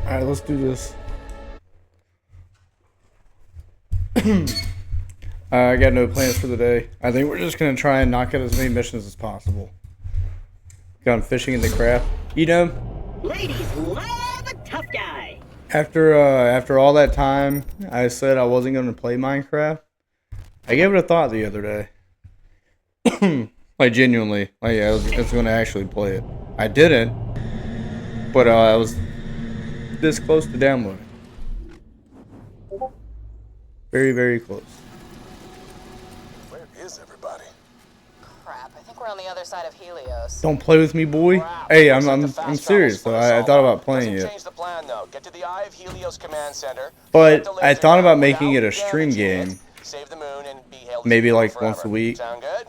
Alright, let's do this. I got no plans for the day. I think we're just gonna try and knock out as many missions as possible. Gone fishing in the craft. You know, Ladies love a tough guy. after all that time, I said I wasn't gonna play Minecraft. I gave it a thought the other day. Like genuinely, like I was gonna actually play it. I didn't, but I was this close to downloading. Very, very close. Where is everybody? Crap, I think we're on the other side of Helios. Don't play with me, boy. Hey, I'm serious though. I thought about playing it. Change the plan though. Get to the Eye of Helios command center. But I thought about making it a stream game. Save the moon and be hailed Maybe like once a week. Sound good?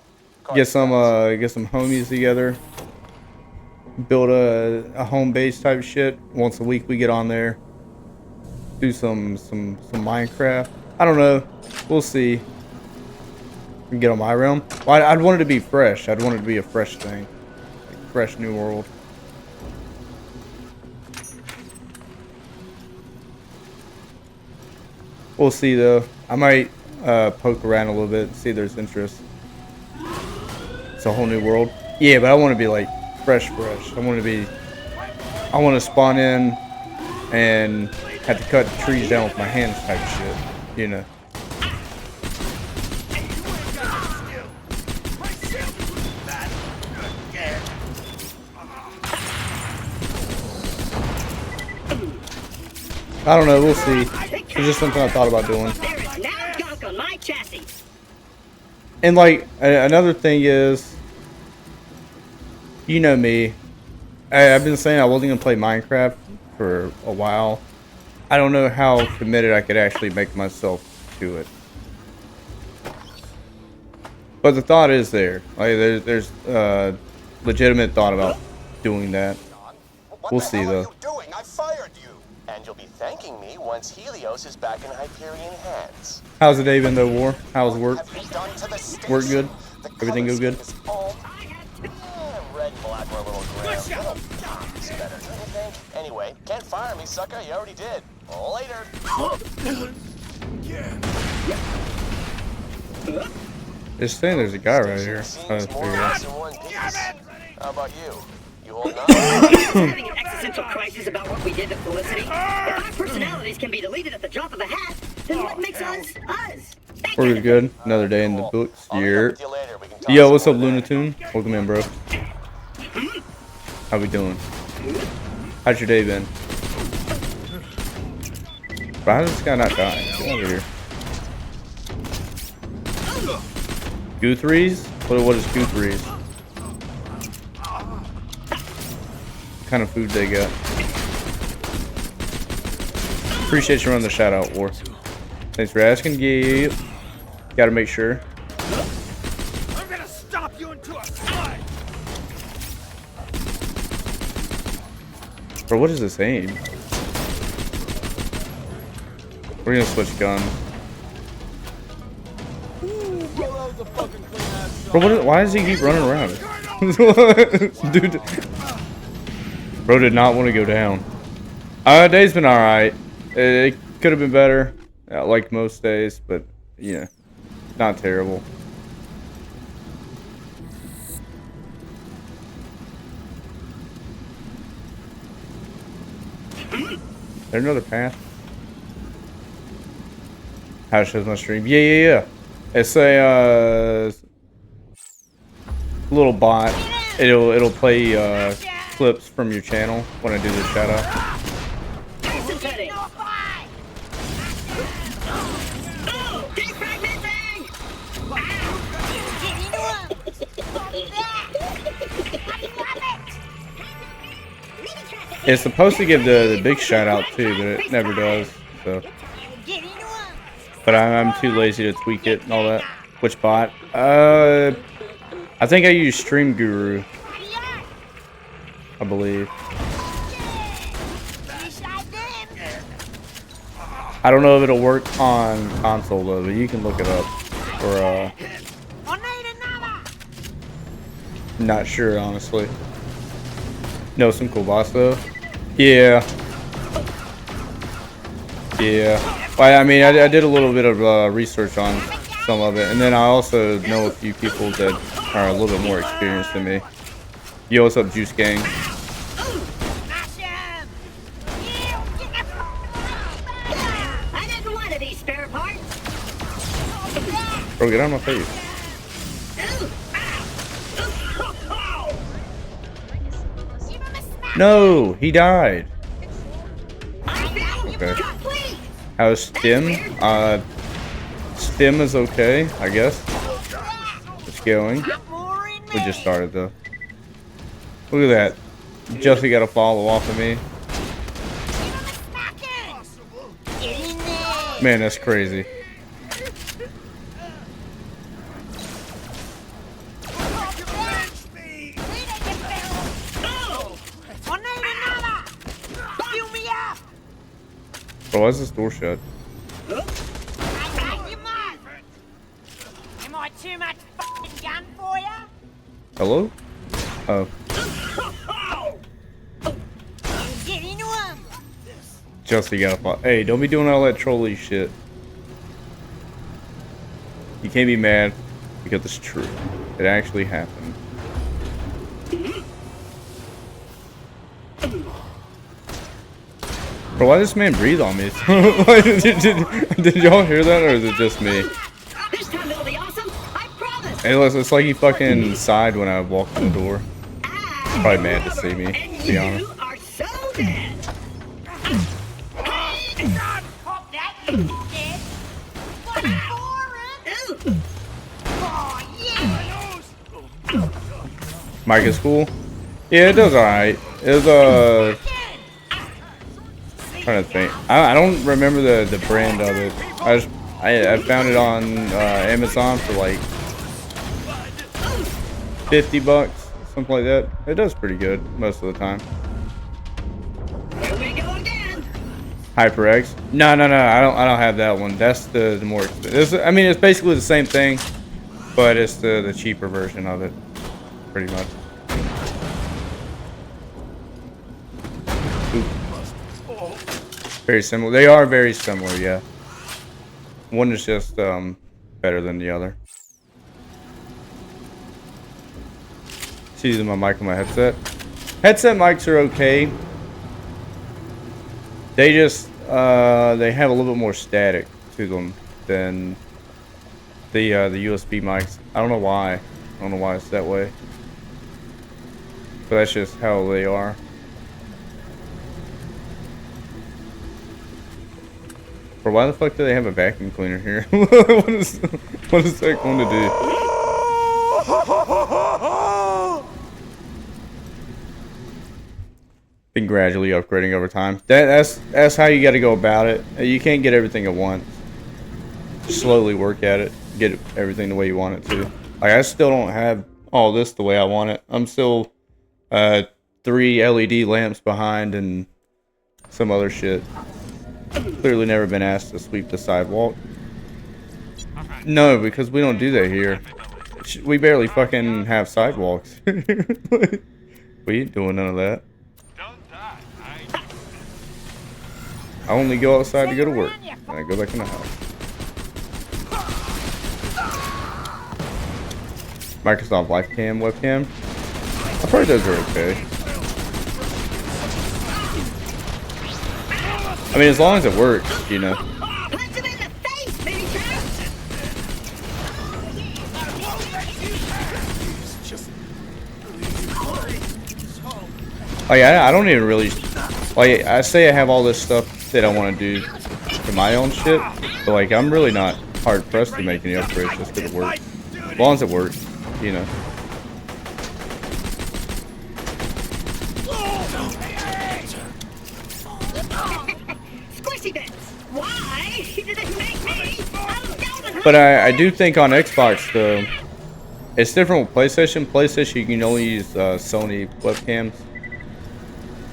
Get some homies together. Build a home base type shit. Once a week we get on there. Do some Minecraft. I don't know. We'll see. We get on my realm. Well, I'd want it to be fresh. I'd want it to be a fresh thing. Like fresh new world. We'll see though. I might poke around a little bit and see if there's interest. It's a whole new world. Yeah, but I want to be like fresh. I want to spawn in and have to cut trees down with my hands type shit. You know. I don't know. We'll see. It's just something I thought about doing. There is now gunk on my chassis. And like another thing is, you know me. I've been saying I wasn't gonna play Minecraft for a while. I don't know how committed I could actually make myself to it. But the thought is there. Like there's legitimate thought about doing that. We'll see though. What the hell are you doing? I fired you. And you'll be thanking me once Helios is back in Hyperion hands. How's the day been though, War? How's work? Have you done to the sticks? Work good? The Everything go color good? scheme is all- red and black were a little gray. It's better, don't you think? Anyway, can't fire me, sucker. You already did. Later. They're saying there's a guy right here. Seems more or less in one piece. How about you? You holding on? Having an existential crisis about what we did to Felicity. If our personalities can be deleted at the drop of a hat, then what makes us us? Work is good. Another day in the books. I'll meet up Here. with you later. We can talk Yo, what's some up, more then. Lunatoon? Welcome in, bro. How we doing? How's your day been? Bro, how's this guy not dying? Get over here. Goothries? What is Goothries? What kind of food they got? Appreciate you running the shout out, War. Thanks for asking. Yeah. Gotta make sure. I'm gonna stop you into a slide. Bro, what is this aim? We're gonna switch guns. Bro, why does he keep running around? Dude. Bro did not want to go down. Day's been alright. It could have been better, like most days, but, yeah, not terrible. Is there another path? How it shows my stream? Yeah. It's a little bot. It'll play clips from your channel when I do the shout out. Concentrating. Oh, defragmenting! It's supposed to give the big shout out too, but it never does. So, but I'm too lazy to tweak it and all that. Which bot? I think I use Stream Guru. I believe. I don't know if it'll work on console though, but you can look it up. Or not sure honestly. Know some cool boss though. Yeah. Yeah. Well, I mean, I did a little bit of research on some of it, and then I also know a few people that are a little bit more experienced than me. Yo, what's up, Juice Gang? I didn't want these spare parts. Bro, get out of my face. No, he died. Okay. How's Stim? Stim is okay, I guess. It's going. We just started though. Look at that. Jesse got a follow off of me. Man, that's crazy. Bro, why is this door shut? Am I too much f***ing gun for ya? Hello? Oh. Get into him! Jesse got a follow. Hey, don't be doing all that trolly shit. You can't be mad because it's true. It actually happened. Bro, why does this man breathe on me? did y'all hear that, or is it just me? This time it'll be awesome. I promise. Hey, listen, it's like he fucking sighed when I walked in the door. Probably mad to see me, to be honest. You are so dead. Pop that, you dead! What for him? Oh, yeah! Mike is cool. Yeah, it does alright. It was trying to think. I don't remember the brand of it. I found it on Amazon for like $50, something like that. It does pretty good most of the time. Here we go again. HyperX? No. I don't have that one. That's the more expensive. I mean, it's basically the same thing, but it's the cheaper version of it, pretty much. Oop. Very similar. They are very similar, yeah. One is just better than the other. Just using my mic on my headset. Headset mics are okay. They just they have a little bit more static to them than the USB mics. I don't know why. I don't know why it's that way. But that's just how they are. Or why the fuck do they have a vacuum cleaner here? what is that going to do? Been gradually upgrading over time. That's how you got to go about it. You can't get everything at once. Slowly work at it. Get everything the way you want it to. Like, I still don't have all this the way I want it. I'm still 3 LED lamps behind and some other shit. Clearly never been asked to sweep the sidewalk. No, because we don't do that here. We barely fucking have sidewalks. We ain't doing none of that. I only go outside to go to work. And I go back in the house. Microsoft Lifecam webcam. I've heard those are okay. I mean, as long as it works, you know. Punch him in the face, baby trap. Like, I don't even really, like, I say I have all this stuff that I want to do for my own shit, but like, I'm really not hard pressed to make any upgrades just because it works. As long as it works, you know. Squishy bits. Why did it make me? But I do think on Xbox, though, it's different with PlayStation. PlayStation, you can only use Sony webcams.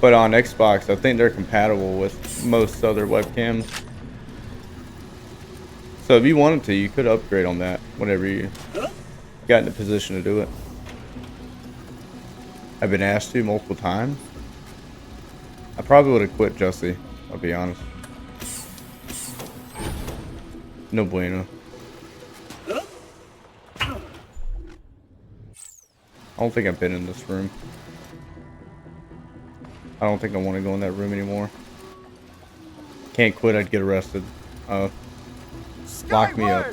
But on Xbox, I think they're compatible with most other webcams. So if you wanted to, you could upgrade on that whenever you got in a position to do it. I've been asked to multiple times. I probably would have quit, Jesse. I'll be honest. No bueno. I don't think I've been in this room. I don't think I want to go in that room anymore. Can't quit, I'd get arrested. Lock me up.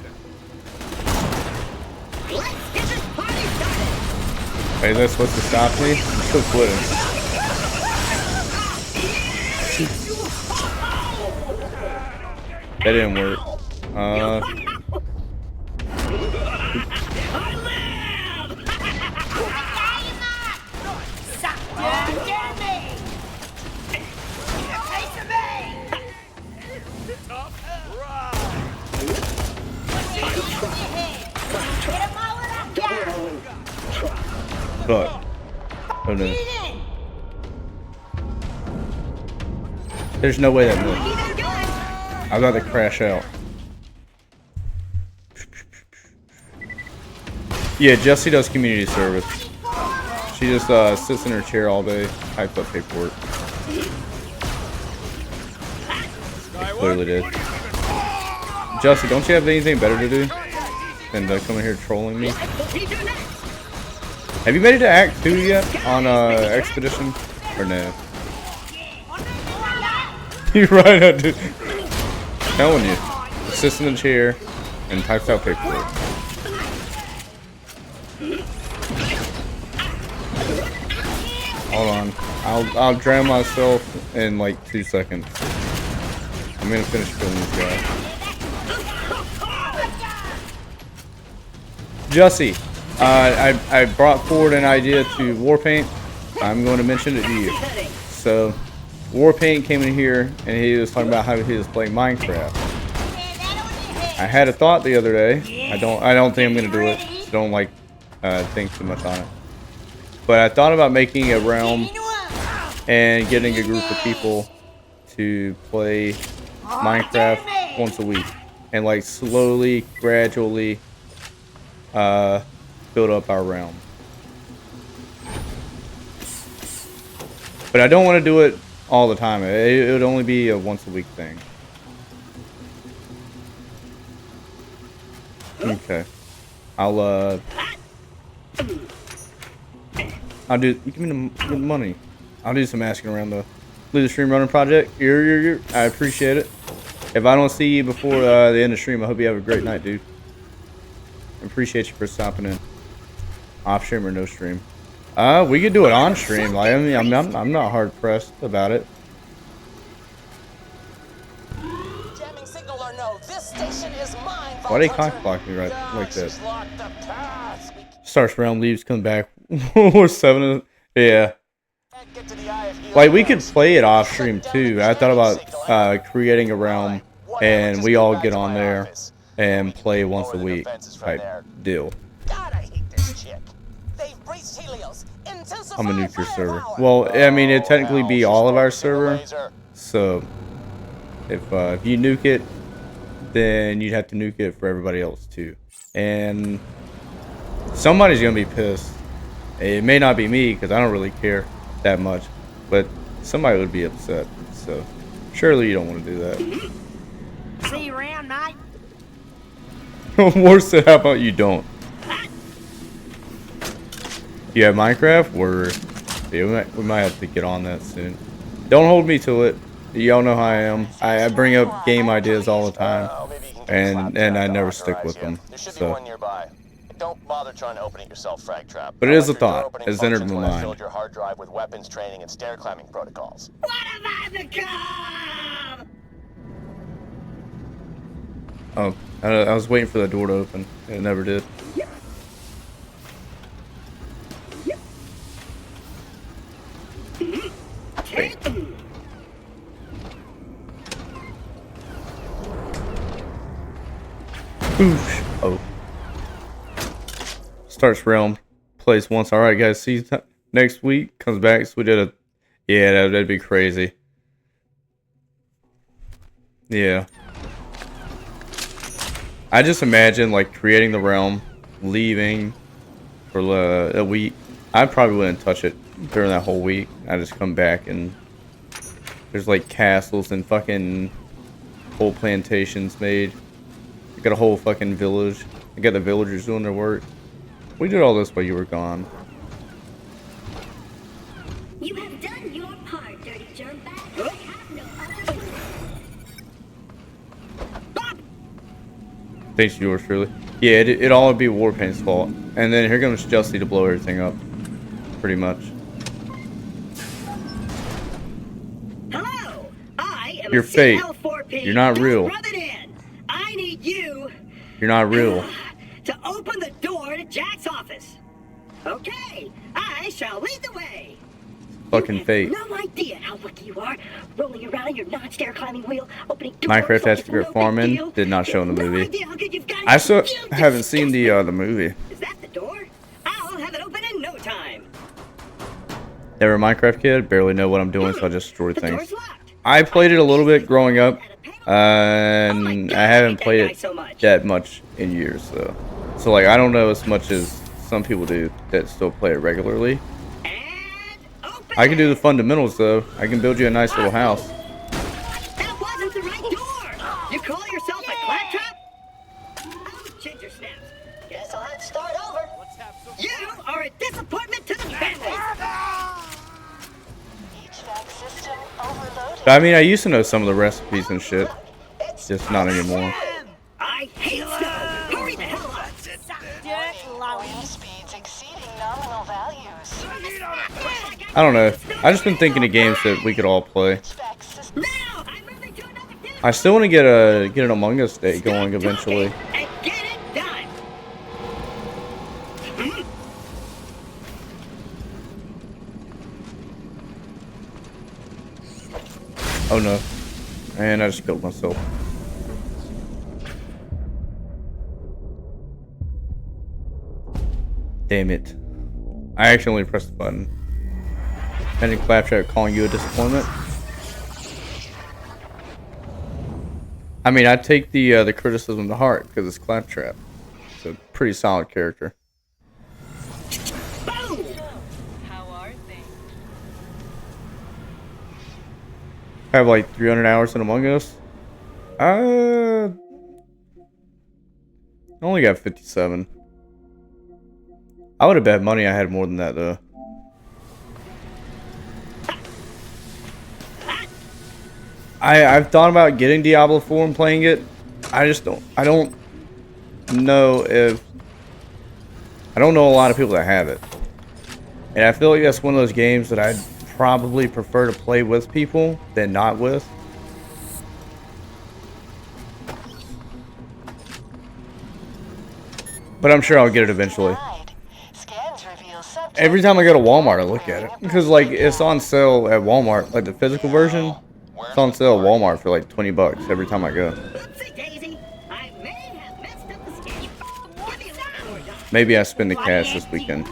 Let's get this party started. Wait, is that supposed to stop me? I'm still quitting. That didn't work. But oh no. There's no way that works. I'm about to crash out. Yeah, Jessie does community service. She just sits in her chair all day, types up paperwork. Clearly did. Jessie, don't you have anything better to do than come in here trolling me? Have you made it to Act 2 yet on Expedition? Or no? You're right, I do. Telling you. Sits in the chair and types out paperwork. Hold on. I'll drown myself in like 2 seconds. I'm gonna finish killing this guy. Jussie, I brought forward an idea to Warpaint. I'm going to mention it to you. So, Warpaint came in here and he was talking about how he was playing Minecraft. I had a thought the other day. I don't think I'm gonna do it. So don't like think too much on it. But I thought about making a realm and getting a group of people to play Minecraft once a week and like slowly, gradually build up our realm. But I don't want to do it all the time. It would only be a once a week thing. Okay. I'll do. Give me the money. I'll do some asking around the Blue Stream Running Project. I appreciate it. If I don't see you before the end of stream, I hope you have a great night, dude. I appreciate you for stopping in. Off stream or no stream. We could do it on stream. Like, I mean, I'm not hard pressed about it. Jamming signal or no, this station is mine. Why they cock block me right like that? Starts round, leaves, come back. We're 7. Yeah. Like, we could play it off stream too. I thought about creating a realm and we all get on there and play once a week type deal. God, I hate this chick. They've breached Helios. I'm a nuke your server. Well, I mean, it'd technically be all of our server. So, if you nuke it, then you'd have to nuke it for everybody else too. And somebody's gonna be pissed. It may not be me because I don't really care that much, but somebody would be upset. So, surely you don't want to do that. See you around, mate. Worse, how about you don't? You have Minecraft? Yeah, we might have to get on that soon. Don't hold me to it. Y'all know how I am. I bring up game ideas all the time, and I never stick with them. So. Don't bother trying to open it yourself, frag trap. But it is a thought. It's entered my mind. Filled your hard drive with weapons training and stair climbing protocols. What have I become? Oh, I was waiting for the door to open. It never did. Wait. Oosh. Oh. Starts realm. Plays once. Alright, guys. See you next week. Comes back. So we did a. Yeah, that'd be crazy. Yeah. I just imagine like creating the realm, leaving for a week. I probably wouldn't touch it during that whole week. I just come back and there's like castles and fucking whole plantations made. Got a whole fucking village. I got the villagers doing their work. We did all this while you were gone. You have done your part, dirty germbag. I have no other. Thanks to yours, truly. Yeah, it all would be Warpaint's fault. And then here comes Justy to blow everything up. Pretty much. Hello, I am You're a fake. CL4P. You're not Just real. rub it in. I need you You're not real. to open the door to Jack's office. Okay, I shall lead the way. Fucking fake. No idea how lucky you are, rolling around in your non-stair climbing wheel, opening doors. Minecraft like has it's to go no big farming. deal. Did not show in the No movie. idea how good you've got it. I still You haven't seen disgusting- the movie. Is that the door? I'll have it open in no time. Never a Minecraft kid. Barely know what I'm doing, so I just destroy The things. door's locked. I played it a little bit growing up, and I haven't played it that much in years, though. So like, I don't know as much as some people do that still play it regularly. And open. I can do the fundamentals, though. I can build you a nice little house. That wasn't the right door. You call yourself a claptrap? Oh, ginger snaps. Guess I'll have to start over. You are a disappointment to the family. HVAC system overloaded. I mean, I used to know some of the recipes and shit. Just not anymore. I hate snow. Hurry the hell up. Wind speeds exceeding nominal values. I don't know. I just been thinking of games that we could all play. HVAC system. Now I'm moving to another field. I still want to get an Among Us day going eventually. And get it done. Oh no. And I just killed myself. Damn it. I accidentally pressed the button. And then Claptrap calling you a disappointment. I mean, I take the criticism to heart because it's Claptrap. It's a pretty solid character. Boom. How are things? I have like 300 hours in Among Us. I only got 57. I would have bet money I had more than that though. I've thought about getting Diablo 4 and playing it. I don't know if I don't know a lot of people that have it. And I feel like that's one of those games that I'd probably prefer to play with people than not with. But I'm sure I'll get it eventually. Scans reveal subject. Every time I go to Walmart, I look at it because like it's on sale at Walmart, like the physical version. It's on sale at Walmart for like 20 bucks every time I go. Oopsie daisy. I may have messed up the scheme. Give me a little more. Maybe I spend the cash this weekend.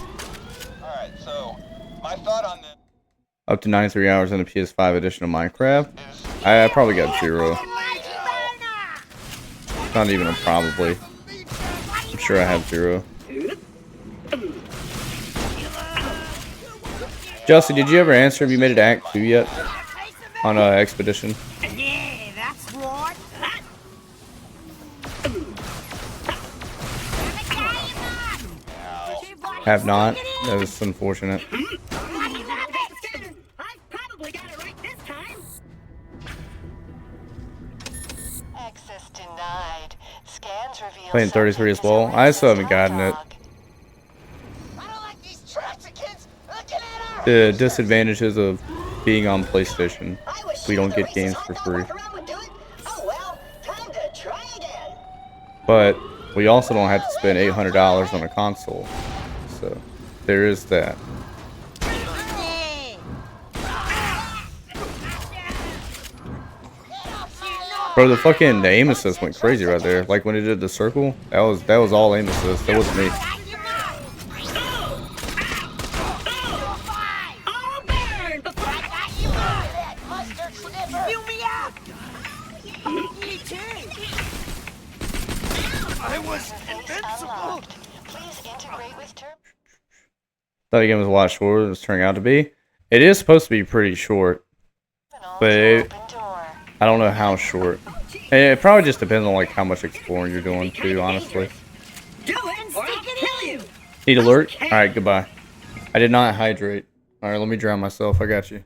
Alright, so my thought on this Up to 93 hours in the PS5 edition of Minecraft. I probably got 0. Not even a probably. I'm sure I have 0. Justin, did you ever answer if you made it to Act 2 yet? On Expedition? Yeah, that's right. Have not. That is unfortunate. I've probably got it right this time. Access denied. Scans reveal Playing 33 as subject well. is a I still haven't registered gotten it. dog. I don't like these Trexicans looking at her. The disadvantages of being on PlayStation. I wish We don't the get racist games hot for dog free. workaround would do it. Oh well, time to try again. But we also don't have to spend $800 on a console. So there is that. Bro, the aim assist went crazy right there. Like when it did the circle, that was all aim assist. That wasn't me. I'll burn before I Fill me up. Me too. I was invincible. Unlocked. Please integrate with term. Thought the game was a lot shorter than it's turning out to be. It is supposed to be pretty short, but Open door. I don't know how short. It probably just depends on like how much exploring you're doing too, honestly. Do it, or I'll kill you. Need alert? Okay. Alright, goodbye. I did not hydrate. Alright, let me drown myself. I got you.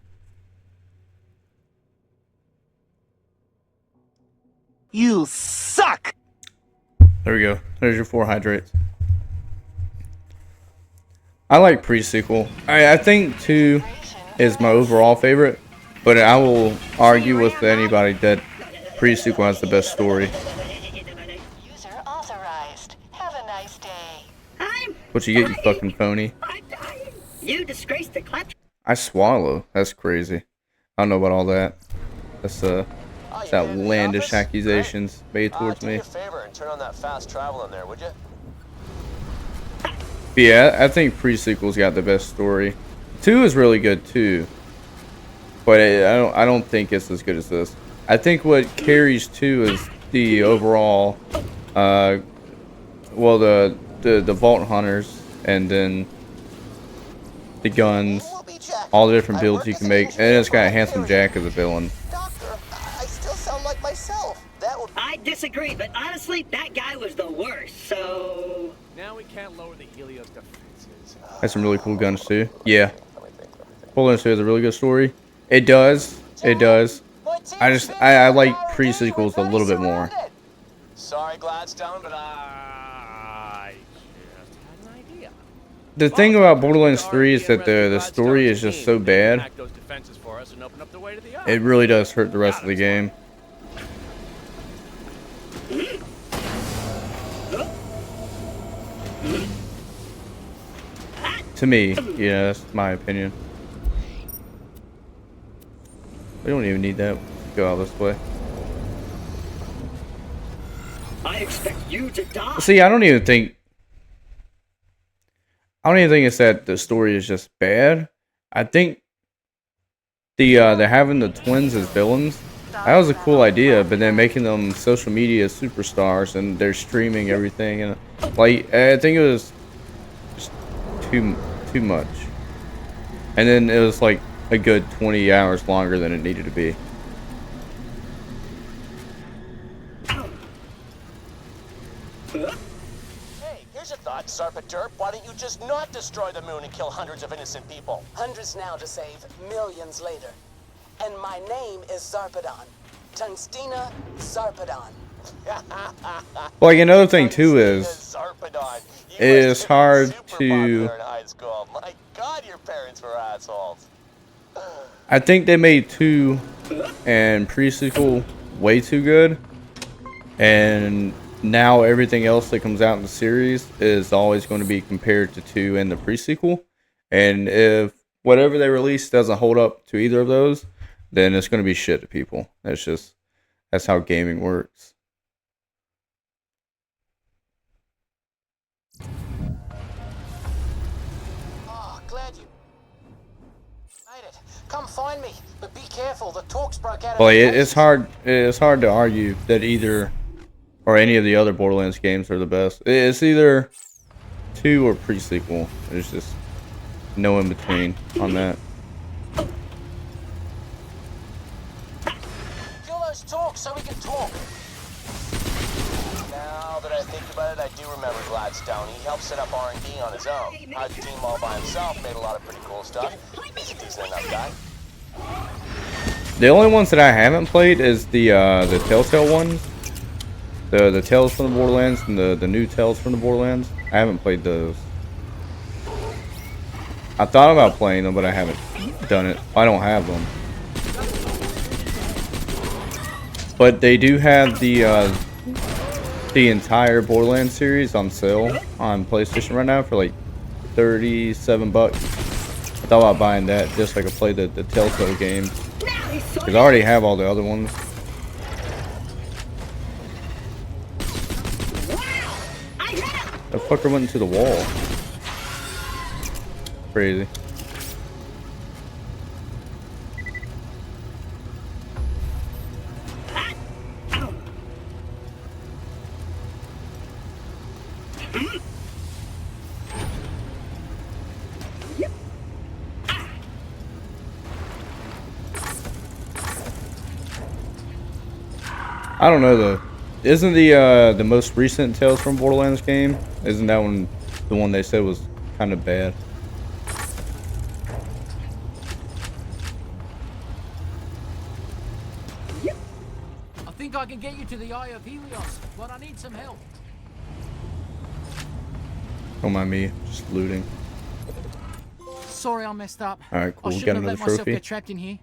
You suck! There we go. There's your 4 hydrates. I like pre-sequel. I think 2 is my overall favorite, but I will argue with anybody that pre-sequel has the best story. User authorized. Have a nice day. I'm What you get, you dying. fucking phony? I'm dying. You disgraced the clap. I swallow. That's crazy. I don't know about all that. That's Oh, it's you did it in the outlandish office? accusations made towards Do me me. a favor and turn on that fast travel in there, would you? But yeah, I think pre-sequel's got the best story. 2 is really good too, but I don't think it's as good as this. I think what carries 2 is the overall, well the Vault Hunters, and then the guns, all the different builds you can make, and it's got Handsome Jack as a villain. Doctor, I still sound like myself. That would I disagree, but honestly, that guy was the worst. So Now we can't lower the Helios defenses. Has some really cool guns too. Yeah, Borderlands 2 has a really good story. It does. It does. I like pre-sequels a little bit more. Sorry, Gladstone, but I just had an idea. The thing about Borderlands 3 is that the story is just so bad. Hack those defenses for us and open up the way to the It really does hurt the rest of the game. To me, yeah, that's my opinion. We don't even need that. Go out this way. I expect you to die. See, I don't even think it's that the story is just bad. I think they're having the twins as villains. That was a cool idea, but then making them social media superstars and they're streaming everything, and like I think it was just too much. And then it was like a good 20 hours longer than it needed to be. hey, here's a thought, Zarpa Derp. Why don't you just not destroy the moon and kill hundreds of innocent people? Hundreds now to save, millions later. And my name is Zarpadon. Tungstina Zarpadon. Like another thing too is Zarpadon. it is hard to. In high school. My God, your parents were assholes. I think they made 2 and pre-sequel way too good, and now everything else that comes out in the series is always going to be compared to 2 and the pre-sequel. And if whatever they release doesn't hold up to either of those, then it's going to be shit to people. That's how gaming works. Oh, glad you made it. Come find me, but be careful. The talks broke out. Well, it's hard to argue that either or any of the other Borderlands games are the best. It's either 2 or pre-sequel. There's just no in between on that. Kill those talks so we can talk. Now that I think about it, I do remember Gladstone. He helped set up R&D on his own. Had the team all by himself, made a lot of pretty cool stuff. He's a decent enough guy. The only ones that I haven't played is the Telltale ones. The Tales from the Borderlands and the new Tales from the Borderlands. I haven't played those. I thought about playing them, but I haven't done it. I don't have them. But they do have the entire Borderlands series on sale on PlayStation right now for like $37. I thought about buying that just so I could play the Telltale games. Because I already have all the other ones. The fucker went into the wall. Crazy. I don't know though. Isn't the most recent Tales from Borderlands game? Isn't that one the one they said was kind of bad? I think I can get you to the Eye of Helios, but I need some help. Don't mind me, just looting. Sorry, I messed up. All right, cool. I Got shouldn't have another let myself trophy. get trapped in here.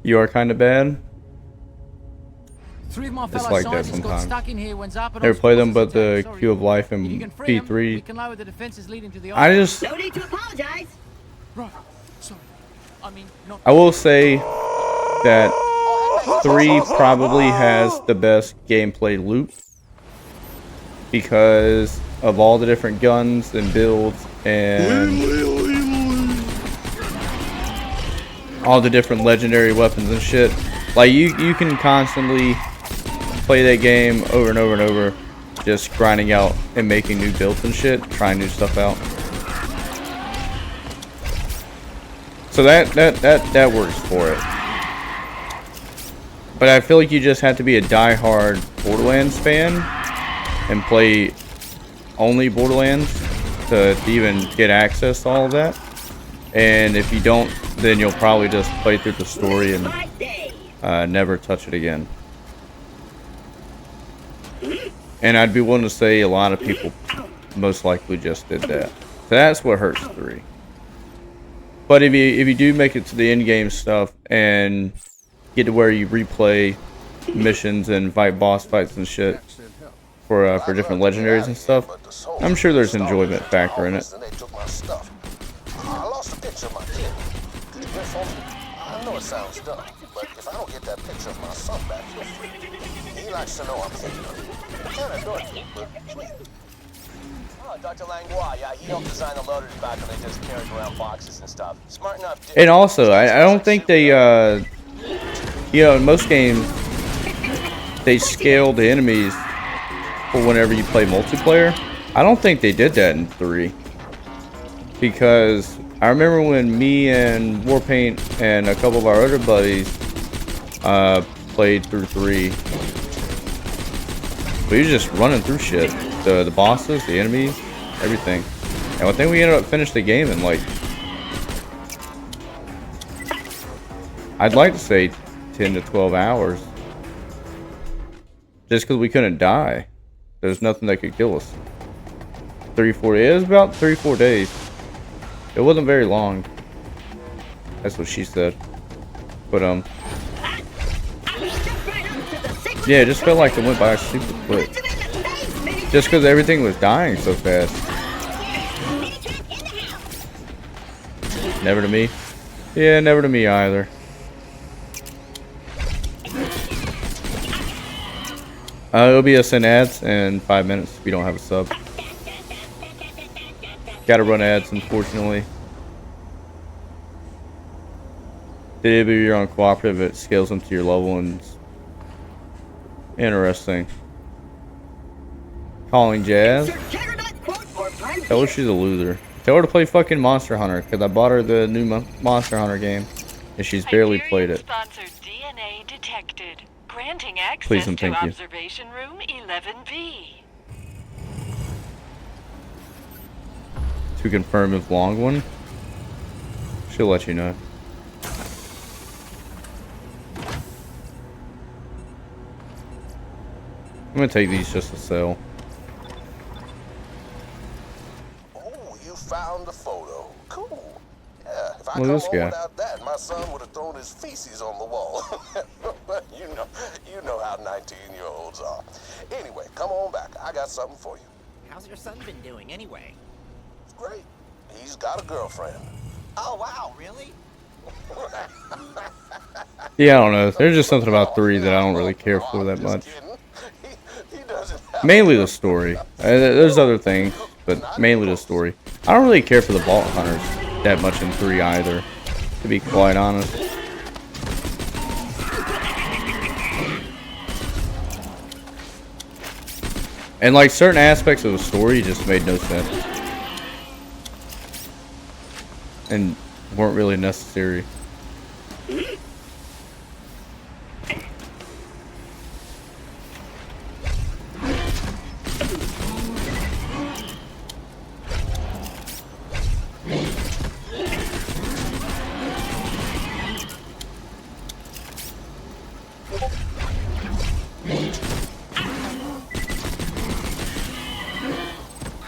You are kind of bad. 3 of my It's fellow like that scientists got sometimes. stuck in here when Zarpedon's Never played them, forces but the attacked. Sorry. Q of Life If you and can free 'em, we P3. can lower the defenses leading to the I Eye. just, No need to apologize. Right. Sorry. I mean, not. I will say that 3 probably has the best gameplay loop because of all the different guns and builds and all the different legendary weapons and shit. Like you can constantly play that game over and over and over, just grinding out and making new builds and shit, trying new stuff out. So that works for it. But I feel like you just have to be a die-hard Borderlands fan and play only Borderlands to even get access to all of that. And if you don't, then you'll probably just play through the story and never touch it again. And I'd be willing to say a lot of people most likely just did that. So that's what hurts 3. But if you do make it to the end game stuff and get to where you replay missions and fight boss fights and shit for different legendaries and stuff, I'm sure there's enjoyment factor in it. I lost a picture of my kid. Could you hear for me? I know it sounds dumb, but if I don't get that picture of my son back, he likes to know I'm thinking of him. Kind of dorky, but sweet. Oh, Dr. Langlois, yeah, he helped design the loaders back when they just carried around boxes and stuff. Smart enough. And also, I don't think they, you know, in most games, they scale the enemies for whenever you play multiplayer. I don't think they did that in 3. Because I remember when me and Warpaint and a couple of our other buddies played through 3, we were just running through shit. The bosses, the enemies, everything. And I think we ended up finishing the game in like, I'd like to say 10 to 12 hours. Just because we couldn't die. There's nothing that could kill us. 3-4 days. It was about 3-4 days. It wasn't very long. That's what she said. But yeah, it just felt like it went by super quick. Just because everything was dying so fast. Never to me. Yeah, never to me either. It'll be us in ads in 5 minutes if you don't have a sub. Gotta run ads, unfortunately. If you're on cooperative, it scales them to your level and it's interesting. Calling Jazz. Tell her she's a loser. Tell her to play fucking Monster Hunter, because I bought her the new Monster Hunter game, and she's barely played it. Sponsored DNA detected, granting access Please and to thank you. observation room 11B. To confirm if long one, she'll let you know. I'm gonna take these just to sell. Oh, you found the photo. Cool. Yeah, if I Look at come this home guy. without that, my son would have thrown his feces on the wall. you know how 19-year-olds are. Anyway, come on back. I got something for you. How's your son been doing anyway? Great. He's got a girlfriend. Oh, wow, really? Yeah, I don't know. There's just something about 3 that I don't really care for that much. Mainly the story. There's other things, but mainly the story. I don't really care for the Vault Hunters that much in 3 either, to be quite honest. And like certain aspects of the story just made no sense. And weren't really necessary.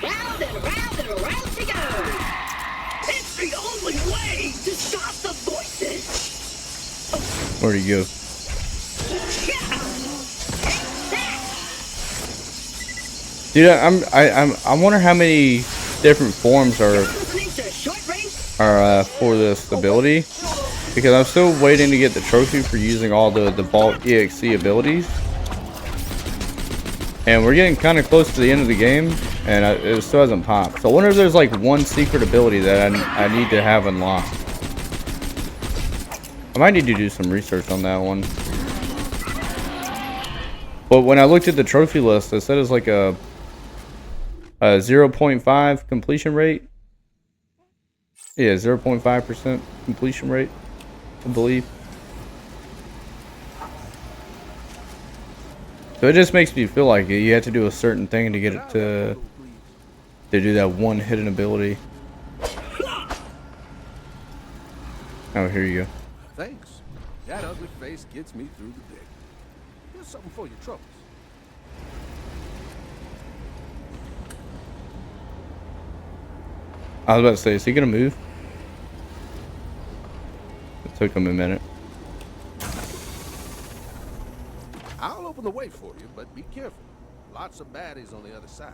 Round and round and round she goes. It's the only way to stop the voices. Where'd he go? Yeah. Take that. Dude, I wonder how many different forms are Listening to short range. for this ability, because I'm still waiting to get the trophy for using all the default EXE abilities, and we're getting kind of close to the end of the game, and it still hasn't popped. So I wonder if there's like one secret ability that I need to have unlocked. I might need to do some research on that one. But when I looked at the trophy list, it said it's like a 0.5 completion rate. Yeah, 0.5% completion rate, I believe. So it just makes me feel like you have to do a certain thing to get it to do that one hidden ability. Oh, here you go. Thanks. That ugly face gets me through the day. Here's something for your troubles. I was about to say, is he gonna move? It took him a minute. I'll open the way for you, but be careful. Lots of baddies on the other side.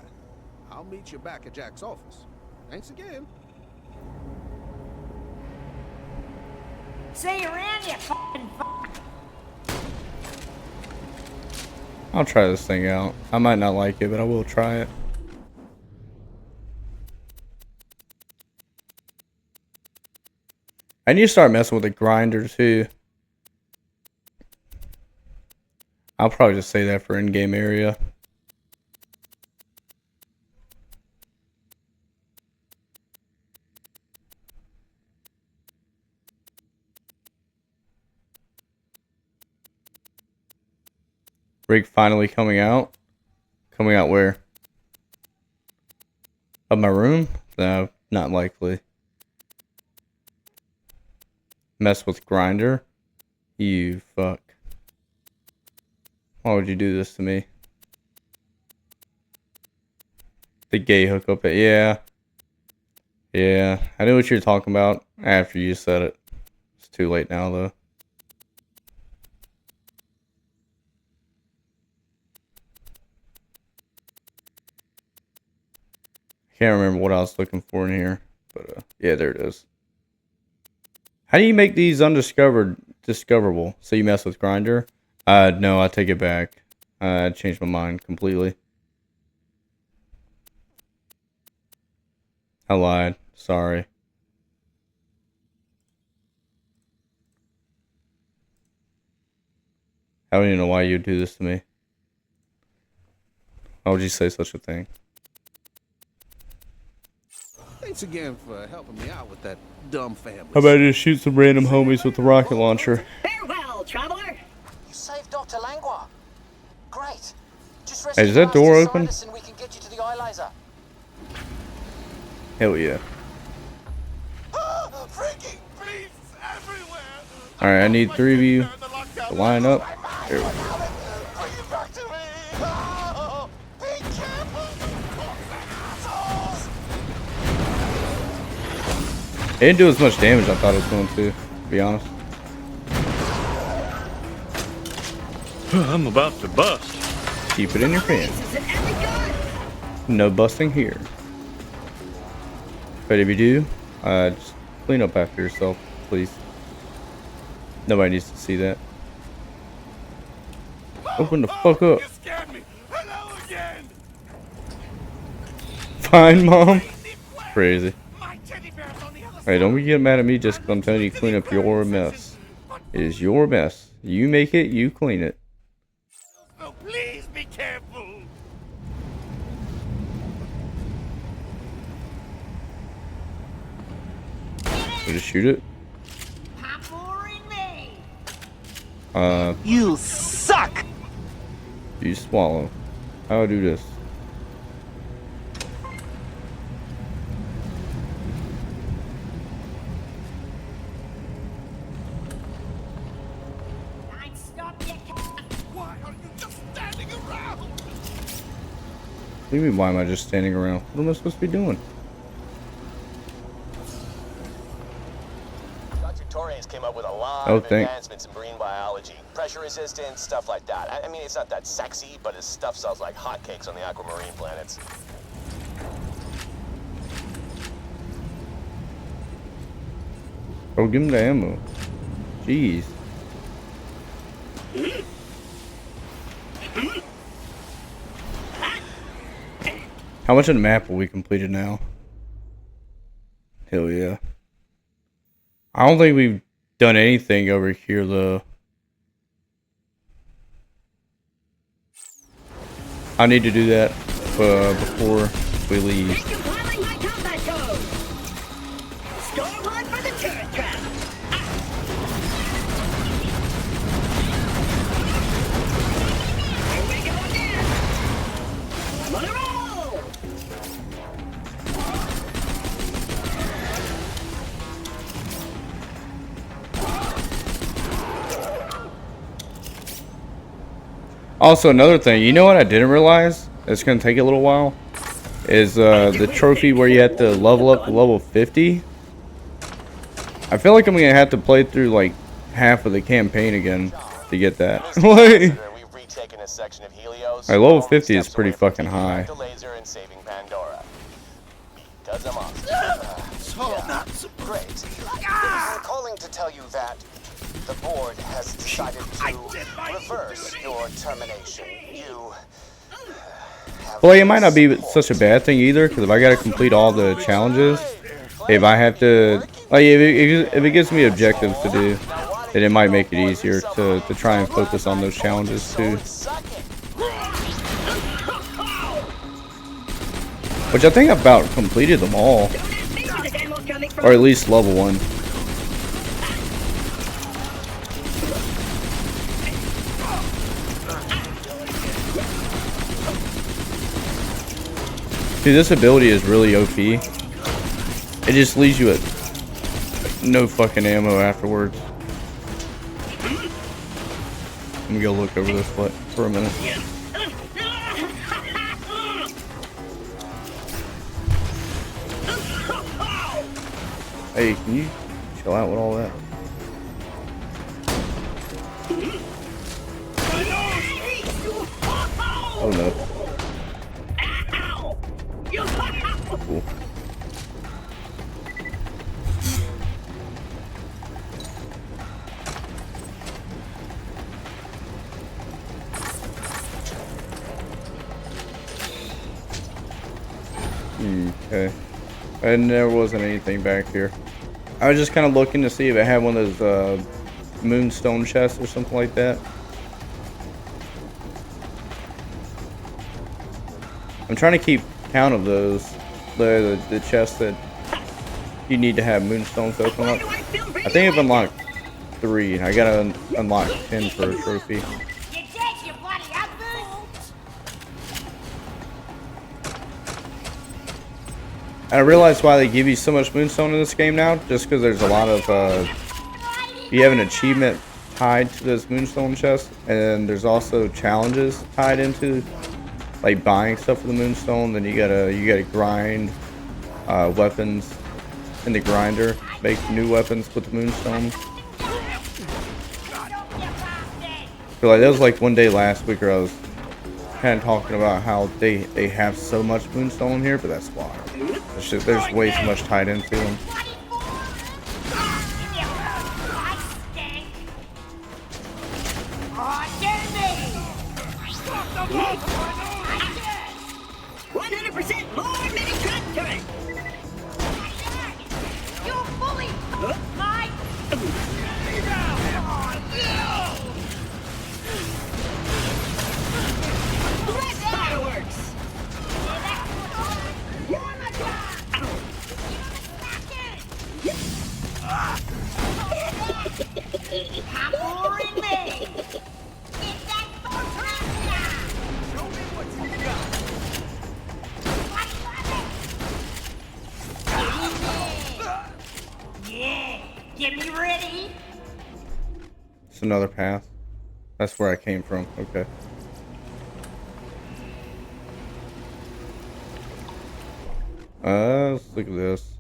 I'll meet you back at Jack's office. Thanks again. See you around, you fucking I'll try this thing out. I might not like it, but I will try it. I need to start messing with the grinder too. I'll probably just say that for in-game area. Rig finally coming out. Coming out where? Of my room? No, not likely. Mess with grinder? You fuck. Why would you do this to me? The gay hookup. Yeah. Yeah. I knew what you were talking about after you said it. It's too late now though. Can't remember what I was looking for in here. But yeah, there it is. How do you make these discoverable? So you mess with grinder? No, I take it back. I changed my mind completely. I lied. Sorry. I don't even know why you'd do this to me. Why would you say such a thing? Thanks again for helping me out with that dumb family. How about I just shoot some random homies with a rocket launcher? Farewell, traveler. You saved Dr. Langlois. Great. Just Hey, is that door open? And we can get you to the eye laser. Hell yeah. Freaking beasts everywhere. Alright, I need 3 of you to line up. There we go. Bring it back to me. Oh, be careful. It didn't do as much damage as I thought it was going to be honest. I'm about to bust. Keep it in your pants. No busting here. But if you do, just clean up after yourself, please. Nobody needs to see that. Open the fuck up. You scared me. Hello again. Fine, Mom. Crazy. Hey, don't be getting mad at me just because I'm telling you to clean up your mess. It is your mess. You make it, you clean it. Oh, please be careful. Did it shoot it? You suck! You swallow. How do I do this? Why are you just standing around? What do you mean, why am I just standing around? What am I supposed to be doing? Dr. Torres came up with a lot Oh, of advancements in marine biology. Pressure resistance, stuff like that. I mean, it's not that sexy, but his stuff sells like hotcakes on the aquamarine planets. Oh, give him the ammo. Jeez. How much of the map will we completed now? Hell yeah. I don't think we've done anything over here though. I need to do that before we leave. Thank you for calling my combat code. Score one for the turret trap. Here we go again. I'm on a roll. Also, another thing, you know what I didn't realize? It's gonna take a little while. Is the trophy where you have to level up to level 50. I feel like I'm gonna have to play through like half of the campaign again to get that. Like, We've retaken a section of Helios. level 50 is pretty fucking high. The laser and saving Pandora. Because I'm off. Great. I'm calling to tell you that the board has decided to reverse your termination. You well, it might not be such a bad thing either, because if I gotta complete all the challenges, if I have to, like, if it gives me objectives to do, then it might make it easier to try and focus on those challenges too. Which I think I've about completed them all, or at least level 1. Dude, this ability is really OP. It just leaves you with no fucking ammo afterwards. Let me go look over this for a minute. Hey, can you chill out with all that? Oh no. Cool. Okay. And there wasn't anything back here. I was just kind of looking to see if it had one of those moonstone chests or something like that. I'm trying to keep count of those. The chests that you need to have moonstones to open up. I think I've unlocked 3. I gotta unlock 10 for a trophy. And I realize why they give you so much moonstone in this game now, just because there's a lot of you have an achievement tied to those moonstone chests, and there's also challenges tied into, like buying stuff for the moonstone. Then you gotta grind weapons in the grinder, make new weapons with the moonstone. So like, that was like one day last week where I was kind of talking about how they have so much moonstone here, but that's why. There's way too much tied into them. Boring me! Get that photograph! Show me what you got! Yeah, get me ready! It's another path. That's where I came from. Okay. Let's look at this.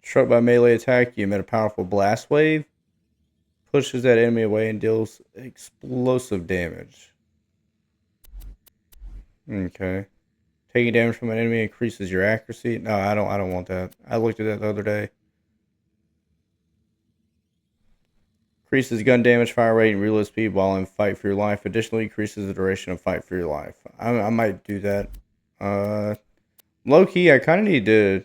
Struck by melee attack, you emit a powerful blast wave. Pushes that enemy away and deals explosive damage. Okay. Taking damage from an enemy increases your accuracy. No, I don't want that. I looked at that the other day. Increases gun damage, fire rate, and reload speed while in fight for your life. Additionally, increases the duration of fight for your life. I might do that. Low key, I kind of need to.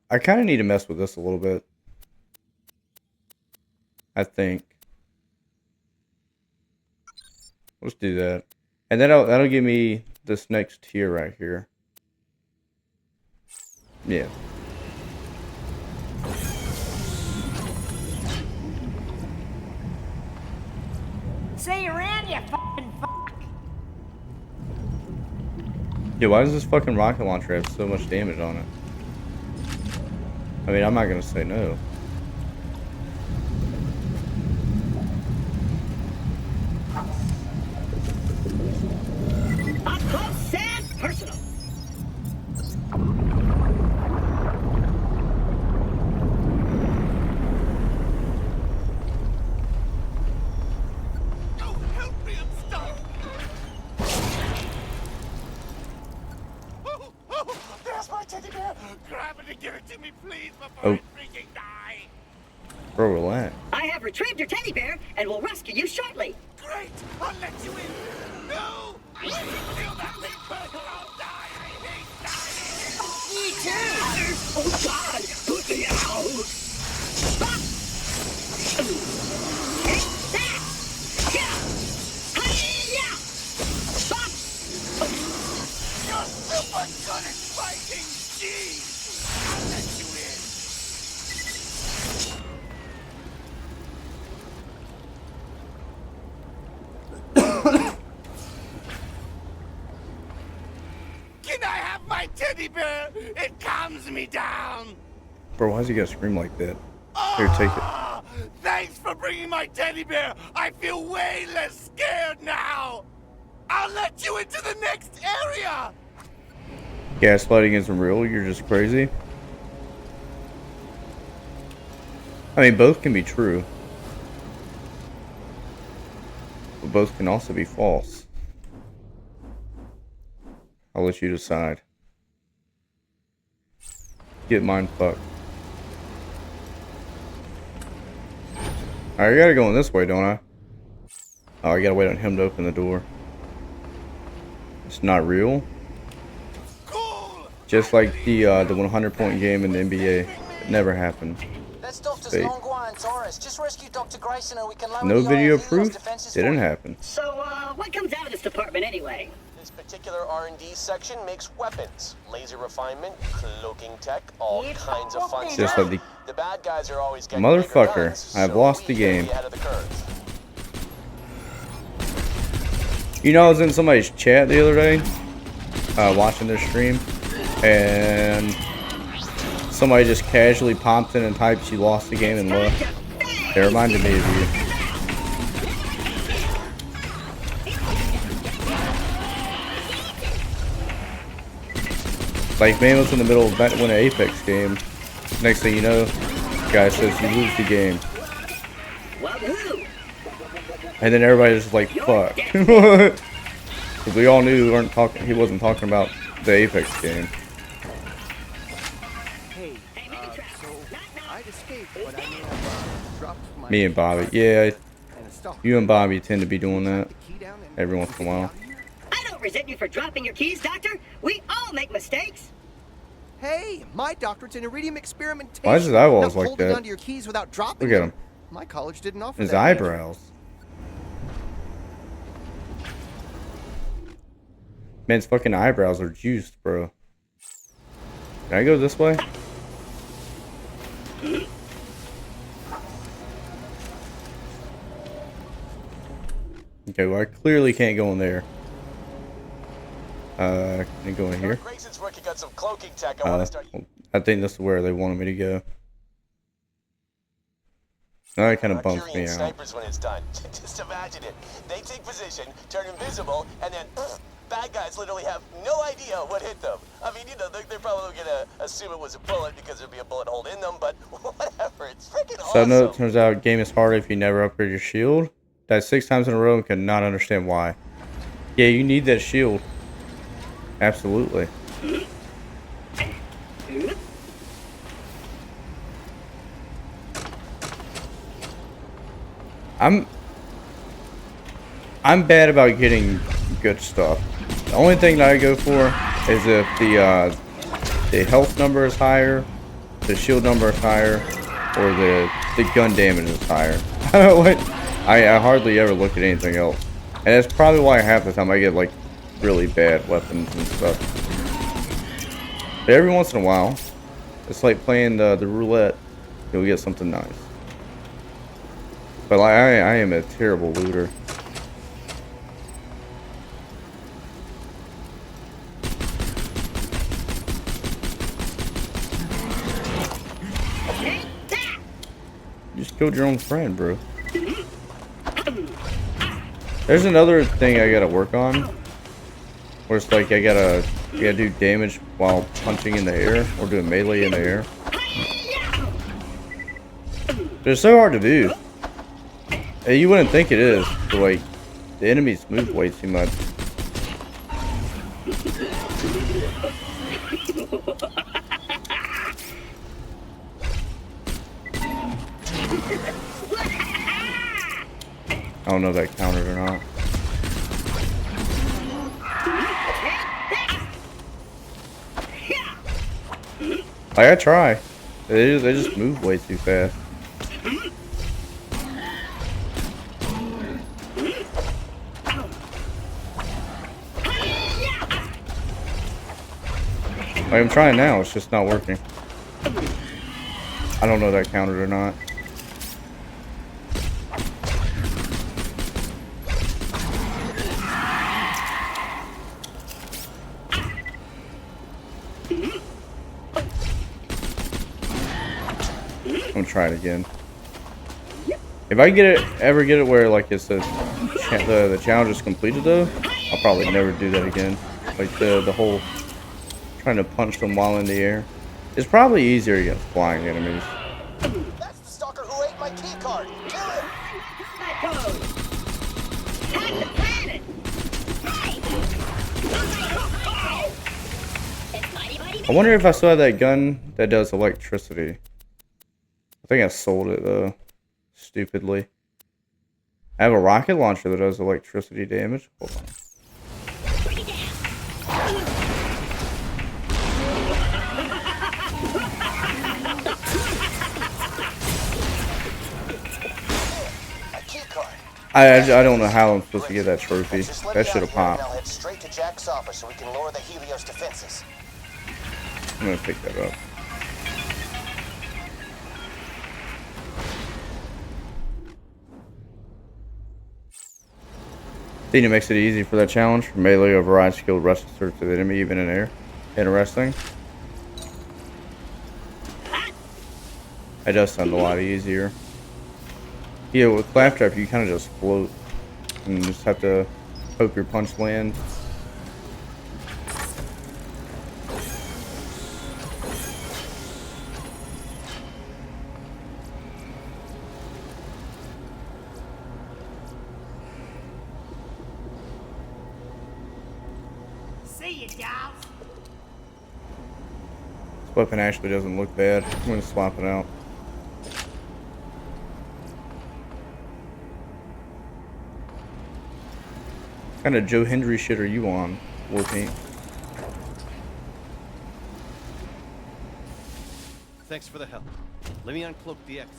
I kind of need to mess with this a little bit. I think. Let's do that. And then that'll give me this next tier right here. Yeah. See you around, you fucking fuck! Yeah, why does this fucking rocket launcher have so much damage on it? I mean, I'm not gonna say no. Up close and personal. Oh, help me, I'm stuck. Oh, there's my teddy bear. Grab it and give it to me, please, before I freaking die. Bro, relax. I have retrieved your teddy bear and will rescue you shortly. Great, I'll let you in. No, I can feel that thing burn. I'll die. I hate dying. Me too! Oh God! Put me out! Ah! Take that! Yeah! Hi-ya! Ah! You're super good at fighting. Jeez, I'll let you in. Can I have my teddy bear? It calms me down. Bro, why's he gotta scream like that? Here, take it. Ah, thanks for bringing my teddy bear. I feel way less scared now. I'll let you into the next area. Gaslighting isn't real, you're just crazy. I mean, both can be true. But both can also be false. I'll let you decide. Get mind fucked. Alright, I gotta go in this way, don't I? Oh, I gotta wait on him to open the door. It's not real. Cool. Just like the 100-point game in the NBA. It never happened. That's Doctors Fake. Longua and Torres. Just rescue Dr. Grayson and we can lower No the video IOV's proof. defenses for Didn't you. happen. So, what comes out of this department anyway? This particular R&D section makes weapons, laser refinement, cloaking tech, all kinds of fun Just stuff. like The bad guys are always getting Motherfucker, bigger guns, I've so lost we the gotta game. be ahead of the curve. You know, I was in somebody's chat the other day, watching their stream, and somebody just casually popped in and typed, "You lost the game," and left. It reminded me of you. Like, man was in the middle of winning an Apex game. Next thing you know, guy says you lose the game. Wahoo! And then everybody was like, fuck. Because we all knew he wasn't talking about the Apex game. Hey, so I'd escaped, but I may have dropped my... Me and Bobby. Yeah, And a stalker. you and Bobby tend to be doing that The key down and every once in a while. I don't resent you for dropping your keys, Doctor. We all make mistakes. Hey, my doctorate's in iridium experimentation. Why is his eyeballs Not like holding that? onto your keys without dropping Look at them. him. My college didn't offer His that. eyebrows. Man's fucking eyebrows are juiced, bro. Can I go this way? Okay, well I clearly can't go in there. Can I go in here? Grayson's working on some cloaking tech. Well, I think this is where they wanted me to go. Now that kind of bumps me out. Snipers when it's done. Just imagine it. They take position, turn invisible, and then bad guys literally have no idea what hit them. I mean, you know, they're probably gonna assume it was a bullet because there'd be a bullet hole in them, but whatever. It's freaking awesome. So no, it turns out game is harder if you never upgrade your shield. That's 6 times in a row and could not understand why. Yeah, you need that shield. Absolutely. I'm bad about getting good stuff. The only thing that I go for is if the health number is higher, the shield number is higher, or the gun damage is higher. I hardly ever look at anything else, and that's probably why half the time I get like really bad weapons and stuff. But every once in a while, it's like playing the roulette. You'll get something nice. But like, I am a terrible looter. You just killed your own friend, bro. There's another thing I gotta work on, where it's like you gotta do damage while punching in the air or doing melee in the air. They're so hard to do. You wouldn't think it is, but like the enemies move way too much. I don't know if that counted or not. Like, I try. They just move way too fast. Like, I'm trying now, it's just not working. I don't know if that counted or not. I'm gonna try it again. If I ever get it where like it's the challenge is completed though, I'll probably never do that again. Like the whole trying to punch them while in the air. It's probably easier against flying enemies. That's the stalker who ate my key card. Kill him! I wonder if I still have that gun that does electricity. I think I sold it though, stupidly. I have a rocket launcher that does electricity damage. Hold on. I don't know how I'm supposed to get that trophy. That should have popped. I'll head straight to Jack's office so we can lower the Helios defenses. I'm gonna pick that up. Think it makes it easy for that challenge. Melee override skilled rush search to the enemy even in air. Interesting. It does sound a lot easier. Yeah, with Claptrap you kind of just float and just have to hope your punch lands. See you, dolls. This weapon actually doesn't look bad. I'm gonna swap it out. What kind of Joe Hendry shit are you on, Warpaint? Thanks for the help. Let me uncloak the exit.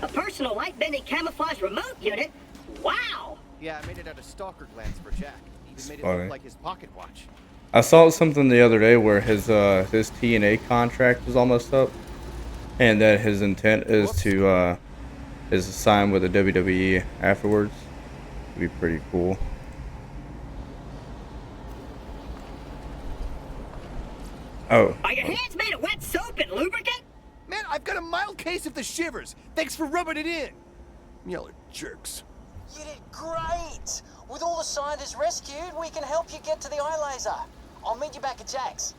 A personal light-bending camouflage remote unit? Wow! Yeah, I made it out of stalker glands for Jack. Even made it funny. look like his pocket watch. I saw something the other day where his TNA contract is almost up, and that his intent is to sign with the WWE afterwards. It'd be pretty cool. Oh. Are your hands made of wet soap and lubricant? Man, I've got a mild case of the shivers. Thanks for rubbing it in. Y'all are jerks. You did great! With all the scientists rescued, we can help you get to the eye laser. I'll meet you back at Jack's.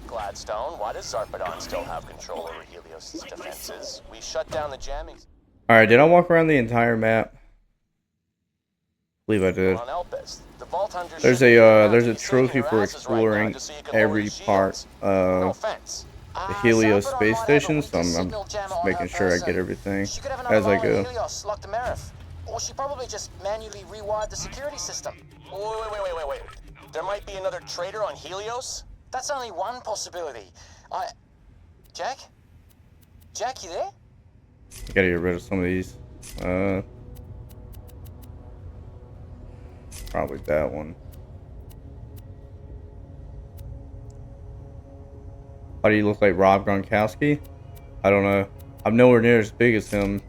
Gladstone, why does Zarpedon still have control over Helios' defenses? We shut down the jamming. Alright, did I walk around the entire map? I believe I did. On Elpis. The Vault Hunters There's a trophy for exploring every part of the Helios space station, so I'm just making sure I get everything as I go. Helios, like the Marif. Or she probably just manually rewired the security system. Wait. There might be another traitor on Helios? That's only one possibility. Jack? Jack, you there? I gotta get rid of some of these. Probably that one. Why do you look like Rob Gronkowski? I don't know. I'm nowhere near as big as him.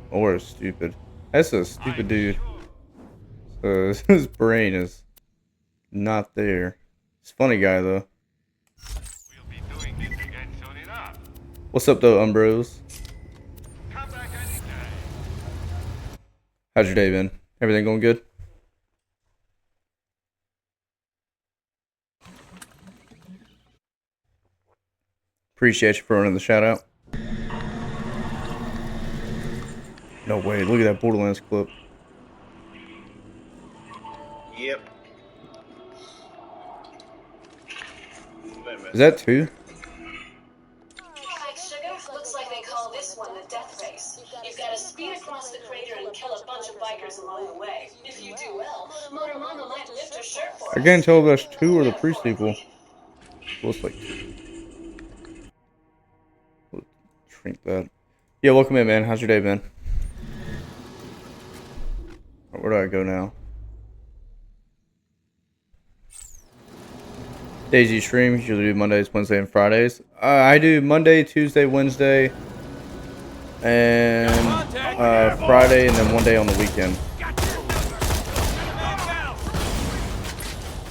Or as stupid. That's a stupid dude. So his brain is not there. He's a funny guy though. We'll be doing this again soon enough. What's up though, Umbros? Come back anytime. How's your day been? Everything going good? Appreciate you for running the shout out. No way, look at that Borderlands clip. Yep. Is that two? Looks like they call this one the death race. You've got to speed across the crater and kill a bunch of bikers along the way. If you do well, Motor Mama might lift her shirt for I can't tell if that's two or the pre-sequel. Looks like two. We'll shrink that. Yeah, welcome in, man. How's your day been? Where do I go now? Daisy stream. Usually do Mondays, Wednesday, and Fridays. I do Monday, Tuesday, Wednesday, and Friday, and then one day on the weekend.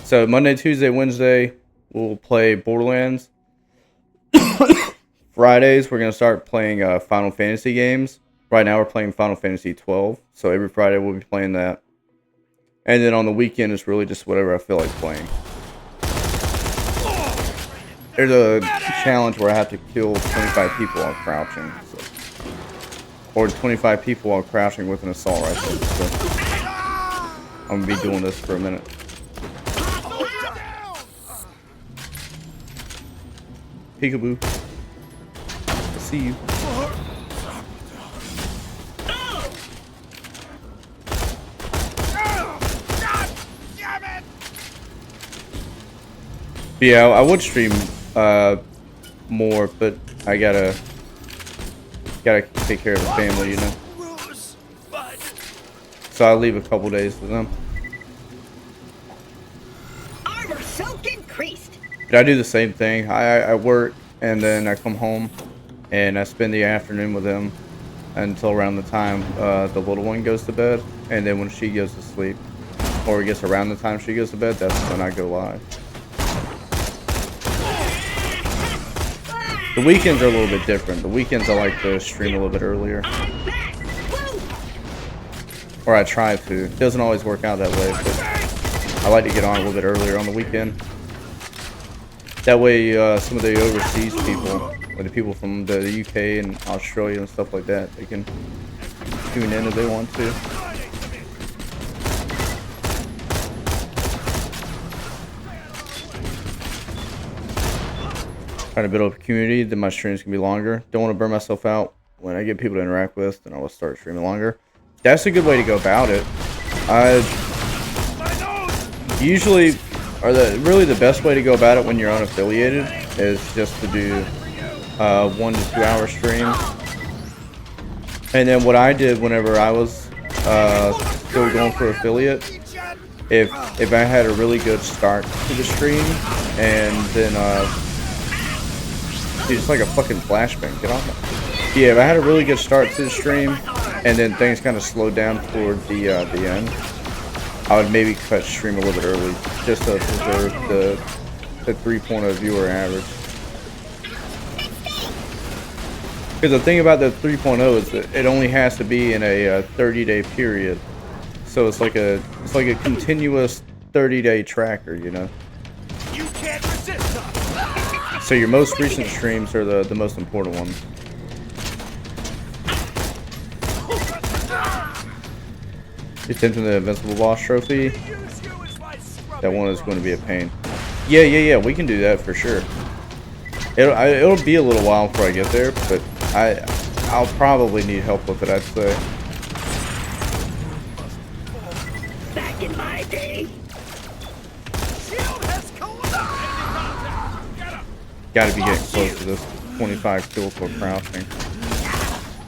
So Monday, Tuesday, Wednesday, we'll play Borderlands. Fridays, we're gonna start playing Final Fantasy games. Right now, we're playing Final Fantasy 12. So every Friday, we'll be playing that. And then on the weekend, it's really just whatever I feel like playing. There's a challenge where I have to kill 25 people while crouching. So. Or 25 people while crouching with an assault rifle. So I'm going to be doing this for a minute. Peekaboo. I see you. Yeah, I would stream more, but I gotta take care of the family, you know. So I leave a couple days for them. Armor soaked and creased. But I do the same thing. I work and then I come home and I spend the afternoon with them until around the time the little one goes to bed, and then when she goes to sleep, or I guess around the time she goes to bed, that's when I go live. The weekends are a little bit different. The weekends I like to stream a little bit earlier. Or I try to. It doesn't always work out that way, but I like to get on a little bit earlier on the weekend. That way some of the overseas people, like the people from the UK and Australia and stuff like that, they can tune in if they want to. Trying to build up a community, then my streams can be longer. Don't want to burn myself out when I get people to interact with, then I will start streaming longer. that's a good way to go about it. I usually, really the best way to go about it when you're unaffiliated is just to do 1 to 2 hour streams. And then what I did whenever I was still going for affiliate, if I had a really good start to the stream, and then dude, it's like a fucking flashbang. Get off my. Yeah, if I had a really good start to the stream, and then things kind of slowed down toward the end, I would maybe cut stream a little bit early, just to preserve the 3.0 viewer average. Because the thing about the 3.0 is that it only has to be in a 30-day period, so it's like a continuous 30-day tracker, you know. You can't resist us. So your most recent streams are the most important ones. You're attempting the Invincible Boss trophy. That one is going to be a pain. Yeah. We can do that for sure. It'll be a little while before I get there, but I'll probably need help with it, I'd say. Back in my day. Gotta be getting close to this 25 kills for crouching.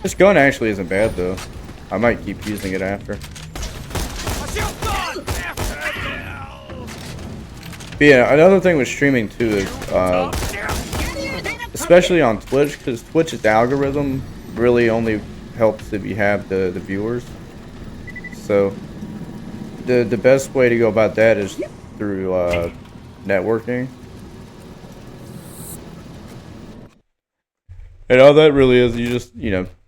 This gun actually isn't bad though. I might keep using it after. But yeah, another thing with streaming too is, especially on Twitch, because Twitch's algorithm really only helps if you have the viewers. So the best way to go about that is through networking. And all that really is, you just,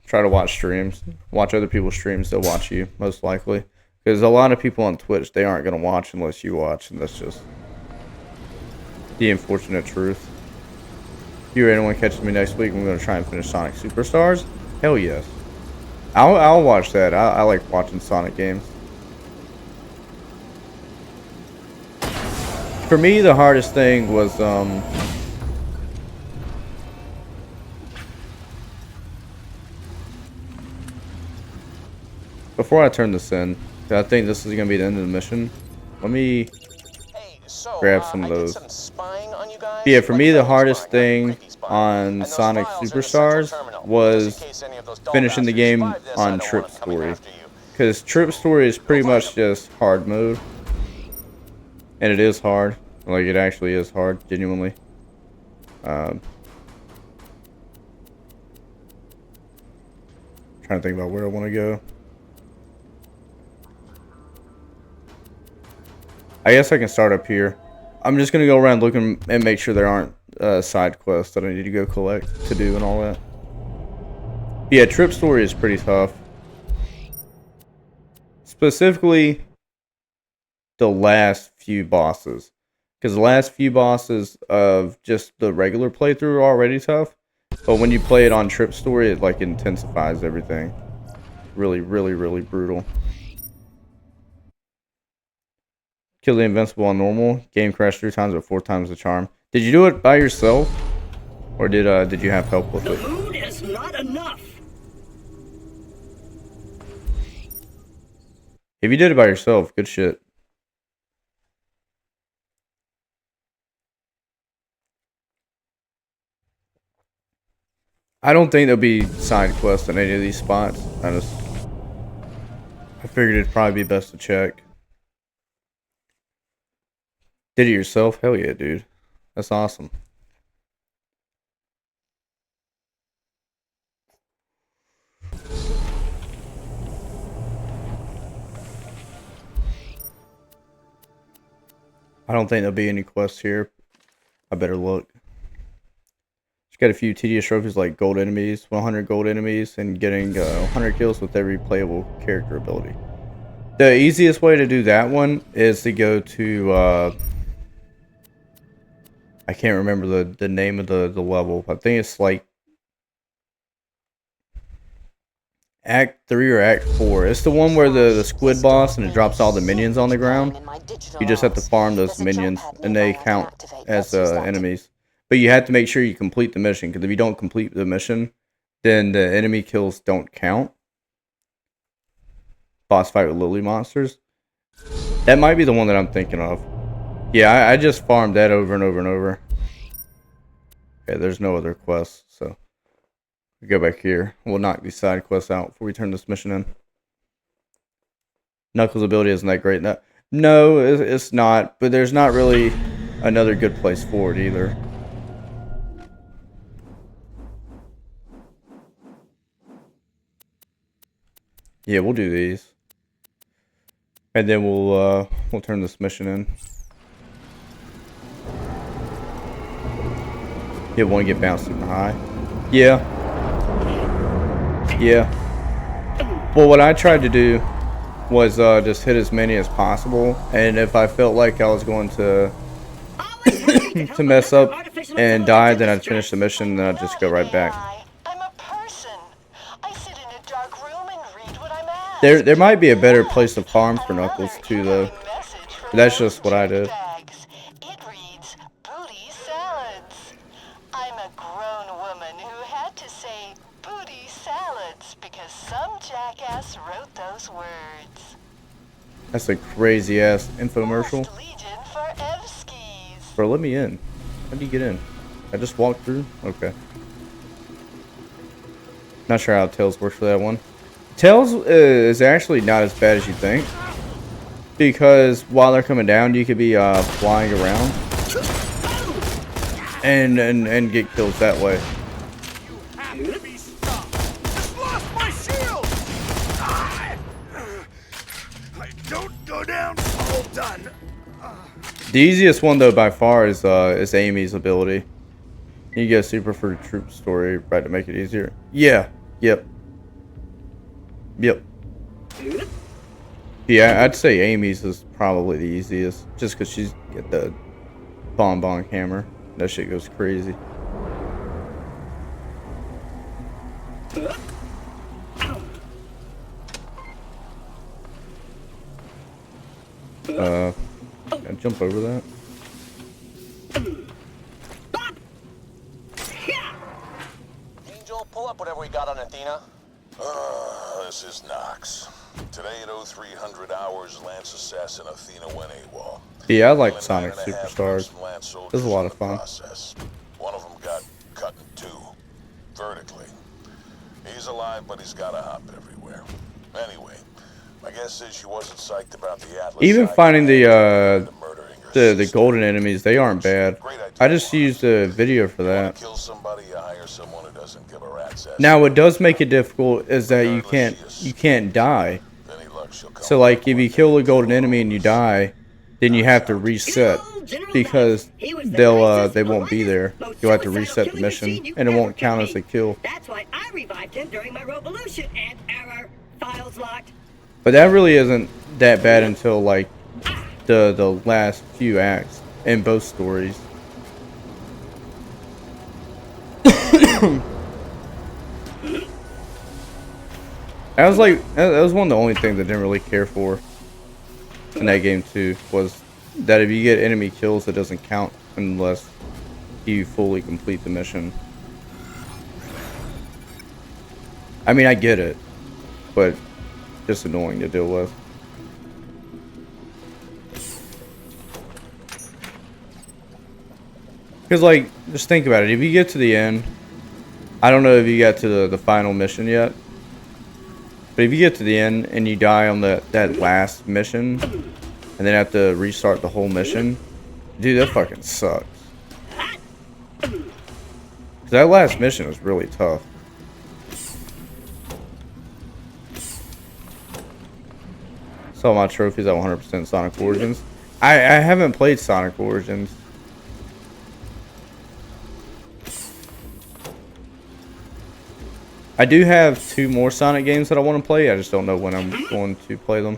try to watch streams. Watch other people's streams, they'll watch you, most likely. Because a lot of people on Twitch, they aren't going to watch unless you watch, and that's just the unfortunate truth. If you or anyone catches me next week, I'm going to try and finish Sonic Superstars. Hell yes. I'll watch that. I like watching Sonic games. For me, the hardest thing was, before I turn this in, I think this is going to be the end of the mission. Let me grab some of those. But yeah, for me, the hardest thing on Sonic Superstars was finishing the game on Trip Story. Because Trip Story is pretty much just hard mode. And it is hard. Like, it actually is hard, genuinely. Trying to think about where I want to go. I guess I can start up here. I'm just going to go around looking and make sure there aren't side quests that I need to go collect to do and all that. Yeah, Trip Story is pretty tough. Specifically, the last few bosses. Because the last few bosses of just the regular playthrough are already tough. But when you play it on Trip Story, it like intensifies everything. Really, really, really brutal. Kill the Invincible on normal. Game crashed 3 times, but 4 times the charm. Did you do it by yourself, or did you have help with it? The moon is not enough. If you did it by yourself, good shit. I don't think there'll be side quests in any of these spots. I figured it'd probably be best to check. Did it yourself? Hell yeah, dude. That's awesome. I don't think there'll be any quests here. I better look. Just got a few tedious trophies like gold enemies, 100 gold enemies, and getting 100 kills with every playable character ability. The easiest way to do that one is to go to I can't remember the name of the level. I think it's like Act 3 or Act 4. It's the one where the squid boss and it drops all the minions on the ground. You just have to farm those minions and they count as enemies. But you have to make sure you complete the mission, because if you don't complete the mission, then the enemy kills don't count. boss fight with lily monsters. That might be the one that I'm thinking of. Yeah, I just farmed that over and over and over. Okay, there's no other quests, so we go back here. We'll knock these side quests out before we turn this mission in. Knuckles' ability isn't that great. No, it's not, but there's not really another good place for it either. Yeah, we'll do these. And then we'll turn this mission in. It won't get bounced super high. Yeah. Yeah. Well, what I tried to do was just hit as many as possible, and if I felt like I was going to to mess up and die, then I'd finish the mission, and then I'd just go right back. I'm a person. I sit in a dark room and read what I'm asked. There might be a better place to farm for Knuckles too, though. But that's just what I did. It reads booty salads. I'm a grown woman who had to say booty salads because some jackass wrote those words. That's a crazy ass infomercial. Bro, let me in. How do you get in? I just walked through? Okay. Not sure how Tails works for that one. Tails is actually not as bad as you think. Because while they're coming down, you could be flying around. And get kills that way. The easiest one though by far is Amy's ability. You get a super for the troop story, right, to make it easier. Yeah. Yep. Yeah, I'd say Amy's is probably the easiest, just because she's got the bonbon hammer. That shit goes crazy. Can I jump over that? Angel, pull up whatever we got on Athena. This is Nox. Today at 0300 hours, Lance Assassin Athena went AWOL. Yeah, I like Sonic Superstars. It was a lot of fun. One of them got cut in two, vertically. He's alive, but he's got to hop everywhere. Anyway, my guess is she wasn't psyched about the Atlas. Even finding the golden enemies, they aren't bad. I just used a video for that. Kill somebody, you hire someone who doesn't give a rat's ass. Now, what does make it difficult is that you can't die. So, like, if you kill a golden enemy and you die, then you have to reset because they won't be there. You'll have to reset the mission, and it won't count as a kill. That's why I revived him during my revolution and error. Files locked. But that really isn't that bad until like the last few acts in both stories. That was one of the only things I didn't really care for in that game too, was that if you get enemy kills, it doesn't count unless you fully complete the mission. I mean, I get it, but just annoying to deal with. Because, like, just think about it. If you get to the end, I don't know if you got to the final mission yet, but if you get to the end and you die on that last mission, and then have to restart the whole mission, dude, that fucking sucks. 'Cause that last mission was really tough. Saw my trophies at 100% Sonic Origins. I haven't played Sonic Origins. I do have 2 more Sonic games that I want to play. I just don't know when I'm going to play them.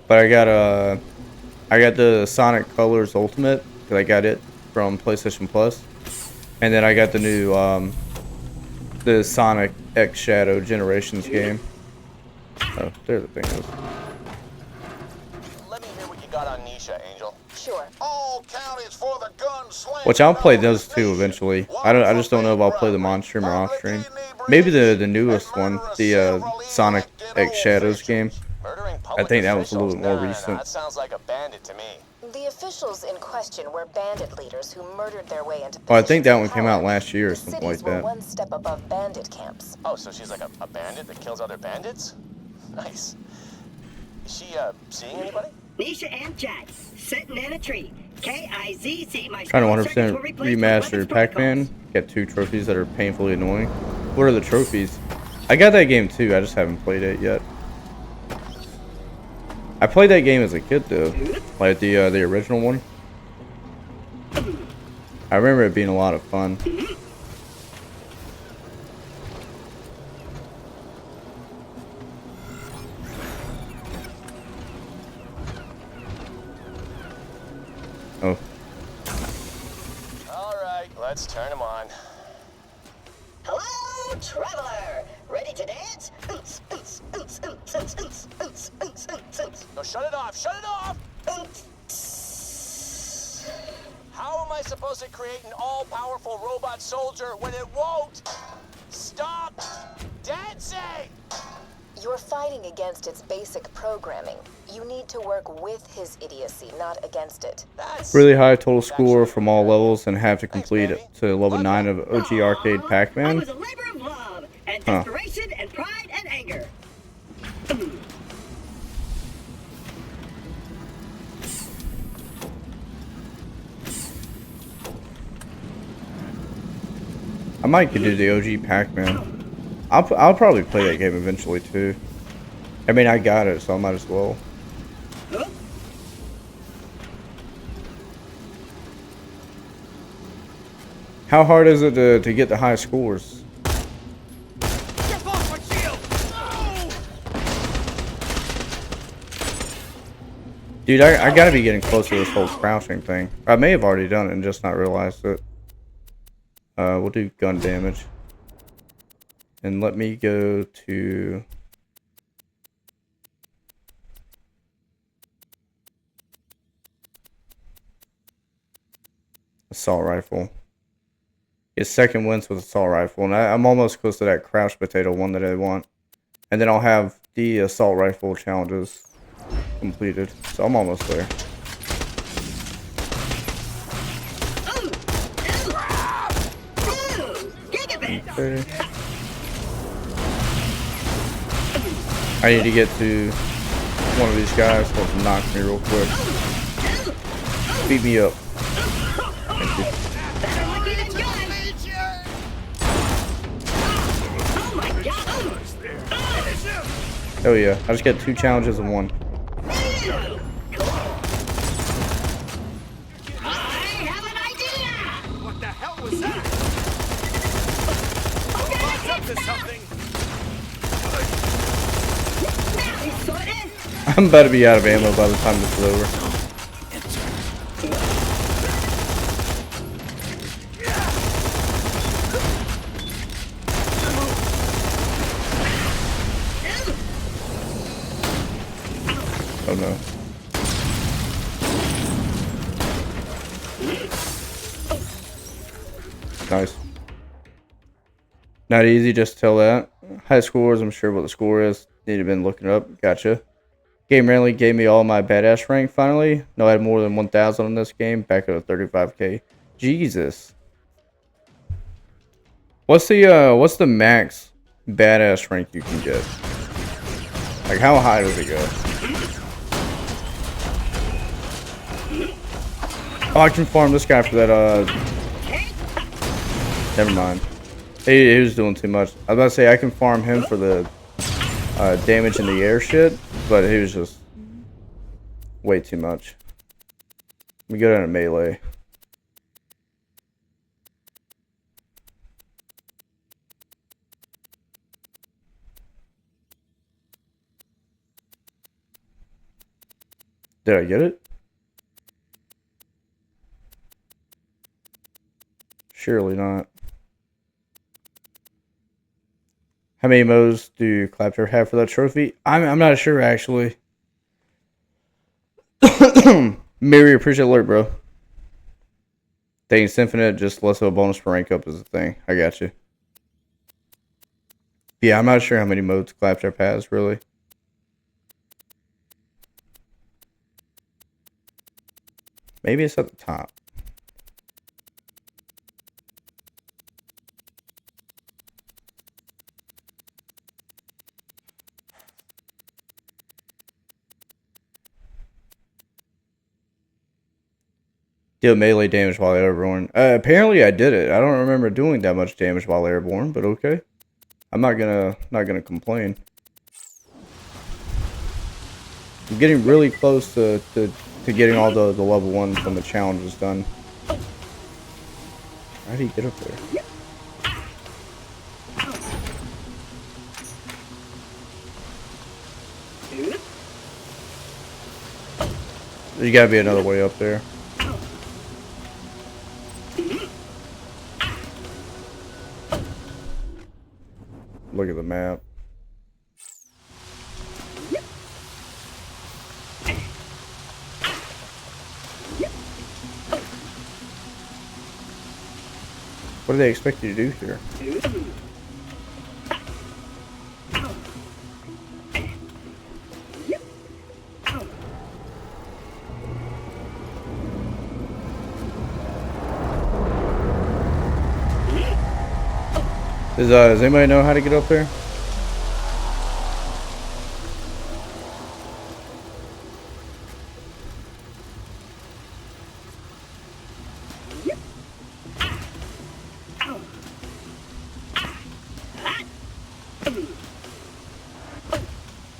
But I got the Sonic Colors Ultimate, because I got it from PlayStation Plus, and then I got the new the Sonic X Shadow Generations game. Oh, there the thing is. Let me hear what you got on Nisha, Angel. Sure. All counties for the gun slam. Which I'll play those 2 eventually. I just don't know if I'll play them on stream or off stream. Maybe the newest one, the Sonic X Shadows game. Murdering I think that was a little bit more recent. That sounds like a bandit to me. The officials in question were bandit leaders who murdered their way into Oh, I think positions that of one came out power. last year or The something like cities were that. one step above bandit camps. Oh, so she's like a bandit that kills other bandits? Nice. Is she, seeing anybody? Nisha and Jax, sitting in a tree. K-I-Z-Z, my Trying to small circuits were 100% replaced with weapons remastered protocols. Pac-Man. Get 2 trophies that are painfully annoying. What are the trophies? I got that game too. I just haven't played it yet. I played that game as a kid though, like the original one. I remember it being a lot of fun. Oh. All right, let's turn him on. Hello, traveler. Ready to dance? No, shut it off! Shut it off! How am I supposed to create an all-powerful robot soldier when it won't stop dancing? You're fighting against its basic programming. You need to work with his idiocy, not against it. Really high total score from all levels and have to complete it to level 9 of OG Arcade I Pac-Man. was a labor of love and desperation and pride and anger. I might could do the OG Pac-Man. I'll probably play that game eventually too. I mean, I got it, so I might as well. How hard is it to get the high scores? Get off my shield! Dude, I gotta be getting close to this whole crouching thing. I may have already done it and just not realized it. We'll do gun damage. And let me go to... assault rifle. His second wins with assault rifle, and I'm almost close to that crouch potato one that I want. And then I'll have the assault rifle challenges completed, so I'm almost there. Okay. I need to get to one of these guys so to knock me real quick. Beat me up. Thank you. Oh yeah, I just get 2 challenges in one. What the hell was that? What's up to something? I'm about to be out of ammo by the time this is over. Oh no. Nice. Not easy, just tell that. High scores, I'm sure what the score is. Need to have been looking it up. Gotcha. Game randomly gave me all my badass rank finally. No, I had more than 1,000 on this game. Back at 35k. Jesus. What's the max badass rank you can get? Like how high does it go? Oh, I can farm this guy for that, never mind. He was doing too much. I was about to say I can farm him for the damage in the air shit, but he was just way too much. Let me go down to melee. Did I get it? Surely not. How many modes do Claptrap have for that trophy? I'm not sure actually. Mary, appreciate the alert, bro. Thanks, Infinite, just less of a bonus for rank up is the thing. I got you. Yeah, I'm not sure how many modes Claptrap has, really. Maybe it's at the top. Deal melee damage while airborne. Apparently I did it. I don't remember doing that much damage while airborne, but okay. I'm not gonna complain. I'm getting really close to getting all the level 1s when the challenge is done. How do you get up there? There's gotta be another way up there. Look at the map. What do they expect you to do here? Does anybody know how to get up there?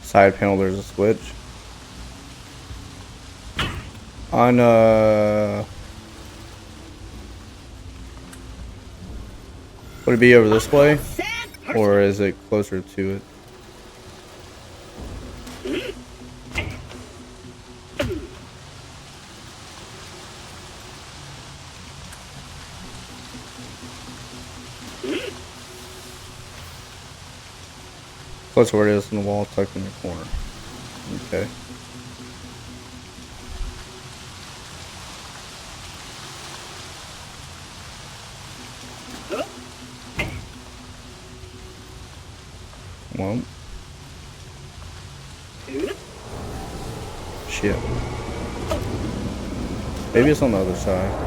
Side panel, there's a switch. On would it be over this way? Or is it closer to it? Close to where it is in the wall, tucked in the corner. Okay. Well. Shit. Maybe it's on the other side.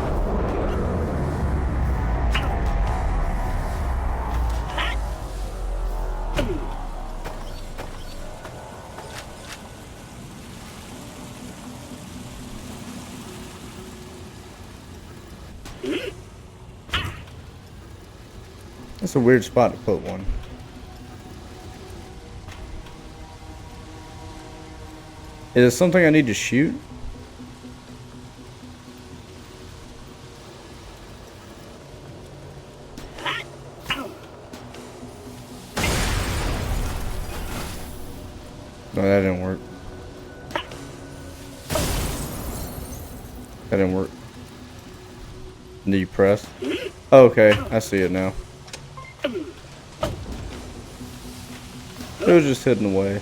That's a weird spot to put one. Is it something I need to shoot? No, that didn't work. That didn't work. Did you press? Oh, okay, I see it now. It was just hidden away.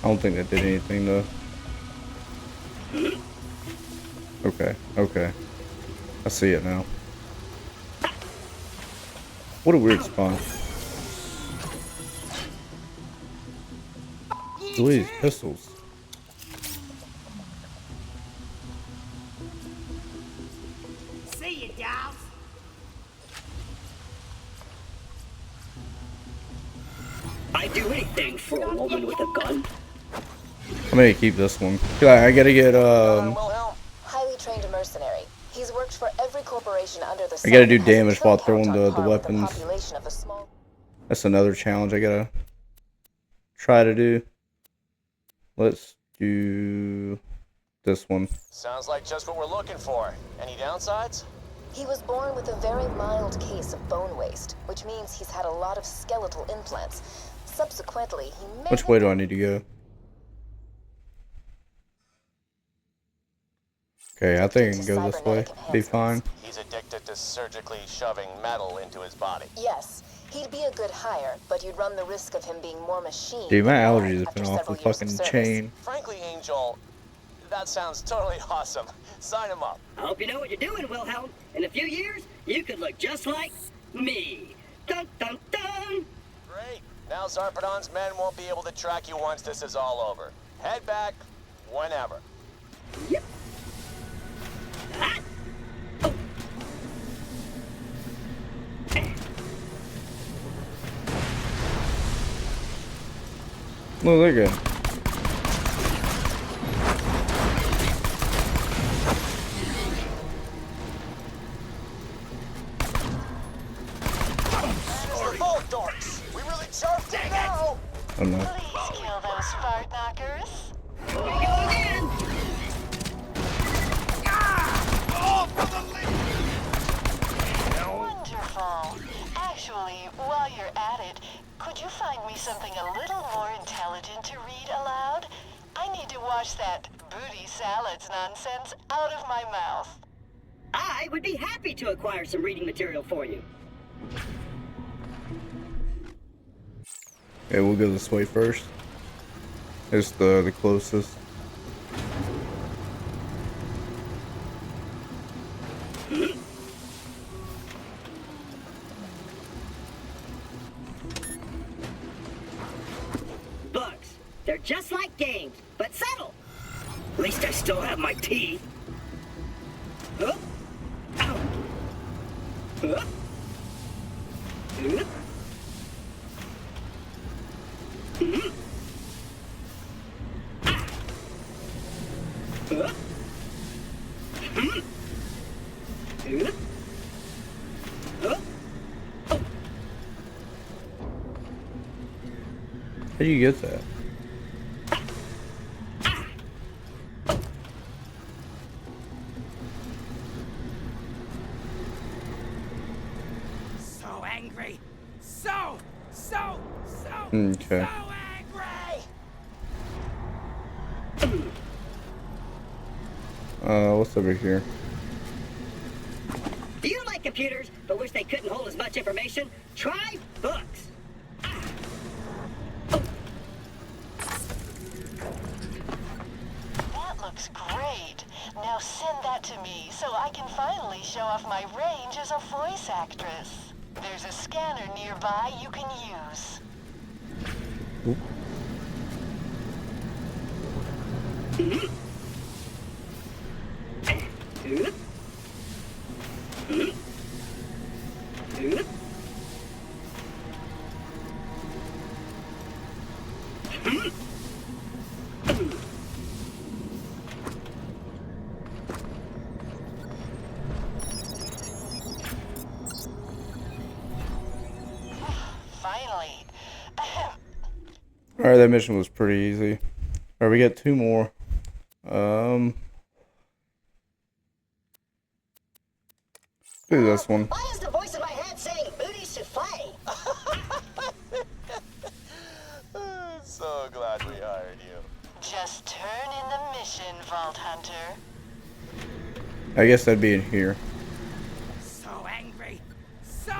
I don't think that did anything though. Okay, okay. I see it now. What a weird spawn. Look at these pistols. See you, dolls. I'd do anything for a woman with a gun. I'm gonna keep this one. I gotta get Highly trained mercenary. He's worked for every corporation under the I sun gotta do and has a damage while kill throwing count on the par with weapons. population of a small... That's another challenge I gotta try to do. Let's do this one. Sounds like just what we're looking for. Any downsides? He was born with a very mild case of bone waste, which means he's had a lot of skeletal implants. Subsequently, he may... Which way do I need to go? Okay, I think I can go this way. Be fine. He's addicted to surgically shoving metal into his body. Yes, he'd be a good hire, but you'd run the risk of him being more machine. Dude, my than man allergies have after been off several the years of fucking service. chain. Frankly, Angel, that sounds totally awesome. Sign him up. I hope you know what you're doing, Wilhelm. In a few years, you could look just like me. Dun dun dun! Great. Now Zarpedon's men won't be able to track you once this is all over. Head back whenever. Yep. Ah. Oh. Look at that guy. We really charged it now. Oh no. Please kill those fart knockers. Here we go again. Wonderful. Actually, while you're at it, could you find me something a little more intelligent to read aloud? I need to wash that booty salads nonsense out of my mouth. I would be happy to acquire some reading material for you. Yeah, we'll go this way first. It's the closest. Bugs. They're just like games, but subtle. At least I still have my teeth. Huh? Ow. Huh? Huh? Mhm. Ah. Huh? Mhm. Huh? Huh? Oh. How do you get that? So angry. So Okay. What's over here? Do you like computers, but wish they couldn't hold as much information? Try books. That looks great. Now send that to me so I can finally show off my range as a voice actress. There's a scanner nearby you can use. Oop. Finally. Alright, that mission was pretty easy. Alright, we got two more. Do this one. Why is the voice in my head saying booty souffle? So glad we hired you. Just turn in the mission, Vault Hunter. I guess that'd be in here. So angry. So.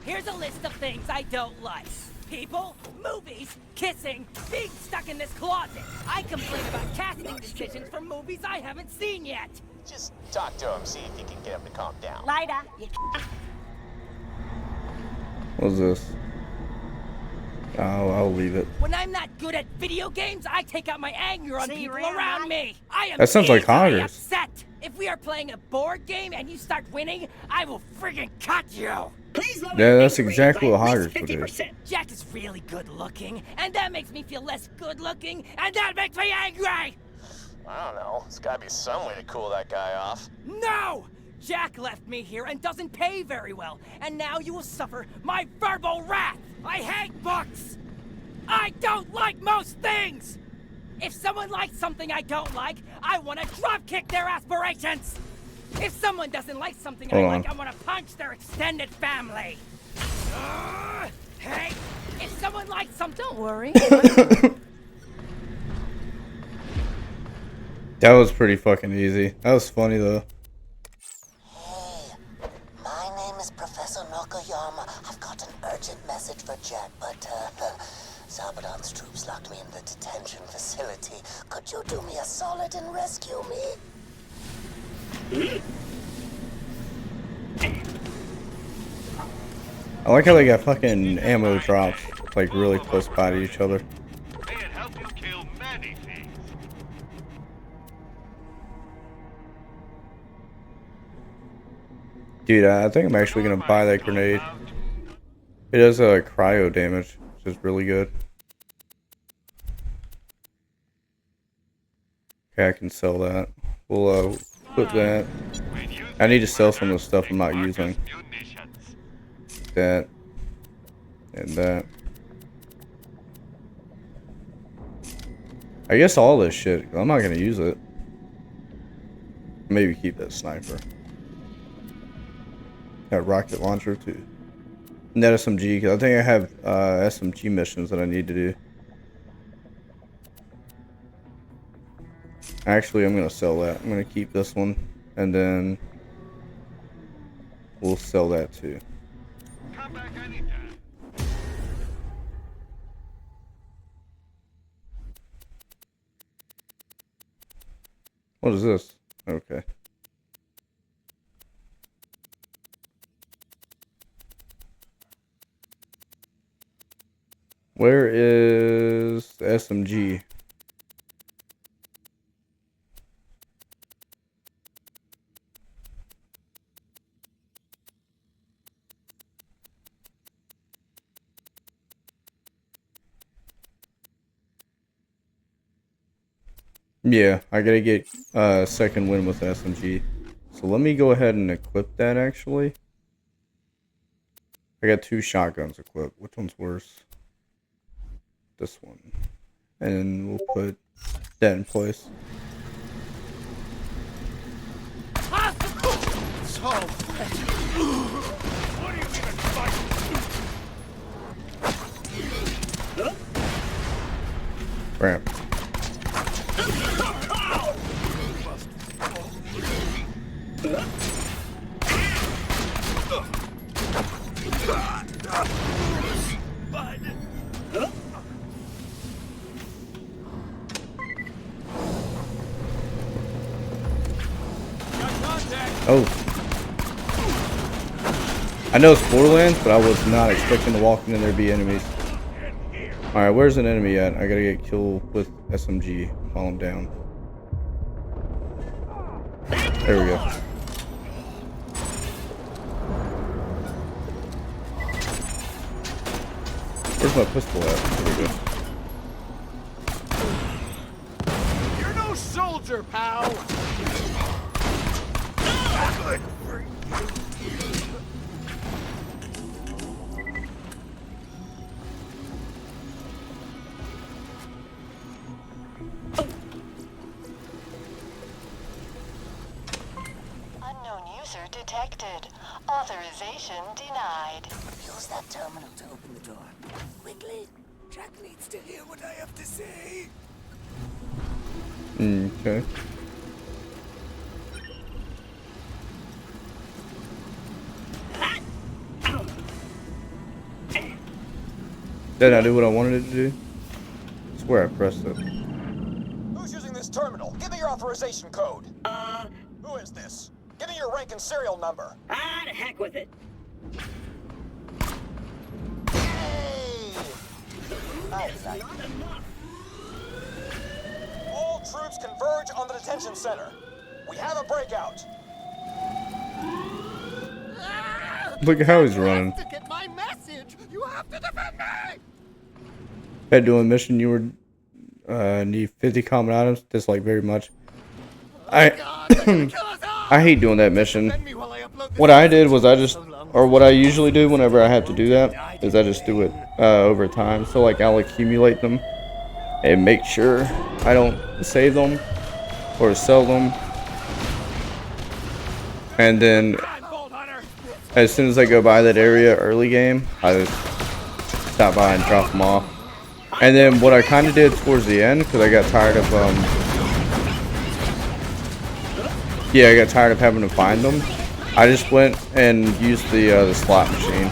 Here's a list of things I don't like. People, movies, kissing, being stuck in this closet. I complain about casting decisions for movies I haven't seen yet. Just talk to him, see if you can get him to calm down. Later, you What's this? I'll leave it. When I'm not good at video games, I take out my anger on people around me. I am That sounds like easily Congress. upset. If we are playing a board game and you start winning, I will friggin' cut you. Please lower Yeah, your that's injury exactly by what at least Congress would do. 50%. Jack is really good looking, and that makes me feel less good looking, and that makes me angry! I don't know. There's gotta be some way to cool that guy off. No! Jack left me here and doesn't pay very well, and now you will suffer my verbal wrath! I hate books! I don't like most things! If someone likes something I don't like, I want to dropkick their aspirations! If someone doesn't like something I Hold like, on. I want to punch their extended family! Hey! If someone likes something... Don't worry. That was pretty fucking easy. That was funny though. Hey, my name is Professor Nokoyama. I've got an urgent message for Jack, but, Zabadon's troops locked me in the detention facility. Could you do me a solid and rescue me? I like how they got fucking ammo drops like really close by to each other. May it help you kill many things. Dude, I think I'm actually gonna buy that grenade. It does cryo damage, which is really good. Okay, I can sell that. We'll put that. I need to sell some of the stuff I'm not using. That and that. I guess all this shit. I'm not gonna use it. Maybe keep that sniper. That rocket launcher too. And that SMG, because I think I have SMG missions that I need to do. Actually, I'm gonna sell that. I'm gonna keep this one, and then we'll sell that too. Come back anytime. What is this? Okay. Where is the SMG? Yeah, I gotta get second win with SMG. So let me go ahead and equip that actually. I got 2 shotguns equipped. Which one's worse? This one. And we'll put that in place. So what are you even fighting? Ramp. Oh. I know it's Borderlands, but I was not expecting to walk in and there be enemies. Alright, where's an enemy at? I gotta get killed with SMG while I'm down. There we go. Where's my pistol at? There we go. You're no soldier, pal. Good for you. Unknown user detected. Authorization denied. Use that terminal to open the door. Quickly. Jack needs to hear what I have to say. Okay. Did I do what I wanted it to do? I swear I pressed it. Who's using this terminal? Give me your authorization code. Who is this? Give me your rank and serial number. To heck with it. Hey! I like Not enough. All troops converge on the detention center. We have a breakout. Look at how he's running. To get my message, you have to defend me. Had doing a mission you were need 50 common items. Dislike very much. I I hate doing that mission. What I did was what I usually do whenever I have to do that is I just do it over time. So like I'll accumulate them and make sure I don't save them or sell them. And then as soon as I go by that area early game, I just stop by and drop them off. And then what I kind of did towards the end, because I got tired of I got tired of having to find them. I just went and used the slot machine.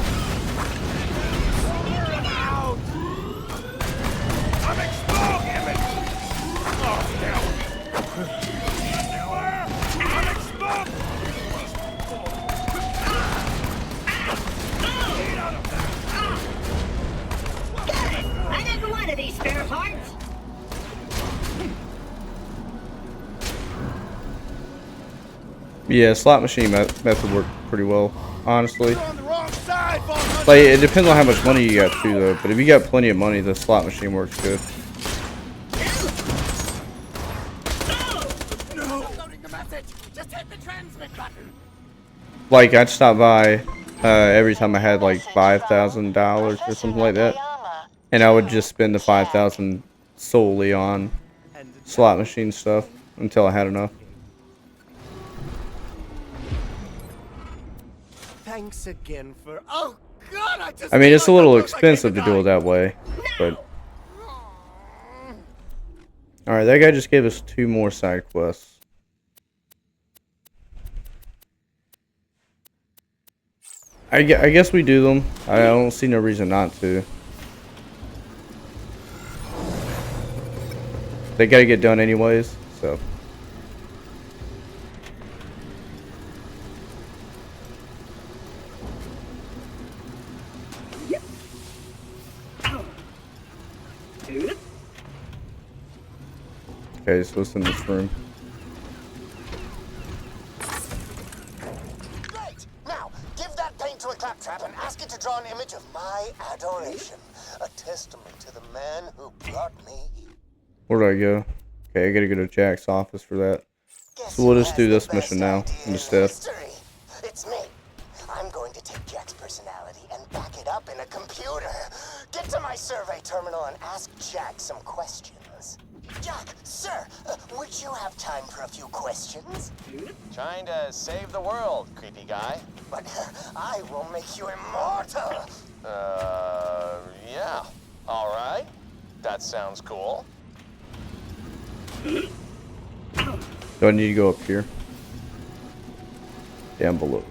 Another one of these spare parts. Yeah, slot machine method worked pretty well, honestly. You're on the wrong side, Vault Hunter. Like, it depends on how much money you got too, though. But if you got plenty of money, the slot machine works good. Like, I'd stop by every time I had like $5,000 or something like that, and I would just spend the $5,000 solely on slot machine stuff until I had enough. Thanks again for. Oh God, I mean, it's a little expensive to do it that way, but. Alright, that guy just gave us 2 more side quests. I guess we do them. I don't see no reason not to. They gotta get done anyways, so. Okay, so what's in this room? Great! Now, give that paint to a claptrap and ask it to draw an image of my adoration. A testament to the man who brought me. Where do I go? Okay, I gotta go to Jack's office for that. So we'll just do this mission now instead. It's me. I'm going to take Jack's personality and back it up in a computer. Get to my survey terminal and ask Jack some questions. Jack, sir, would you have time for a few questions? Trying to save the world, creepy guy. But I will make you immortal. Yeah. All right. That sounds cool. Do I need to go up here? Down below.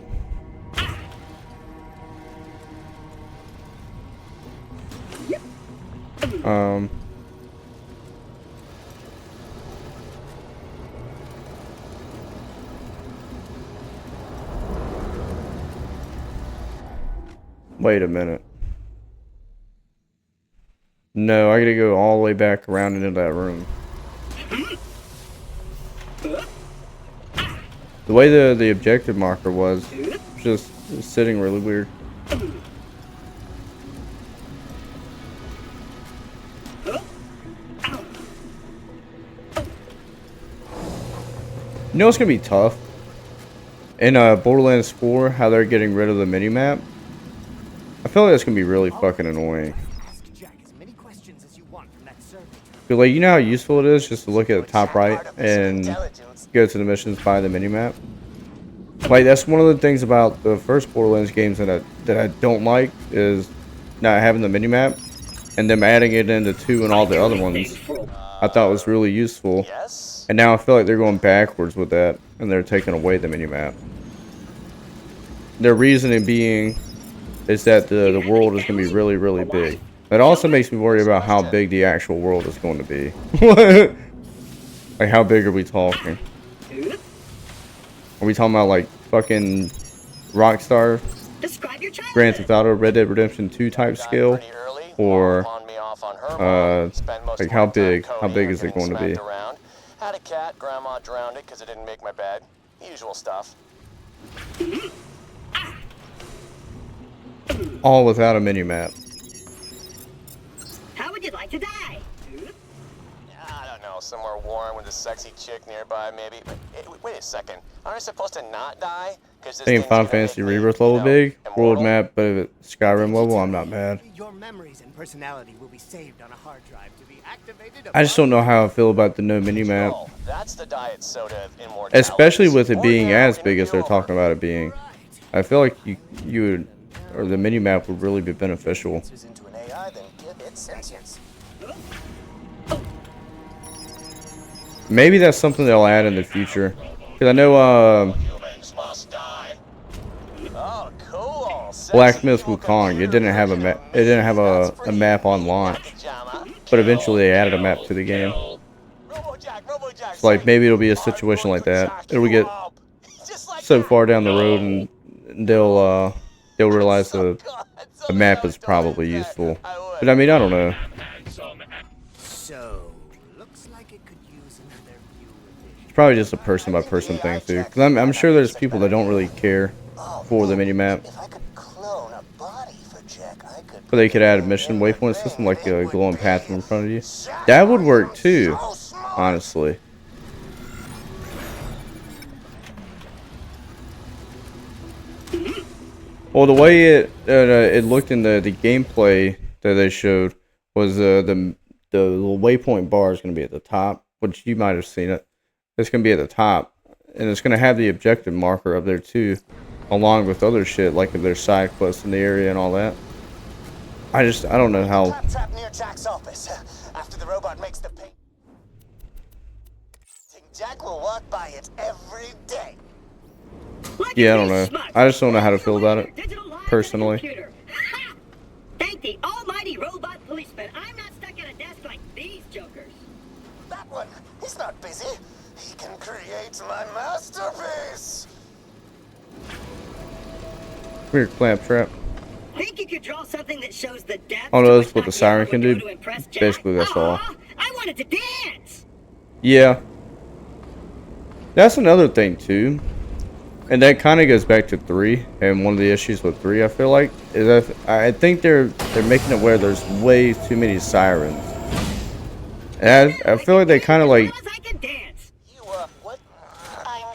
Wait a minute. No, I gotta go all the way back around into that room. The way the objective marker was just sitting really weird. You know it's gonna be tough in Borderlands 4 how they're getting rid of the minimap. I feel like that's gonna be really fucking annoying. But like, you know how useful it is just to look at the top right and go to the missions by the minimap. Like, that's one of the things about the first Borderlands games that I don't like is not having the minimap, and them adding it into 2 and all the other ones. I thought was really useful, and now I feel like they're going backwards with that, and they're taking away the minimap. Their reasoning being is that the world is going to be really, really big. That also makes me worry about how big the actual world is going to be. Like, how big are we talking? Are we talking about, like, fucking Rockstar, Grand Theft Auto, Red Dead Redemption 2 type scale? Or, like, how big is it going to be? Had a cat, grandma drowned it because it didn't make my bed. Usual stuff. All without a minimap. How would you like to die? I don't know, somewhere warm with a sexy chick nearby, maybe. Wait a second. Aren't I supposed to not die? Thinking Final Fantasy Rebirth level big, world map, but if it's Skyrim level, I'm not mad. Your memories and personality will be saved on a hard drive to be activated. I just don't know how I feel about the no minimap. That's the diet soda of immortality. Especially with it being as big as they're talking about it being. I feel like you would, or the minimap would really be beneficial. Maybe that's something they'll add in the future. Because I know Black Myth Wukong, it didn't have a map. It didn't have a map on launch, but eventually they added a map to the game. So like maybe it'll be a situation like that. It'll get so far down the road and they'll realize the map is probably useful. But I mean, I don't know. So, looks like it could use another view probably just a person by person thing too. Cause I'm sure there's people that don't really care for the minimap. If I could clone a body for Jack, I could. But they could add a mission waypoint system like a glowing path in front of you. That would work too, honestly. Well, the way it looked in the gameplay that they showed was the little waypoint bar is going to be at the top, which you might have seen it. It's going to be at the top, and it's going to have the objective marker up there too, along with other shit like if there's side quests in the area and all that. I don't know how. Trap near Jack's office. After the robot makes the paint, Jack will walk by it every day. Yeah, I don't know. I just don't know how to feel about it, personally. Thank the almighty robot policeman, I'm not stuck at a desk like these jokers. That one, he's not busy. He can create my masterpiece. Weird claptrap. Think you could draw something that shows the depth? Oh no, that's what the siren can do. Basically, that's all. I wanted to dance. Yeah. That's another thing too. And that kind of goes back to 3, and one of the issues with 3, I feel like, is that I think they're making it where there's way too many sirens. And I feel like they kind of like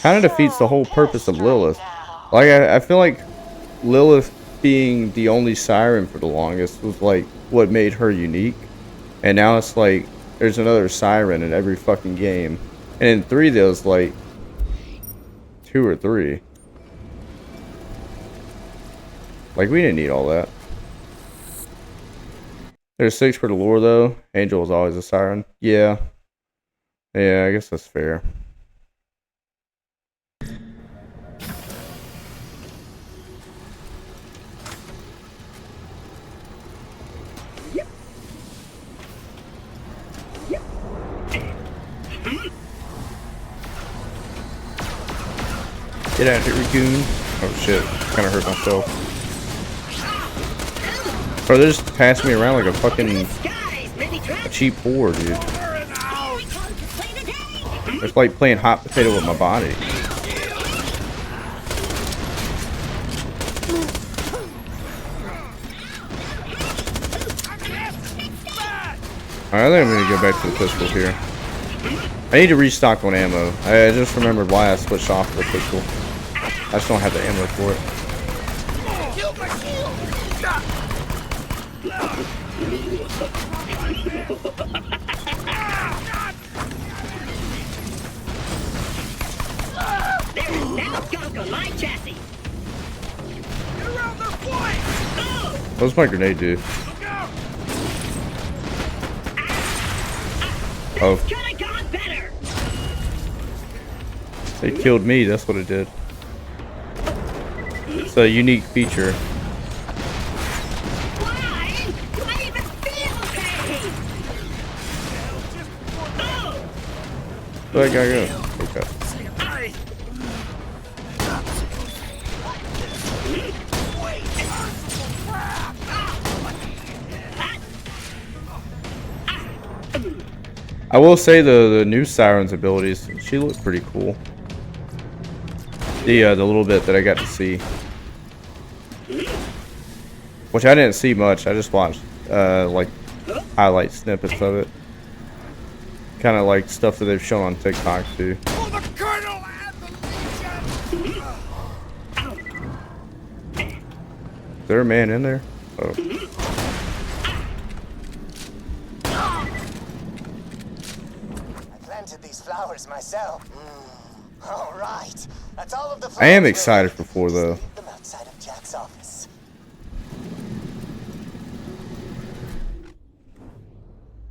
defeats the whole purpose of Lilith. Like I feel like Lilith being the only siren for the longest was like what made her unique, and now it's like there's another siren in every fucking game, and in 3 there's like 2 or 3. Like, we didn't need all that. There's 6 for the lore, though. Angel was always a siren. Yeah. Yeah, I guess that's fair. Get out of here, goon. Oh shit, kinda hurt myself. Bro, they just passed me around like a fucking cheap whore, dude. It's like playing hot potato with my body. Alright, I think I'm gonna go back to the pistol here. I need to restock on ammo. I just remembered why I switched off the pistol. I just don't have the ammo for it. There is now gunk on my chassis. Get around their flank! What's my grenade do? Oh. It killed me, that's what it did. It's a unique feature. Why? Do I even feel pain? Where'd that guy go? Okay. I will say the new Siren's abilities, she looked pretty cool. The little bit that I got to see, which I didn't see much. I just watched like highlight snippets of it, kind of like stuff that they've shown on TikTok too. Is there a man in there? Oh. Flowers myself. All right. That's all of the I am excited for 4 though. Them outside of Jack's office.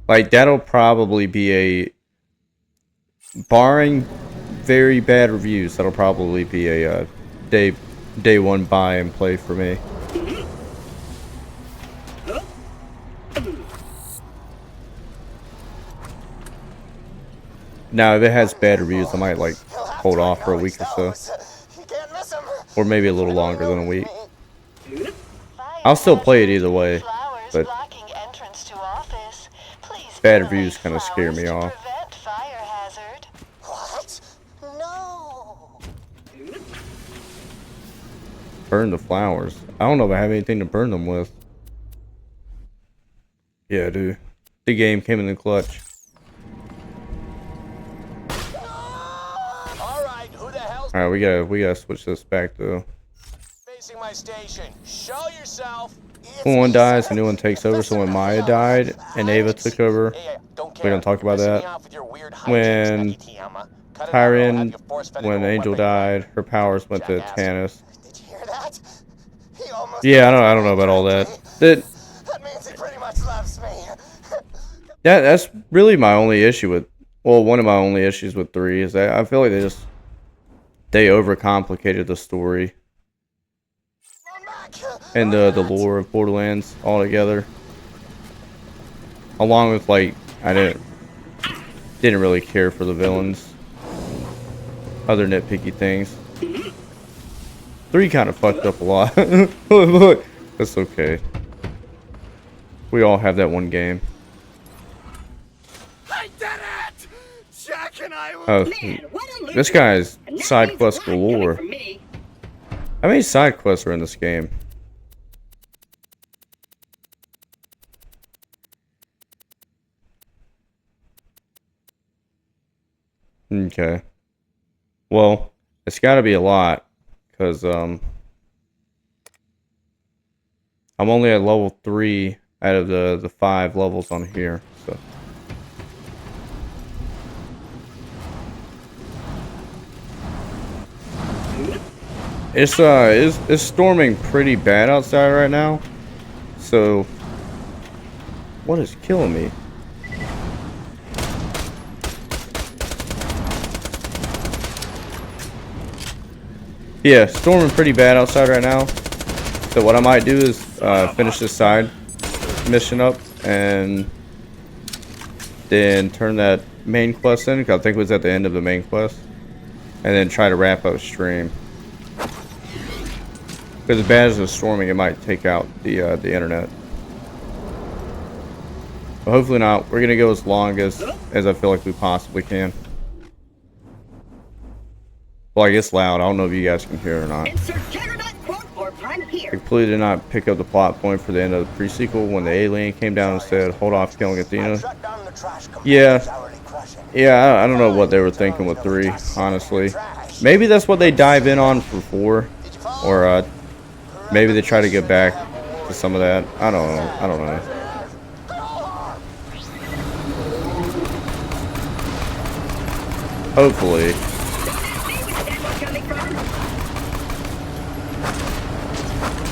Like that'll probably be a, barring very bad reviews, that'll probably be a day 1 buy and play for me. Now, if it has bad reviews, I might like hold off for a week or so, or maybe a little longer than a week. I'll still play it either way, but bad reviews kind of scare me off. What? burn the flowers. I don't know if I have anything to burn them with. Yeah, dude. The game came in the clutch. Alright, who the hell's Alright, we gotta switch this back though. facing my station? Show yourself. When one dies, a new one takes over. So when Maya died and Ava took over, we're gonna talk about that. When Tyrion, when Angel died, her powers went to Tannis. Did you hear that? He almost Yeah, I don't know about all that. That means he pretty much loves me. That's really my only issue with, well, one of my only issues with 3 is that I feel like they overcomplicated the story and the lore of Borderlands altogether. Along with, like, I didn't really care for the villains. Other nitpicky things. 3 kind of fucked up a lot. But that's okay. We all have that one game. I did it! Jack and I will. Oh, this guy's side quest galore. How many side quests are in this game? Okay. Well, it's got to be a lot, because I'm only at level 3 out of the 5 levels on here. So it's storming pretty bad outside right now. So what is killing me? Yeah, storming pretty bad outside right now. So what I might do is finish this side mission up and then turn that main quest in, because I think it was at the end of the main quest, and then try to wrap up stream. Because as bad as it's storming, it might take out the internet. But hopefully not. We're gonna go as long as I feel like we possibly can. Well, I guess loud. I don't know if you guys can hear it or not. I completely did not pick up the plot point for the end of the pre-sequel when the alien came down and said, "Hold off killing Athena." Yeah, I don't know what they were thinking with 3, honestly. Maybe that's what they dive in on for 4, or maybe they try to get back to some of that. I don't know. Hopefully.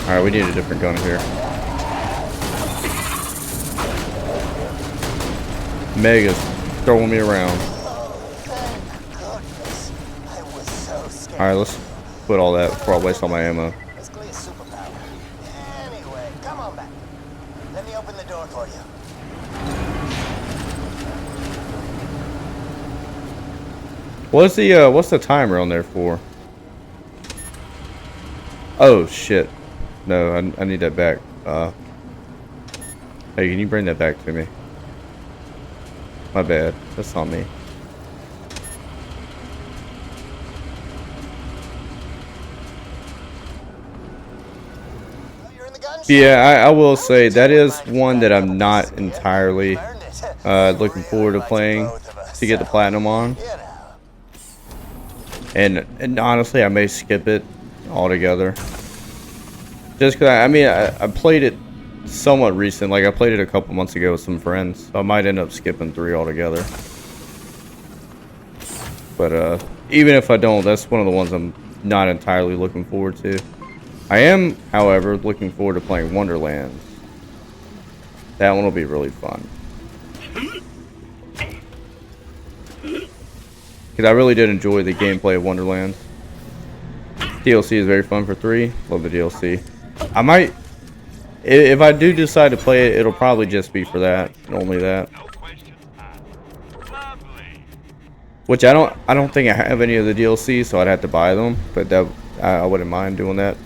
Alright, we need a different gun here. Mega's throwing me around. Alright, let's put all that before I waste all my ammo. Anyway, come on back. Let me open the door for you. What's the timer on there for? Oh shit. No, I need that back. Hey, can you bring that back to me? My bad. That's on me. Yeah, I will say that is one that I'm not entirely looking forward to playing to get the platinum on. And honestly, I may skip it altogether. Just because, I mean, I played it somewhat recent. Like, I played it a couple months ago with some friends. So I might end up skipping 3 altogether. But, even if I don't, that's one of the ones I'm not entirely looking forward to. I am, however, looking forward to playing Wonderlands. That one will be really fun. Because I really did enjoy the gameplay of Wonderlands. DLC is very fun for 3. Love the DLC. I might, if I do decide to play it, it'll probably just be for that and only that. Which I don't think I have any of the DLC, so I'd have to buy them. But that I wouldn't mind doing that.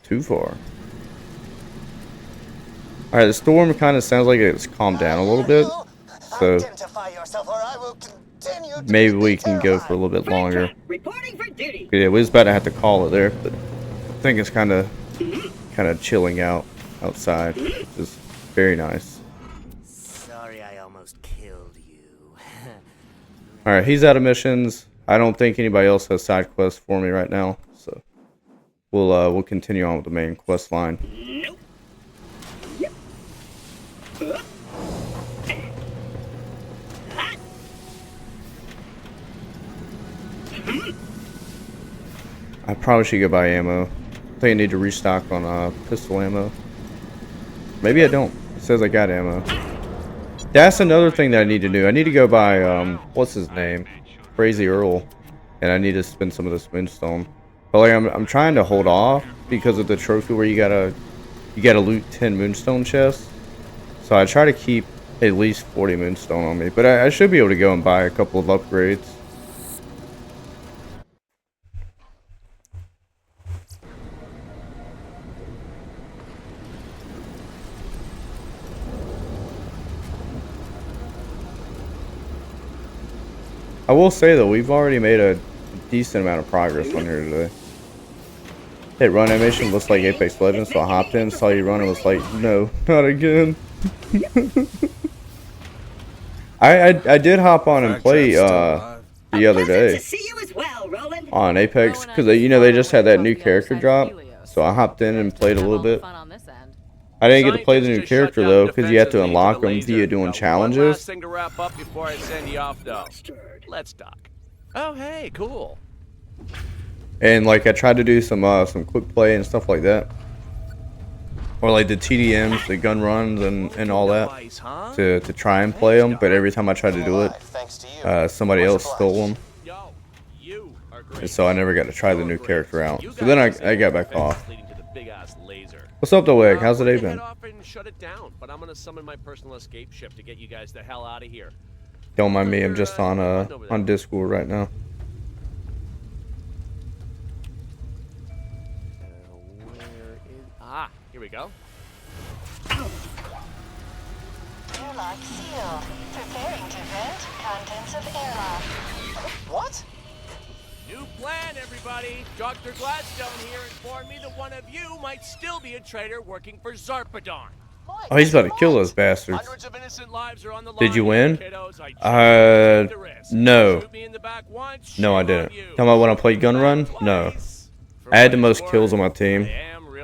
Too far. All right, the storm kind of sounds like it's calmed down a little bit, so Identify yourself or I will continue to maybe be we can go for a terrified. little bit longer. Reporting for duty. Yeah, we was about to have to call it there, but I think it's kind of chilling out outside, which is very nice. Sorry I almost killed you. All right, he's out of missions. I don't think anybody else has side quests for me right now, so we'll continue on with the main quest line. Nope. Yep. I probably should go buy ammo. I think I need to restock on pistol ammo. Maybe I don't. It says I got ammo. That's another thing that I need to do. I need to go buy what's his name, Crazy Earl, and I need to spend some of this moonstone. But like I'm trying to hold off because of the trophy where you gotta loot 10 moonstone chests. So I try to keep at least 40 moonstone on me. But I should be able to go and buy a couple of upgrades. I will say though, we've already made a decent amount of progress on here today. Hit run animation looks like Apex Legends, so I hopped in, saw you run, and was like, no, not again. I did hop on and play the other day on Apex because they just had that new character drop, so I hopped in and played a little bit. I didn't get to play the new character though because you have to unlock them via doing challenges. Last thing to wrap up before I send you off though. Let's talk. Oh hey, cool. And like I tried to do some quick play and stuff like that, or like the TDMs, the gun runs, and all that to try and play them. But every time I tried to do it, somebody else stole them, and so I never got to try the new character out. So then I got back off. What's up, though, Egg? How's the day been? Shut it down, but I'm gonna summon my personal escape ship to get you guys the hell out of here. Don't mind me. I'm just on Discord right now. Here we go. Airlock sealed. Preparing to vent contents of airlock. What? New plan, everybody. Dr. Gladstone here informed me that one of you might still be a traitor working for Zarpedon. Oh, he's about to kill those bastards. Hundreds of innocent lives are on the line. Did you win? No. No, I didn't. Talking about when I played Gun Run? No. I had the most kills on my team.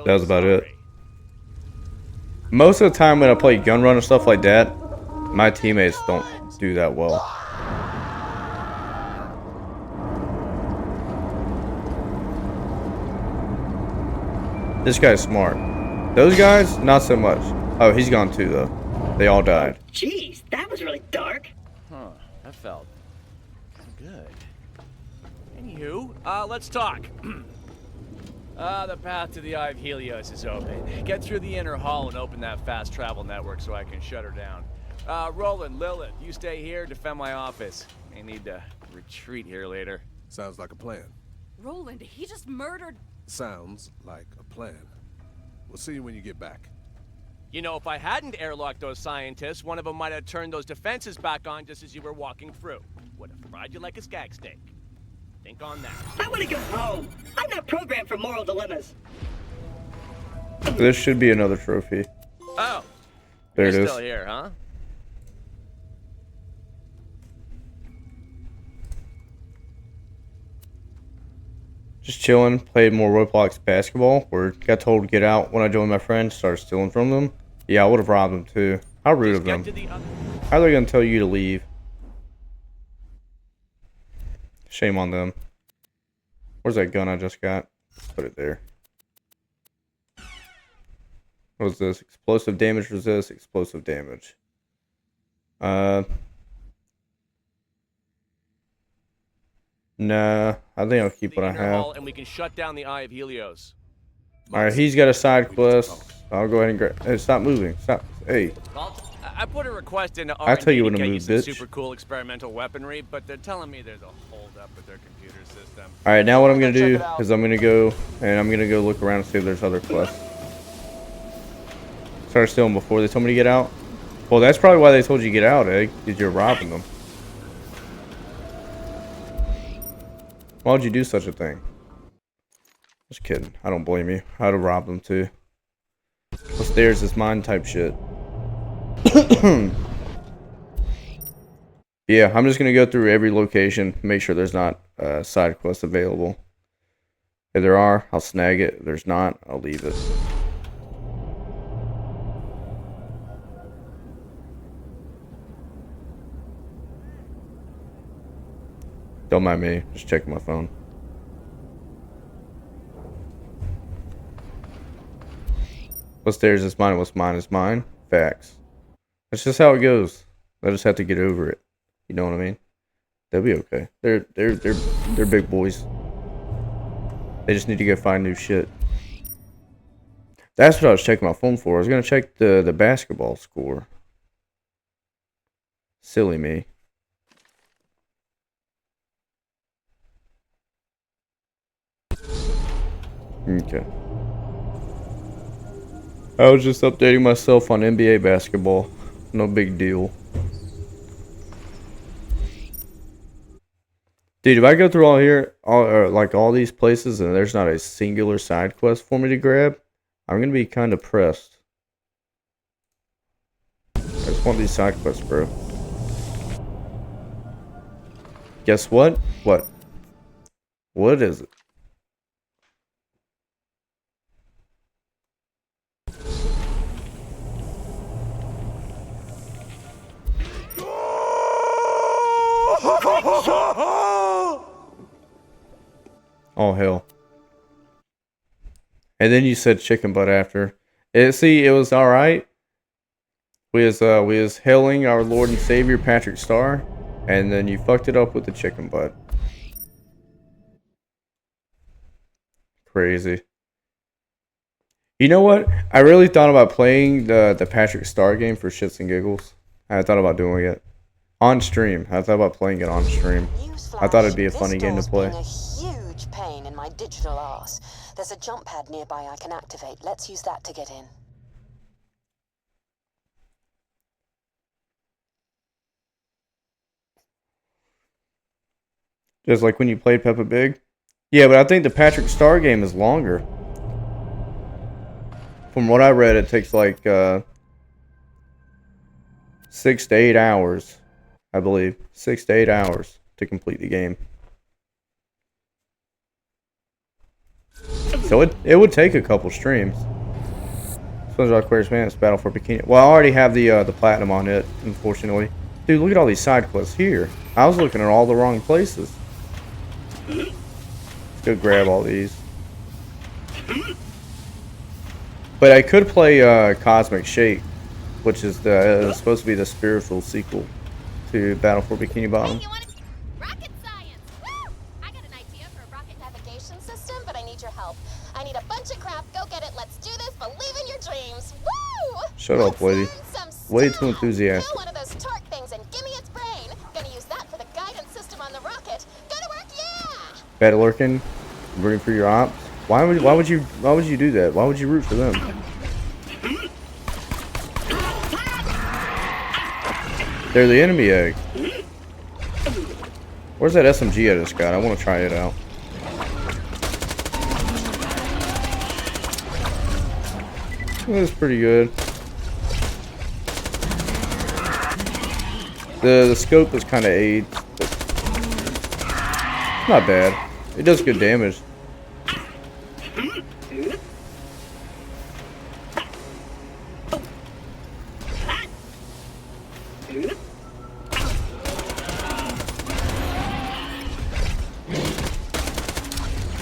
That was about it. Most of the time when I play Gun Run and stuff like that, my teammates don't do that well. This guy's smart. Those guys, not so much. Oh, he's gone too, though. They all died. Jeez, that was really dark. Huh, that felt good. Anywho, let's talk. The path to the Eye of Helios is open. Get through the inner hall and open that fast travel network so I can shut her down. Roland, Lilith, you stay here, defend my office. I need to retreat here later. Sounds like a plan. Roland, he just murdered... Sounds like a plan. We'll see you when you get back. You know, if I hadn't airlocked those scientists, one of them might have turned those defenses back on just as you were walking through. Would have fried you like a skag steak. Think on that. I want to go home. I'm not programmed for moral dilemmas. This should be another trophy. Oh. There it You're is. still here, huh? Just chilling, played more Roblox basketball, or got told to get out when I joined my friends, started stealing from them. Yeah, I would have robbed them too. How rude of them. How are they going to tell you to leave? Shame on them. Where's that gun I just got? Put it there. What was this? Explosive damage resist, explosive damage. Nah, I think I'll keep what I have. And we can shut down the Eye of Helios. Alright, he's got a side quest. I'll go ahead and grab. Hey, stop moving. Stop. Hey. I put a request into I tell you when to to get move, some bitch. super cool experimental weaponry, but they're telling me there's a holdup with their computer system. Alright, now what I'm gonna do is I'm gonna go look around and see if there's other quests. Started stealing before they told me to get out. Well, that's probably why they told you to get out, Egg. Because you're robbing them. Why would you do such a thing? Just kidding. I don't blame you. I'd have robbed them too. What's theirs is mine type shit. Yeah, I'm just going to go through every location, make sure there's not side quests available. If there are, I'll snag it. If there's not, I'll leave it. Don't mind me, just checking my phone. What's theirs is mine, what's mine is mine. Facts. That's just how it goes. I just have to get over it. You know what I mean? They'll be okay. They're big boys. They just need to go find new shit. That's what I was checking my phone for. I was gonna check the basketball score. Silly me. Okay. I was just updating myself on NBA basketball. No big deal. Dude, if I go through all these places and there's not a singular side quest for me to grab, I'm gonna be kind of pressed. I just want these side quests, bro. Guess what? What? What is it? Oh hell. And then you said chicken butt after. See, it was alright. We was hailing our Lord and Savior Patrick Star, and then you fucked it up with the chicken butt. Crazy. You know what? I really thought about playing the Patrick Star game for shits and giggles. I thought about doing it on stream. I thought about playing it on stream. I thought it'd be a funny game to play. A huge pain in my digital arse. There's a jump pad nearby I can activate. Let's use that to get in. Just like when you played Peppa Pig? Yeah, but I think the Patrick Star game is longer. From what I read, it takes like 6 to 8 hours, I believe. 6 to 8 hours to complete the game. So it would take a couple streams. SpongeBob SquarePants Battle for Bikini. Well, I already have the platinum on it, unfortunately. Dude, look at all these side quests here. I was looking at all the wrong places. Let's go grab all these. But I could play Cosmic Shake, which is supposed to be the spiritual sequel to Battle for Bikini Bottom. Hey, rocket science! Woo! I got an idea for a rocket navigation system, but I need your help. I need a bunch of crap. Go get it. Let's do this. Believe in your dreams. Woo! Shut up, lady. Way too enthusiastic. Kill one of those torque things and give me its brain. Gonna use that for the guidance system on the rocket. Go to work, yeah! Bad lurking, rooting for your ops. Why would you do that? Why would you root for them? They're the enemy egg. Where's that SMG I just got? I want to try it out. That's pretty good. The scope is kind of AIDS, but not bad. It does good damage.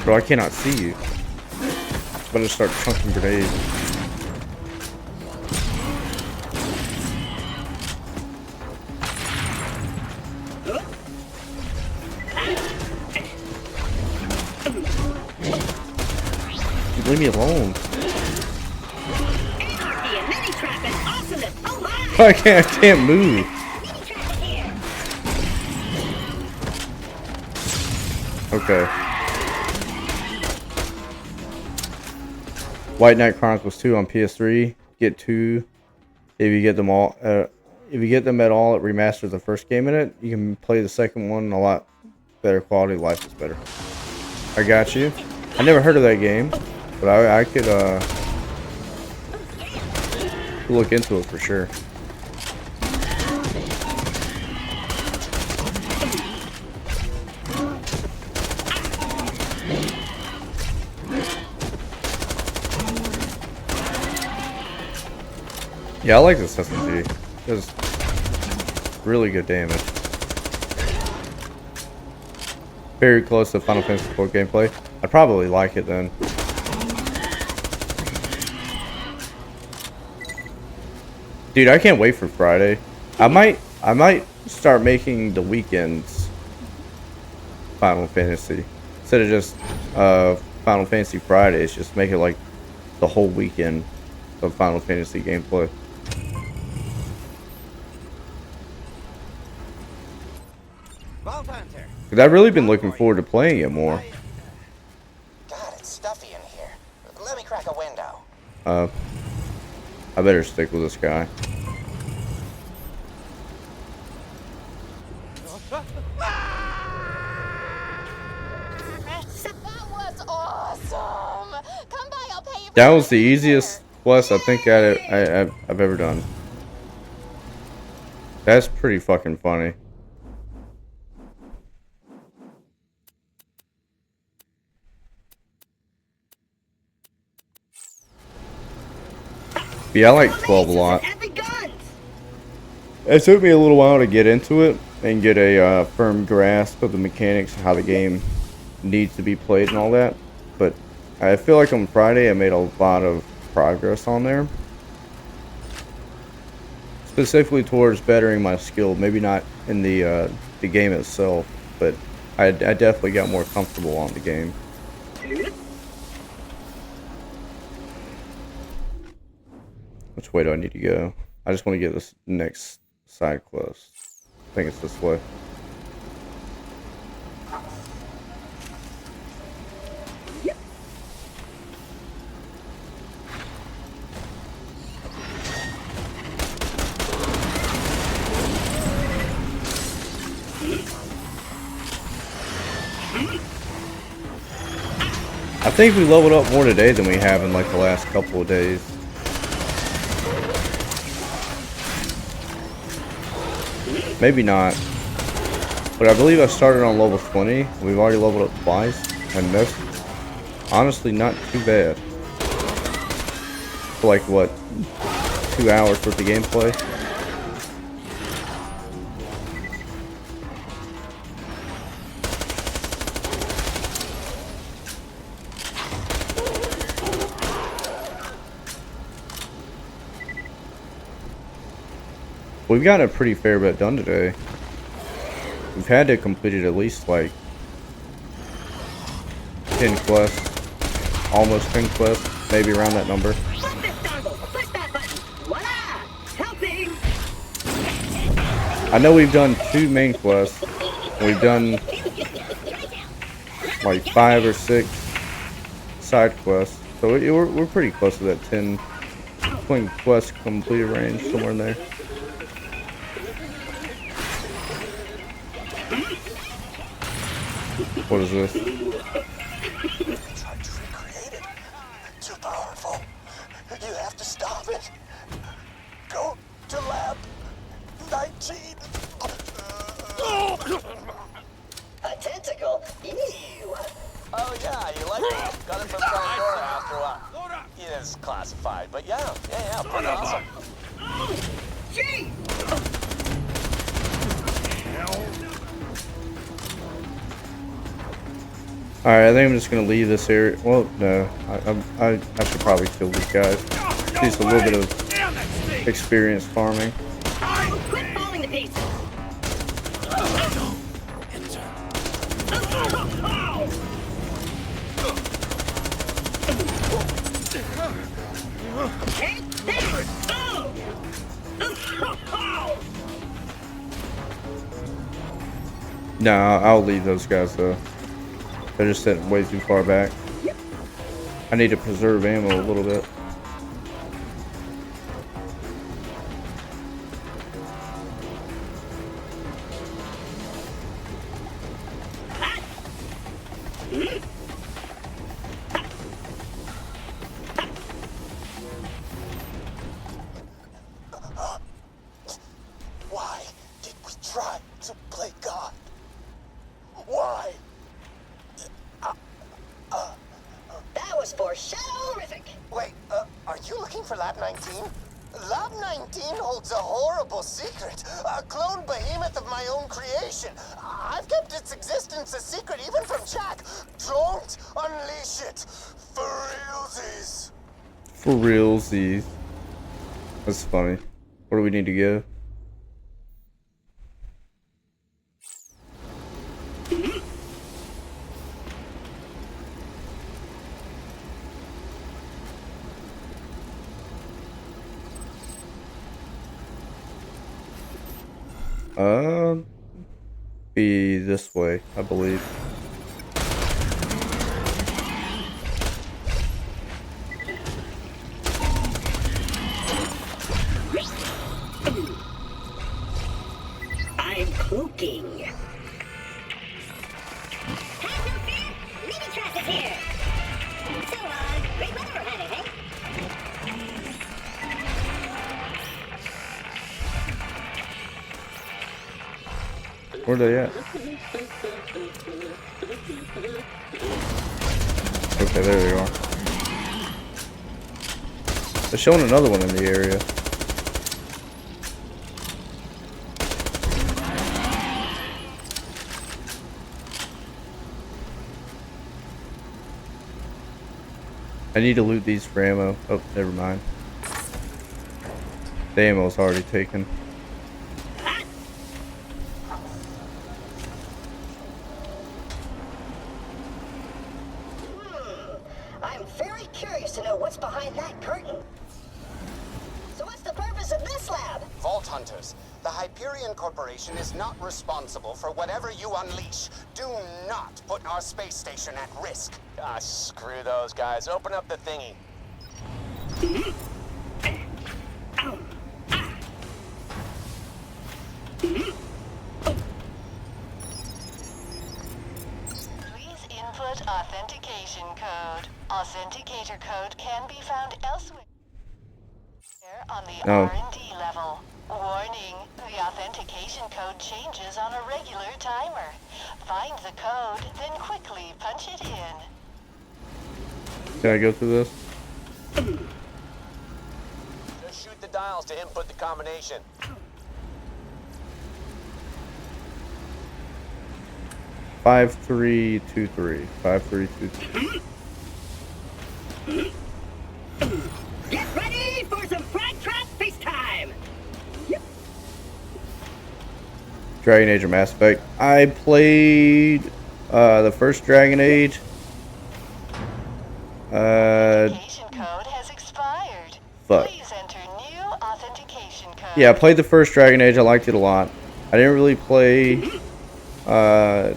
Bro, I cannot see you. I'm gonna start chunking grenades. Dude, leave me alone. I can't move. Okay. White Knight Chronicles 2 on PS3. get 2. If you get them all, if you get them at all, it remasters the first game in it. You can play the second one a lot better quality. Life is better. I got you. I never heard of that game, but I could look into it for sure. Yeah, I like this SMG. It does really good damage. Very close to Final Fantasy IV gameplay. I'd probably like it then. Dude, I can't wait for Friday. I might start making the weekends Final Fantasy instead of just Final Fantasy Fridays. Just make it like the whole weekend of Final Fantasy gameplay. Cause I've really been looking forward to playing it more. God, it's stuffy in here. Let me crack a window. I better stick with this guy. That was awesome. Come by, I'll pay you. That was the easiest quest I think I've ever done. That's pretty fucking funny. Yeah, I like 12 a lot. It took me a little while to get into it and get a firm grasp of the mechanics, how the game needs to be played and all that. But I feel like on Friday I made a lot of progress on there. Specifically towards bettering my skill. Maybe not in the game itself, but I definitely got more comfortable on the game. Which way do I need to go? I just want to get this next side quest. I think it's this way. I think we leveled up more today than we have in like the last couple of days. Maybe not. But I believe I started on level 20. We've already leveled up twice. And that's honestly not too bad. For like, what, 2 hours worth of gameplay? We've gotten a pretty fair bit done today. We've had to complete it at least like 10 quests. Almost 10 quests. Maybe around that number. I know we've done 2 main quests. We've done like 5 or 6 side quests. So we're pretty close to that 10 20 quest completed range, somewhere in there. What is this? Tried to recreate it. Too powerful. You have to stop it. Go to lab 19. A tentacle? Ew. Oh yeah, you like it? Got it from Pandora after a while. It is classified, but yeah, pretty awesome. Gee! Alright, I think I'm just gonna leave this area. Well, no, I should probably kill these guys. Just a little bit of experience farming. Quit falling to pieces. No, I'll leave those guys though. They're just sitting way too far back. I need to preserve ammo a little bit. Why did we try to play God? Why? That was foreshadowing. Wait, are you looking for Lab 19? Lab 19 holds a horrible secret. A clone behemoth of my own creation. I've kept its existence a secret even from Jack. Don't unleash it. For realsies. For realsies. That's funny. Where do we need to go? Be this way, I believe. I'm cloaking. Have no fear, Mini-Trash is here. So, great weather we're having, hey? Where they at? Okay, there they are. They're showing another one in the area. I need to loot these for ammo. Oh, never mind. The ammo's already taken. I'm very curious to know what's behind that curtain. So what's the purpose of this lab? Vault Hunters, the Hyperion Corporation is not responsible for whatever you unleash. Do not put our space station at risk. Ah, screw those guys. Open up the thingy. Please input authentication code. Authenticator code can be found elsewhere on the R&D level. Warning, the authentication code changes on a regular timer. Find the code, then quickly punch it in. Can I go through this? Just shoot the dials to input the combination. Five, 3, 2, 3. 5, 3, 2, 3. Get ready for some Frag Trap FaceTime! Dragon Age or Mass Effect. I played the first Dragon Age. Authentication code has expired. Fuck. Please enter new authentication code. Yeah, I played the first Dragon Age. I liked it a lot. I didn't really play. I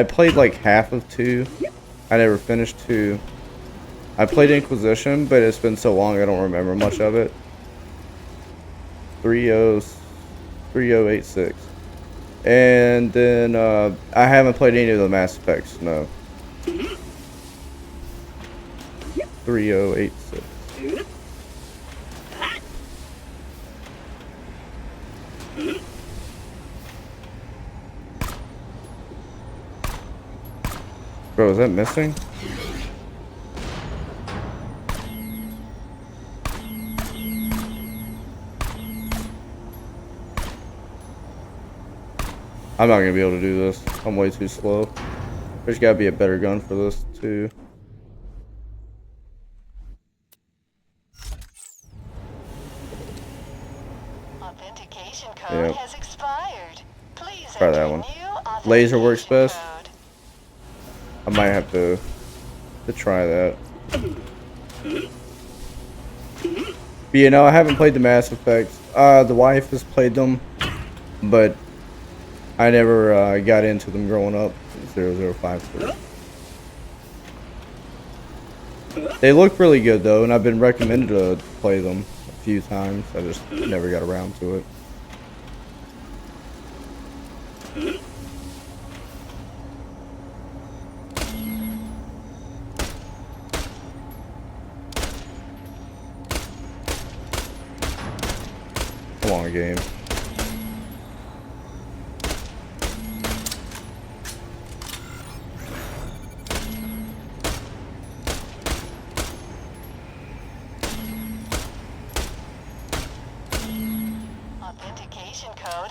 played like half of 2. I never finished 2. I played Inquisition, but it's been so long I don't remember much of it. 3086. And then I haven't played any of the Mass Effects, no. 3086. Bro, is that missing? I'm not gonna be able to do this. I'm way too slow. There's gotta be a better gun for this too. Authentication code has expired. Please try that one. Laser works best. I might have to try that. But you know, I haven't played the Mass Effects. The wife has played them, but I never got into them growing up. 0053. They look really good though, and I've been recommended to play them a few times. I just never got around to it. my game.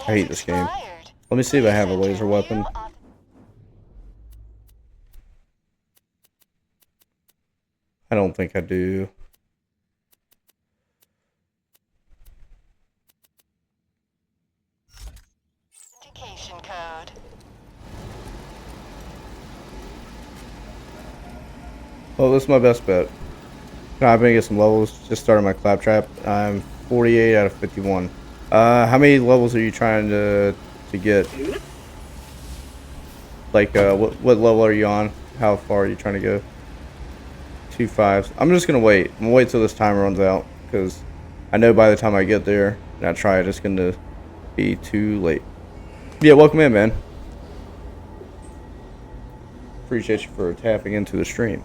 I hate this game. Let me see if I have a laser weapon. I don't think I do. Authentication code. Well, this is my best bet. I'm gonna get some levels. Just started my claptrap. I'm 48 out of 51. How many levels are you trying to get? Like, what level are you on? How far are you trying to go? 2.5. I'm just gonna wait. I'm gonna wait till this timer runs out because I know by the time I get there and I try it, it's gonna be too late. Yeah, welcome in, man. Appreciate you for tapping into the stream.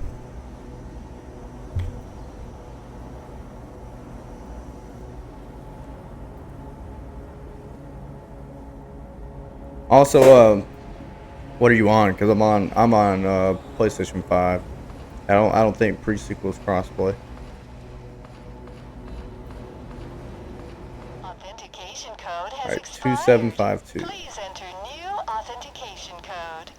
Also, what are you on? Because I'm on PlayStation 5. I don't think pre-sequel is crossplay. Authentication code has Alright, expired. 2752. Please enter new authentication code.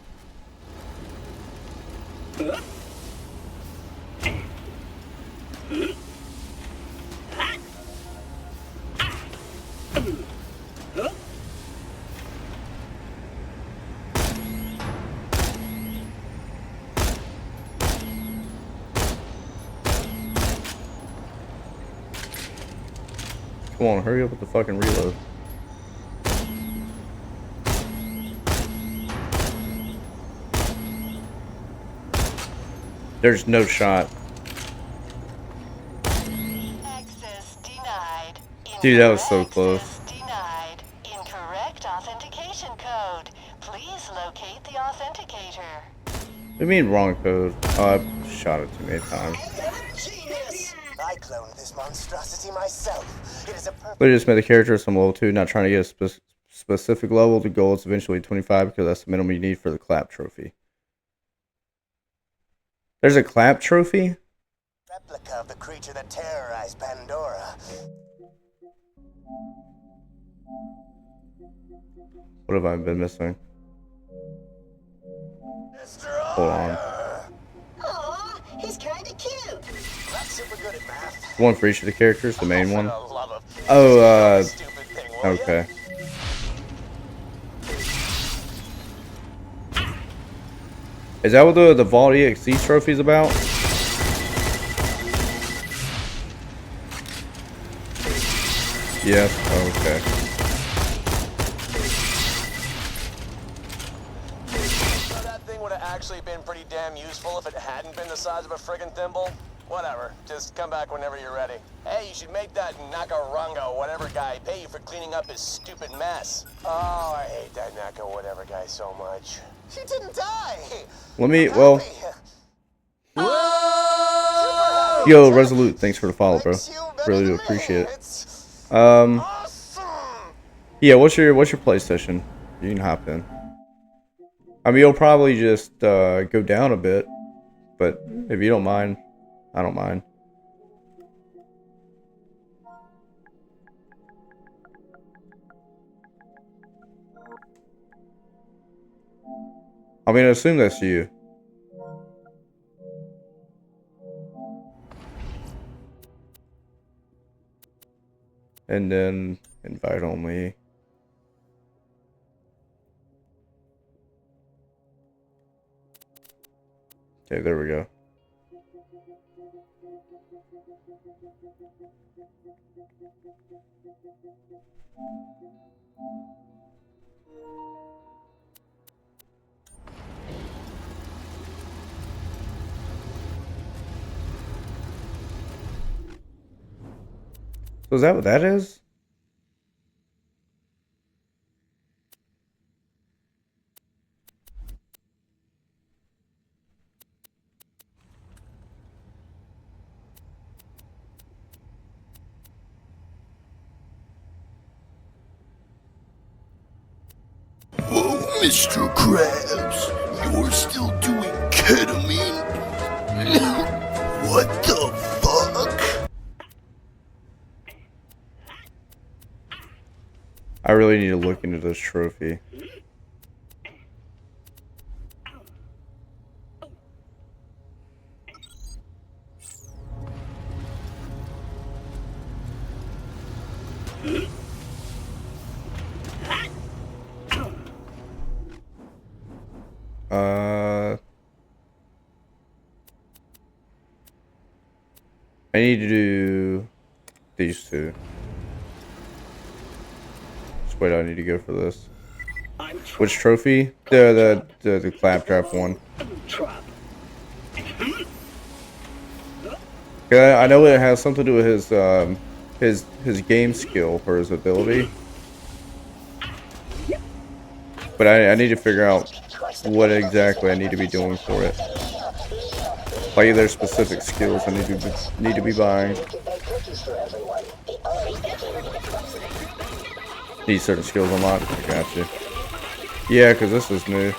Come on, hurry up with the fucking reload. There's no shot. Access denied. Dude, that was so close. Denied. Incorrect authentication code. Please locate the authenticator. What do you mean wrong code? Oh, I shot it too many times. Genius! I cloned this monstrosity myself. It is a perfect. But I just made the character some level 2, not trying to get a specific level. The goal is eventually 25 because that's the minimum you need for the clap trophy. There's a clap trophy? Replica of the creature that terrorized Pandora. What have I been missing? Hold on. Aw, he's kinda cute. Not super good at math. One for each of the characters, the main one. Oh, okay. Is that what the Vault EXE trophy is about? Yes, okay. So that thing would have actually been pretty damn useful if it hadn't been the size of a friggin' thimble. Whatever, just come back whenever you're ready. Hey, you should make that Nakarango whatever guy pay you for cleaning up his stupid mess. Oh, I hate that Naka whatever guy so much. She didn't die. Let me, well. Yo, Resolute, thanks for the follow, bro. Really do appreciate it. Yeah, what's your PlayStation? You can hop in. I mean, you'll probably just go down a bit, but if you don't mind, I don't mind. I mean, I assume that's you. And then invite only. Okay, there we go. So is that what that is? Mr. Krabs, you're still doing ketamine? What the fuck? I really need to look into this trophy. I need to do these two. Which way do I need to go for this? Which trophy? The claptrap one. Yeah, I know it has something to do with his game skill or his ability. But I need to figure out what exactly I need to be doing for it. Like there's specific skills I need to be buying. Need certain skills unlocked. I got you. Yeah, because this is new.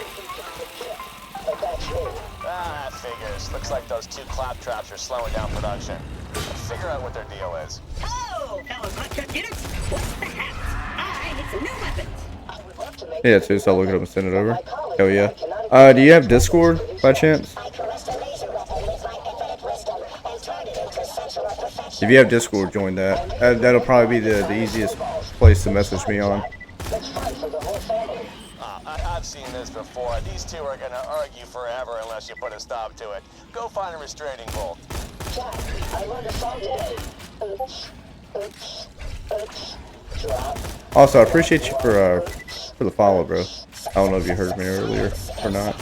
Ah, that figures. Looks like those two claptraps are slowing down production. Let's figure out what their deal is. Oh, fellow claptrap units, what's the hat? I need some new weapons. Yeah, too, so I'll look it up and send it over. Hell yeah. Do you have Discord by chance? If you have Discord, join that. That'll probably be the easiest place to message me on. I've seen this before. These two are gonna argue forever unless you put a stop to it. Go find a restraining bolt. Also, I appreciate you for the follow, bro. I don't know if you heard me earlier or not.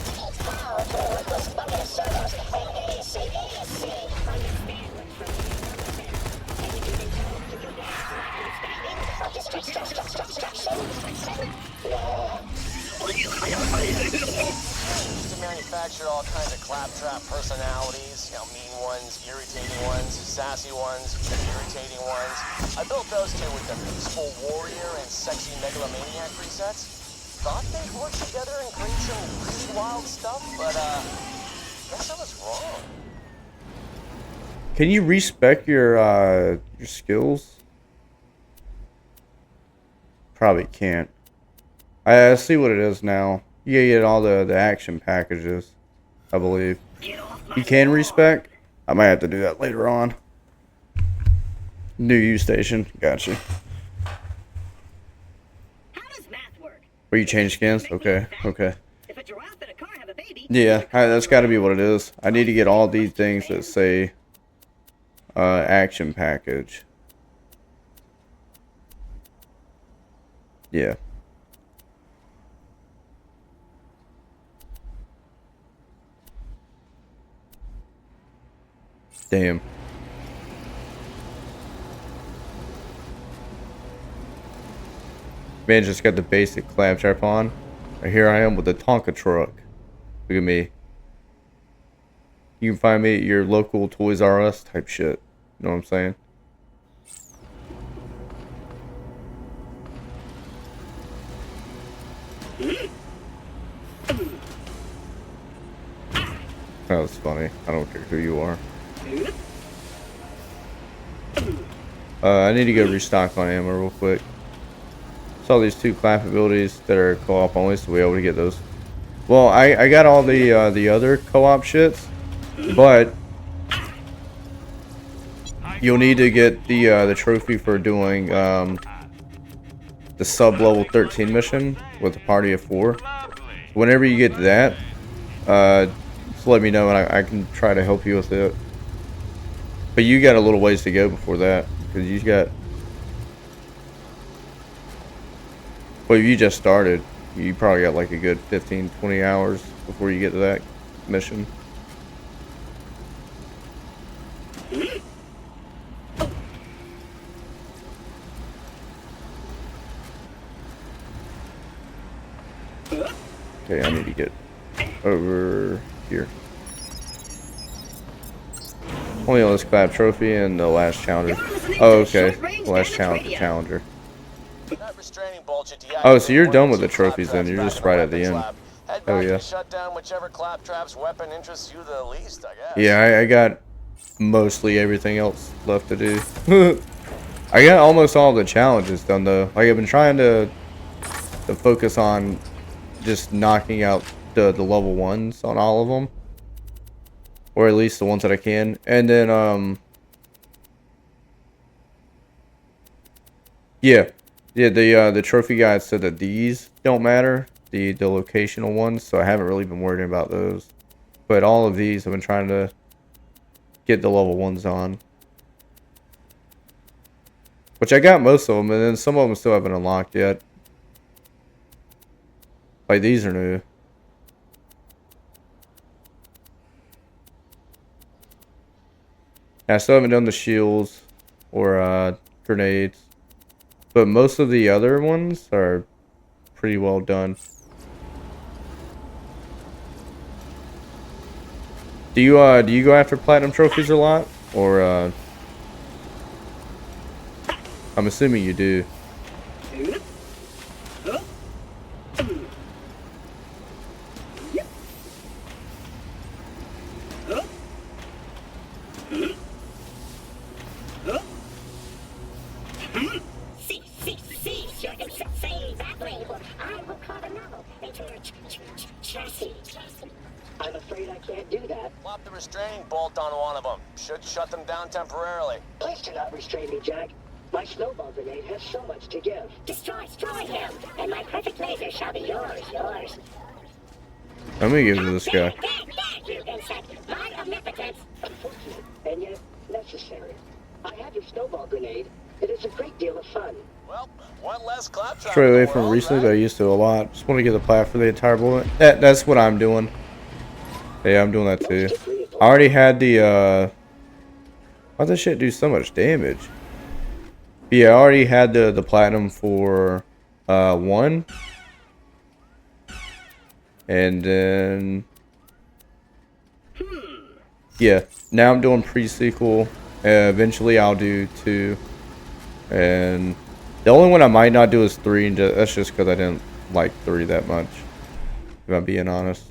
Used to manufacture all kinds of claptrap personalities, you know, mean ones, irritating ones, sassy ones, irritating ones. I built those two with the peaceful warrior and sexy megalomaniac presets. Thought they'd work together and create some pretty wild stuff, but guess I was wrong. Can you respec your skills? Probably can't. I see what it is now. You get all the action packages, I believe. You can respec. I might have to do that later on. New U station. Gotcha. Where you change skins? Okay. Okay. Yeah, that's got to be what it is. I need to get all these things that say action package. Yeah. Damn. Man just got the basic claptrap on. And here I am with the Tonka truck. Look at me. You can find me at your local Toys R Us type shit. You know what I'm saying? That was funny. I don't care who you are. I need to go restock on ammo real quick. Saw these two clap abilities that are co-op only, so we'll be able to get those. Well, I got all the other co-op shits, but you'll need to get the trophy for doing the sub-level 13 mission with a party of 4. Whenever you get to that, just let me know and I can try to help you with it. But you got a little ways to go before that, because you got. Well, if you just started, you probably got like a good 15-20 hours before you get to that mission. Okay, I need to get over here. Only on this clap trophy and the last challenger. Oh, okay. The last challenger. That restraining bolt should deactivate Oh, so you're one done or with the two trophies then. claptraps You're back just in the right at the weapons end. lab. Head Oh back yeah. and shut down whichever claptrap's weapon interests you the least, I guess. Yeah, I got mostly everything else left to do. I got almost all the challenges done though. Like I've been trying to focus on just knocking out the level ones on all of them, or at least the ones that I can. And then yeah, the trophy guide said that these don't matter, the locational ones. So I haven't really been worrying about those. But all of these I've been trying to get the level ones on. Which I got most of them, and then some of them still haven't unlocked yet. Like these are new. I still haven't done the shields or grenades. But most of the other ones are pretty well done. Do you go after platinum trophies a lot? Or I'm assuming you do. I'm afraid I can't do that. Plop the restraining bolt on one of them. Should shut them down temporarily. Please do not restrain me, Jack. My snowball grenade has so much to give. Destroy him, and my perfect laser shall be yours. I'm gonna give it to this guy. You insect, my omnipotence. Unfortunate, and yet necessary. I have your snowball grenade. It is a great deal of fun. Well, one less claptrap. Straight away from recently, but I used to a lot. Just want to get the plat for the entire bullet. That's what I'm doing. Yeah, I'm doing that too. I already had the why'd this shit do so much damage? But yeah, I already had the platinum for 1. And then yeah, now I'm doing pre-sequel. Eventually I'll do 2. And the only one I might not do is 3, and that's just because I didn't like 3 that much, if I'm being honest.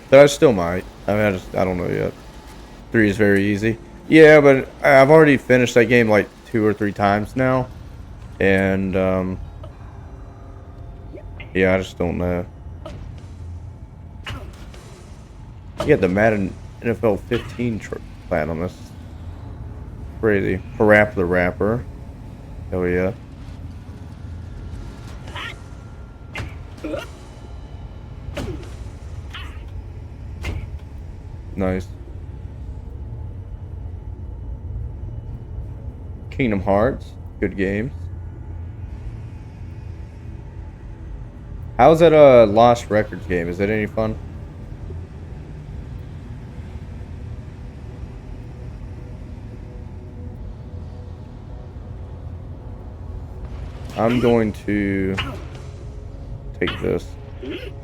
But I still might. I mean, I don't know yet. 3 is very easy. Yeah, but I've already finished that game like 2 or 3 times now. And, yeah, I just don't know. You got the Madden NFL 15 platinum. That's crazy. Parap the Rapper. Oh, yeah. Nice. Kingdom Hearts. Good games. How's that Lost Records game? Is that any fun? I'm going to take this.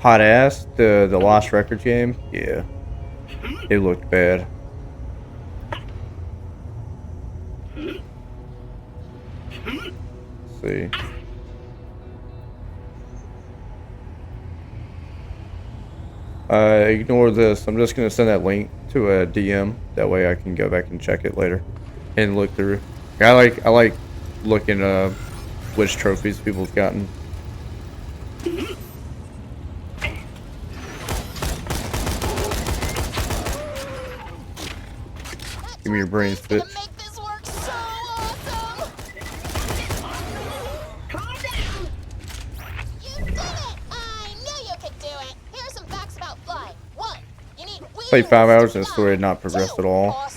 Hot Ass, the Lost Records game. Yeah, it looked bad. Let's see. Ignore this. I'm just gonna send that link to a DM. That way I can go back and check it later and look through. I like looking which trophies people have gotten. Give me your brains, bitch. Played 5 hours and the story had not progressed at all.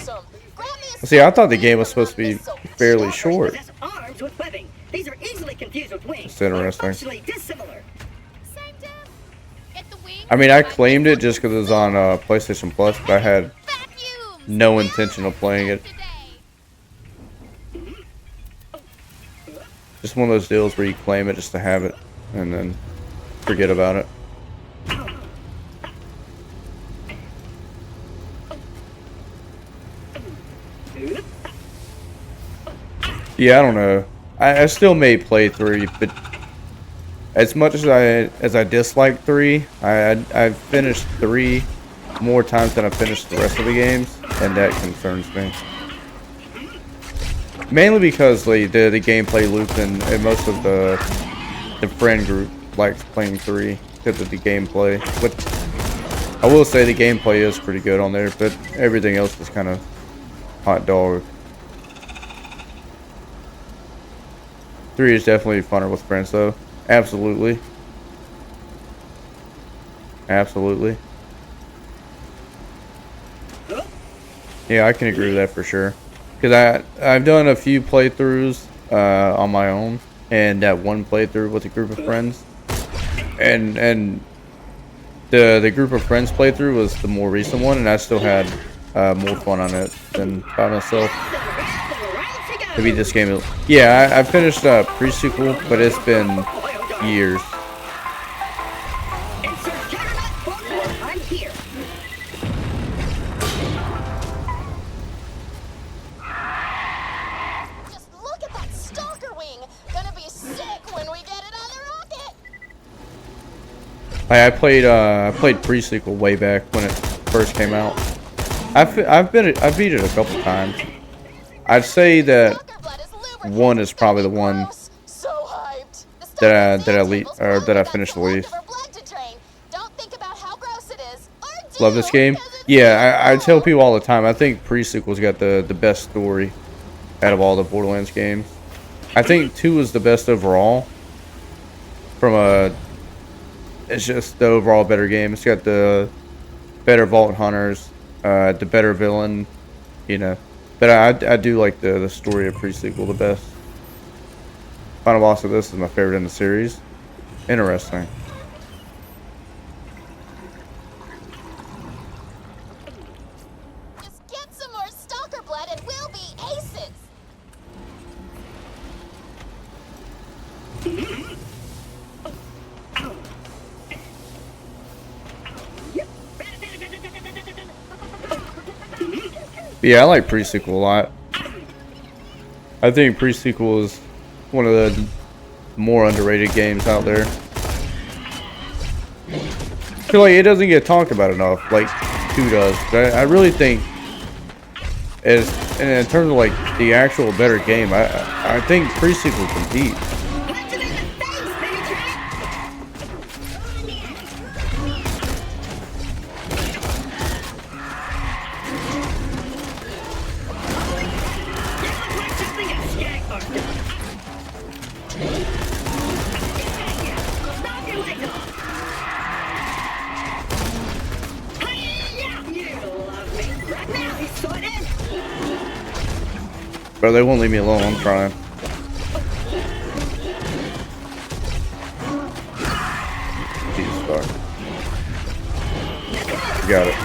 See, I thought the game was supposed to be fairly short. It's interesting. I mean, I claimed it just because it was on PlayStation Plus, but I had no intention of playing it. Just one of those deals where you claim it just to have it, and then forget about it. Yeah, I don't know. I still may play 3, but as much as I dislike 3, I've finished 3 more times than I've finished the rest of the games, and that concerns me. Mainly because the gameplay loop and most of the friend group likes playing 3 because of the gameplay. But I will say the gameplay is pretty good on there, but everything else is kind of hot dog. 3 is definitely funner with friends, though. Absolutely. Absolutely. Yeah, I can agree with that for sure. Because I've done a few playthroughs on my own, and that one playthrough with a group of friends, and the group of friends playthrough was the more recent one, and I still had more fun on it than by myself. To beat this game, yeah, I finished pre-sequel, but it's been years. I'm here. Just look at that stalker wing. Gonna be sick when we get it on the rocket. I played pre-sequel way back when it first came out. I've beat it a couple times. I'd say that 1 is probably the one that I finished the least. Love this game. Yeah, I tell people all the time. I think pre-sequel's got the best story out of all the Borderlands games. I think 2 is the best overall. It's just the overall better game. It's got the better vault hunters, the better villain, you know. But I do like the story of pre-sequel the best. Final boss of this is my favorite in the series. Interesting. Just get some more stalker blood and we'll be aces. Yeah, I like pre-sequel a lot. I think pre-sequel is one of the more underrated games out there. I feel like it doesn't get talked about enough, like 2 does. But I really think, in terms of like the actual better game, I think pre-sequel competes. Bro, they won't leave me alone. I'm trying. Jesus fuck. Got it.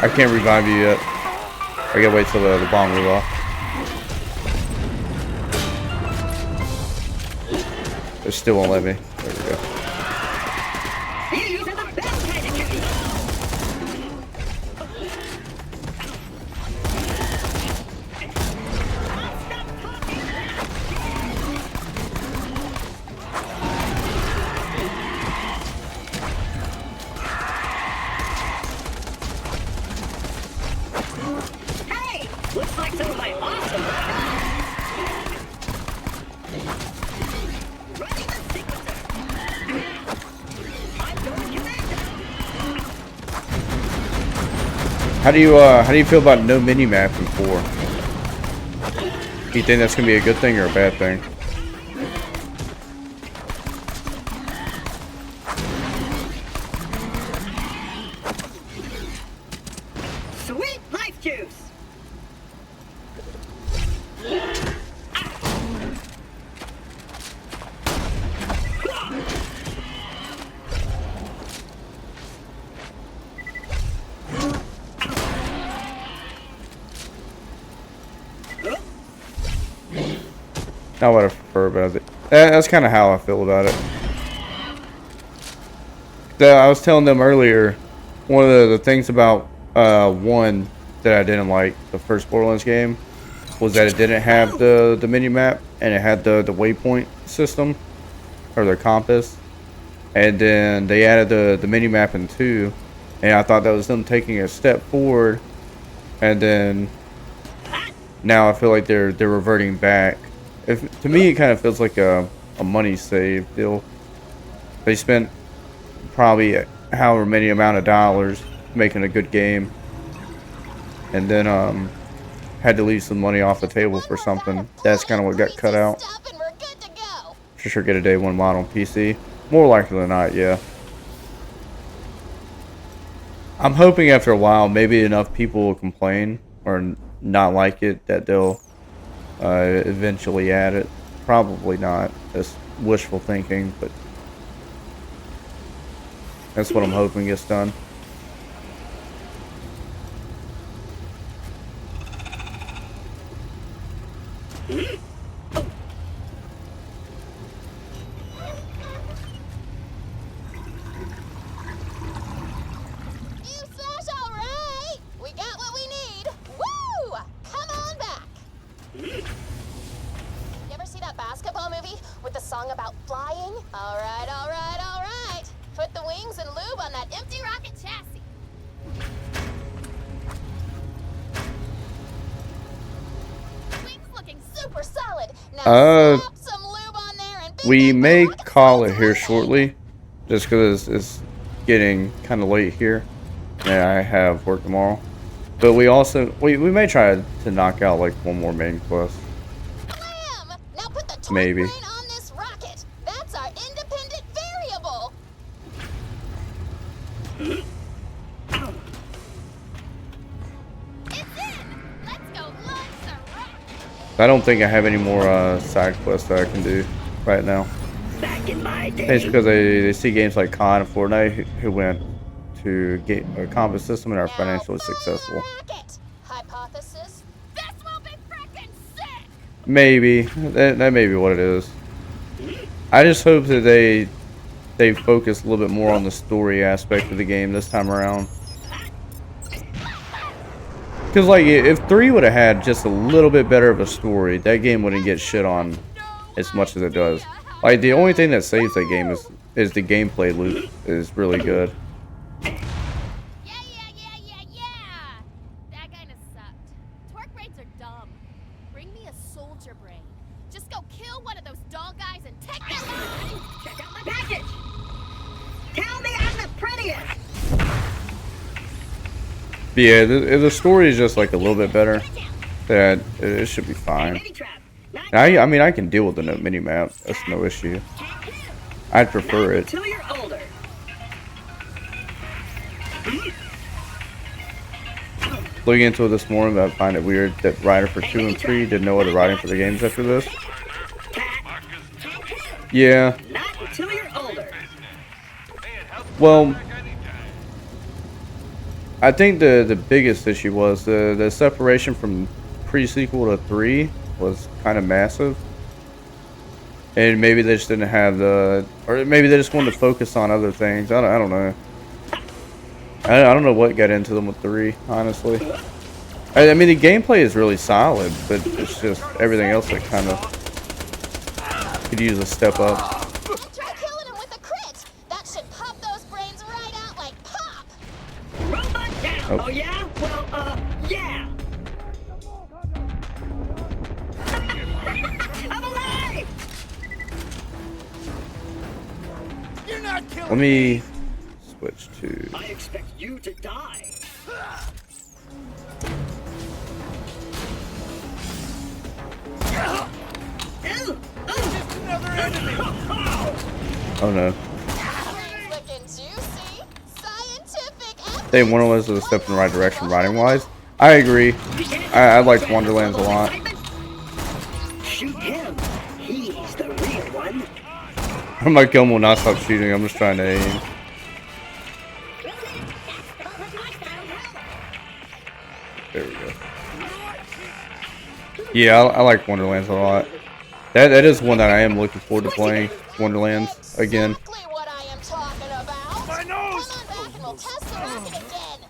I can't revive you yet. I gotta wait till the bomb goes off. It still won't let me. There we go. Looks like some of my awesome running the sequencer. I'm going commando. How do you feel about no mini map in 4? Do you think that's gonna be a good thing or a bad thing? Sweet life juice. Not what I prefer, but that's kind of how I feel about it. I was telling them earlier, one of the things about one that I didn't like, the first Borderlands game, was that it didn't have the mini map, and it had the waypoint system, or the compass. And then they added the mini map in 2, and I thought that was them taking a step forward. And then now I feel like they're reverting back. To me, it kind of feels like a money save deal. They spent probably however many amount of dollars making a good game, and then had to leave some money off the table for something. That's kind of what got cut out. For sure, get a day 1 mod on PC. More likely than not, yeah. I'm hoping after a while, maybe enough people will complain or not like it that they'll eventually add it. Probably not. That's wishful thinking, but that's what I'm hoping gets done. Put the wings and lube on that empty rocket chassis. Wings looking super solid. Now slap some lube on there and we may call it here shortly, just because it's getting kind of late here, and I have work tomorrow. But we also we may try to knock out like one more main quest. Now put the maybe. On this rocket. That's our independent variable. I don't think I have any more side quests that I can do right now. Back in my day. It's because they see games like COD and Fortnite who went to get a combat system and are financially successful. Hypothesis. This will be freaking sick. Maybe that may be what it is. I just hope that they focus a little bit more on the story aspect of the game this time around. Because like if 3 would have had just a little bit better of a story, that game wouldn't get shit on as much as it does. Like the only thing that saves that game is the gameplay loop is really good. That kind of sucked. Torque rates are dumb. Bring me a soldier brain. Just go kill one of those dog guys and take them out. Check out my package. Tell me I'm the prettiest. But yeah, the story is just like a little bit better. That it should be fine. I mean I can deal with the mini map. That's no issue. I'd prefer it. Until you're older. Looking into it this morning, I find it weird that writing for 2 and 3 did no other writing for the games after this. Yeah. Not until you're older. Well, I think the biggest issue was the separation from pre-sequel to 3 was kind of massive. And maybe they just didn't have or maybe they just wanted to focus on other things. I don't know. I don't know what got into them with 3, honestly. I mean, the gameplay is really solid, but it's just everything else that kind of could use a step up. Try killing him with a crit. That should pop those brains right out like pop. Robot down. Oh yeah? Well, yeah. I'm alive. You're not killing Let me switch to. I expect you to die. Oh no. They one of us is a step in the right direction writing wise. I agree. I like Borderlands a lot. Shoot him. He's the real one. My gun will not stop shooting. I'm just trying to aim. There we go. Yeah, I like Borderlands a lot. That is one that I am looking forward to playing. Wonderlands again. What I am talking about. My nose! Come on back and we'll test the rocket again.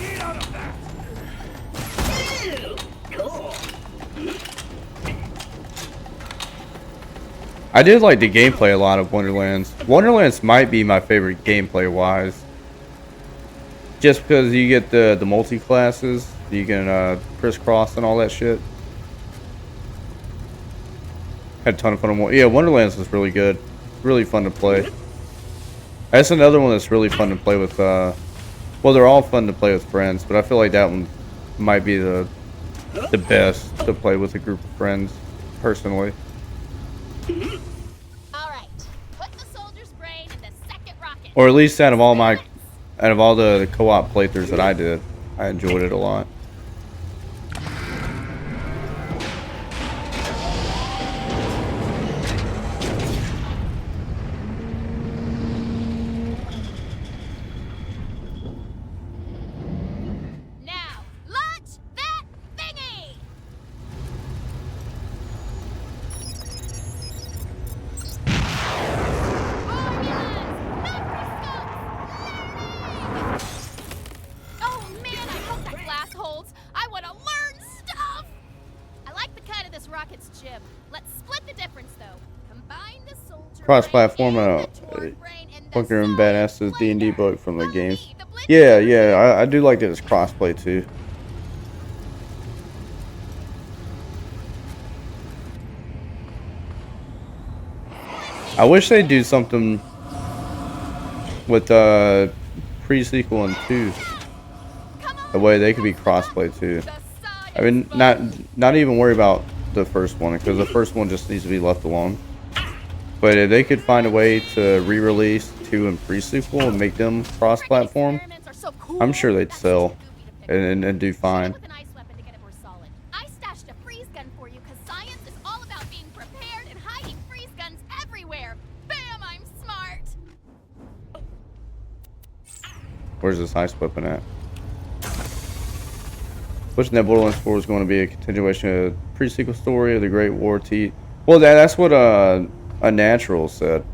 Get out of that! Ew, cool. I did like the gameplay a lot of Wonderlands. Wonderlands might be my favorite gameplay wise. Just because you get the multi-classes, you can crisscross and all that shit. Had a ton of fun. Yeah, Wonderlands was really good. Really fun to play. That's another one that's really fun to play with. Well, they're all fun to play with friends, but I feel like that one might be the best to play with a group of friends, personally. Alright, put the soldier's brain in the second rocket. Or at least out of all the co-op playthroughs that I did, I enjoyed it a lot. Now, launch that thingy! Oh man, I hope that glass holds. I want to learn stuff! I like the cut of this rocket's jib. Let's split the difference though. Combine the soldier Cross-platform fucking badass D&D book from the games. Yeah, I do like that it's crossplay too. I wish they'd do something with pre-sequel and 2. The way they could be crossplay too. I mean, not even worry about the first one, because the first one just needs to be left alone. But if they could find a way to re-release 2 and pre-sequel and make them cross-platform, I'm sure they'd sell and do fine. I stashed a freeze gun for you because science is all about being prepared and hiding freeze guns everywhere. Bam, I'm smart. Where's this ice weapon at? Wishing that Borderlands 4 was going to be a continuation of the pre-sequel story of the Great War T. Well, that's what a natural said.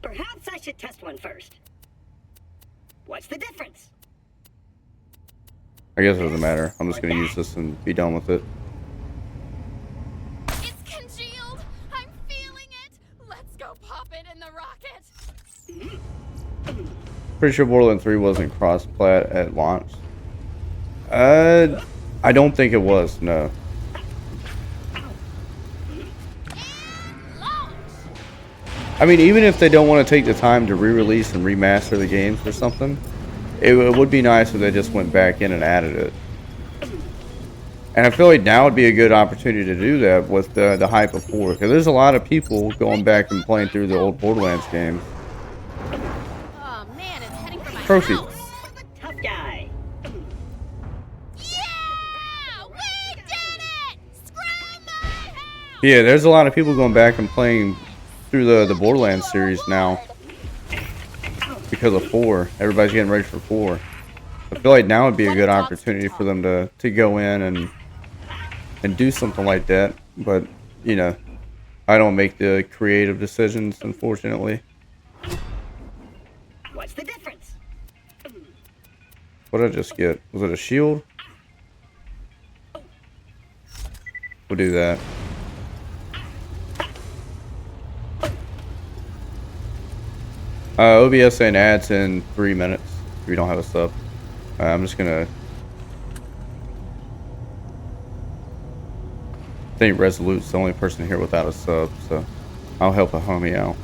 Perhaps I should test one first. What's the difference? I guess it doesn't matter. I'm just going to use this and be done with it. It's congealed. I'm feeling it. Let's go pop it in the rocket. Pretty sure Borderlands 3 wasn't cross-plat at launch. I don't think it was, no. I mean, even if they don't want to take the time to re-release and remaster the games or something, it would be nice if they just went back in and added it. And I feel like now would be a good opportunity to do that with the hype of 4, because there's a lot of people going back and playing through the old Borderlands games. Oh man, it's heading for my Trophy. house. Tough guy. Yeah, we did it! Scram my house! Yeah, there's a lot of people going back and playing through the Borderlands series now because of 4. Everybody's getting ready for 4. I feel like now would be a good opportunity for them to go in and do something like that. But, you know, I don't make the creative decisions, unfortunately. What's the difference? What did I just get? Was it a shield? We'll do that. OBS saying ads in 3 minutes if you don't have a sub. I'm just gonna... I think Resolute's the only person here without a sub, so I'll help a homie out.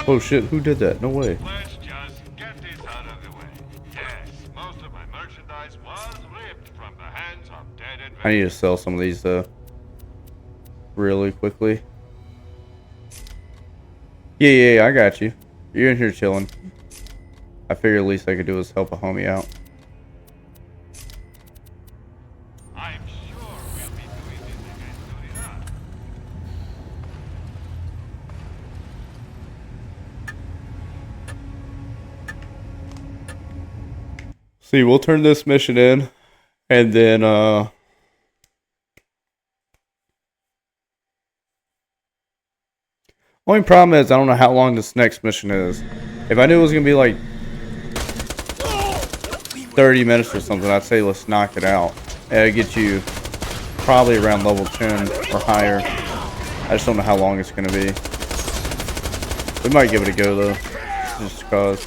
Oh shit, who did that? No way. Let's just get this out of the way. Yes, most of my merchandise was ripped from the hands of dead invaders. I need to sell some of these really quickly. Yeah, I got you. You're in here chilling. I figure the least I could do is help a homie out. I'm sure we'll be doing this again soon enough. See, we'll turn this mission in, and then only problem is I don't know how long this next mission is. If I knew it was gonna be like 30 minutes or something, I'd say let's knock it out. It'll get you probably around level 10 or higher. I just don't know how long it's gonna be. We might give it a go though, just cause.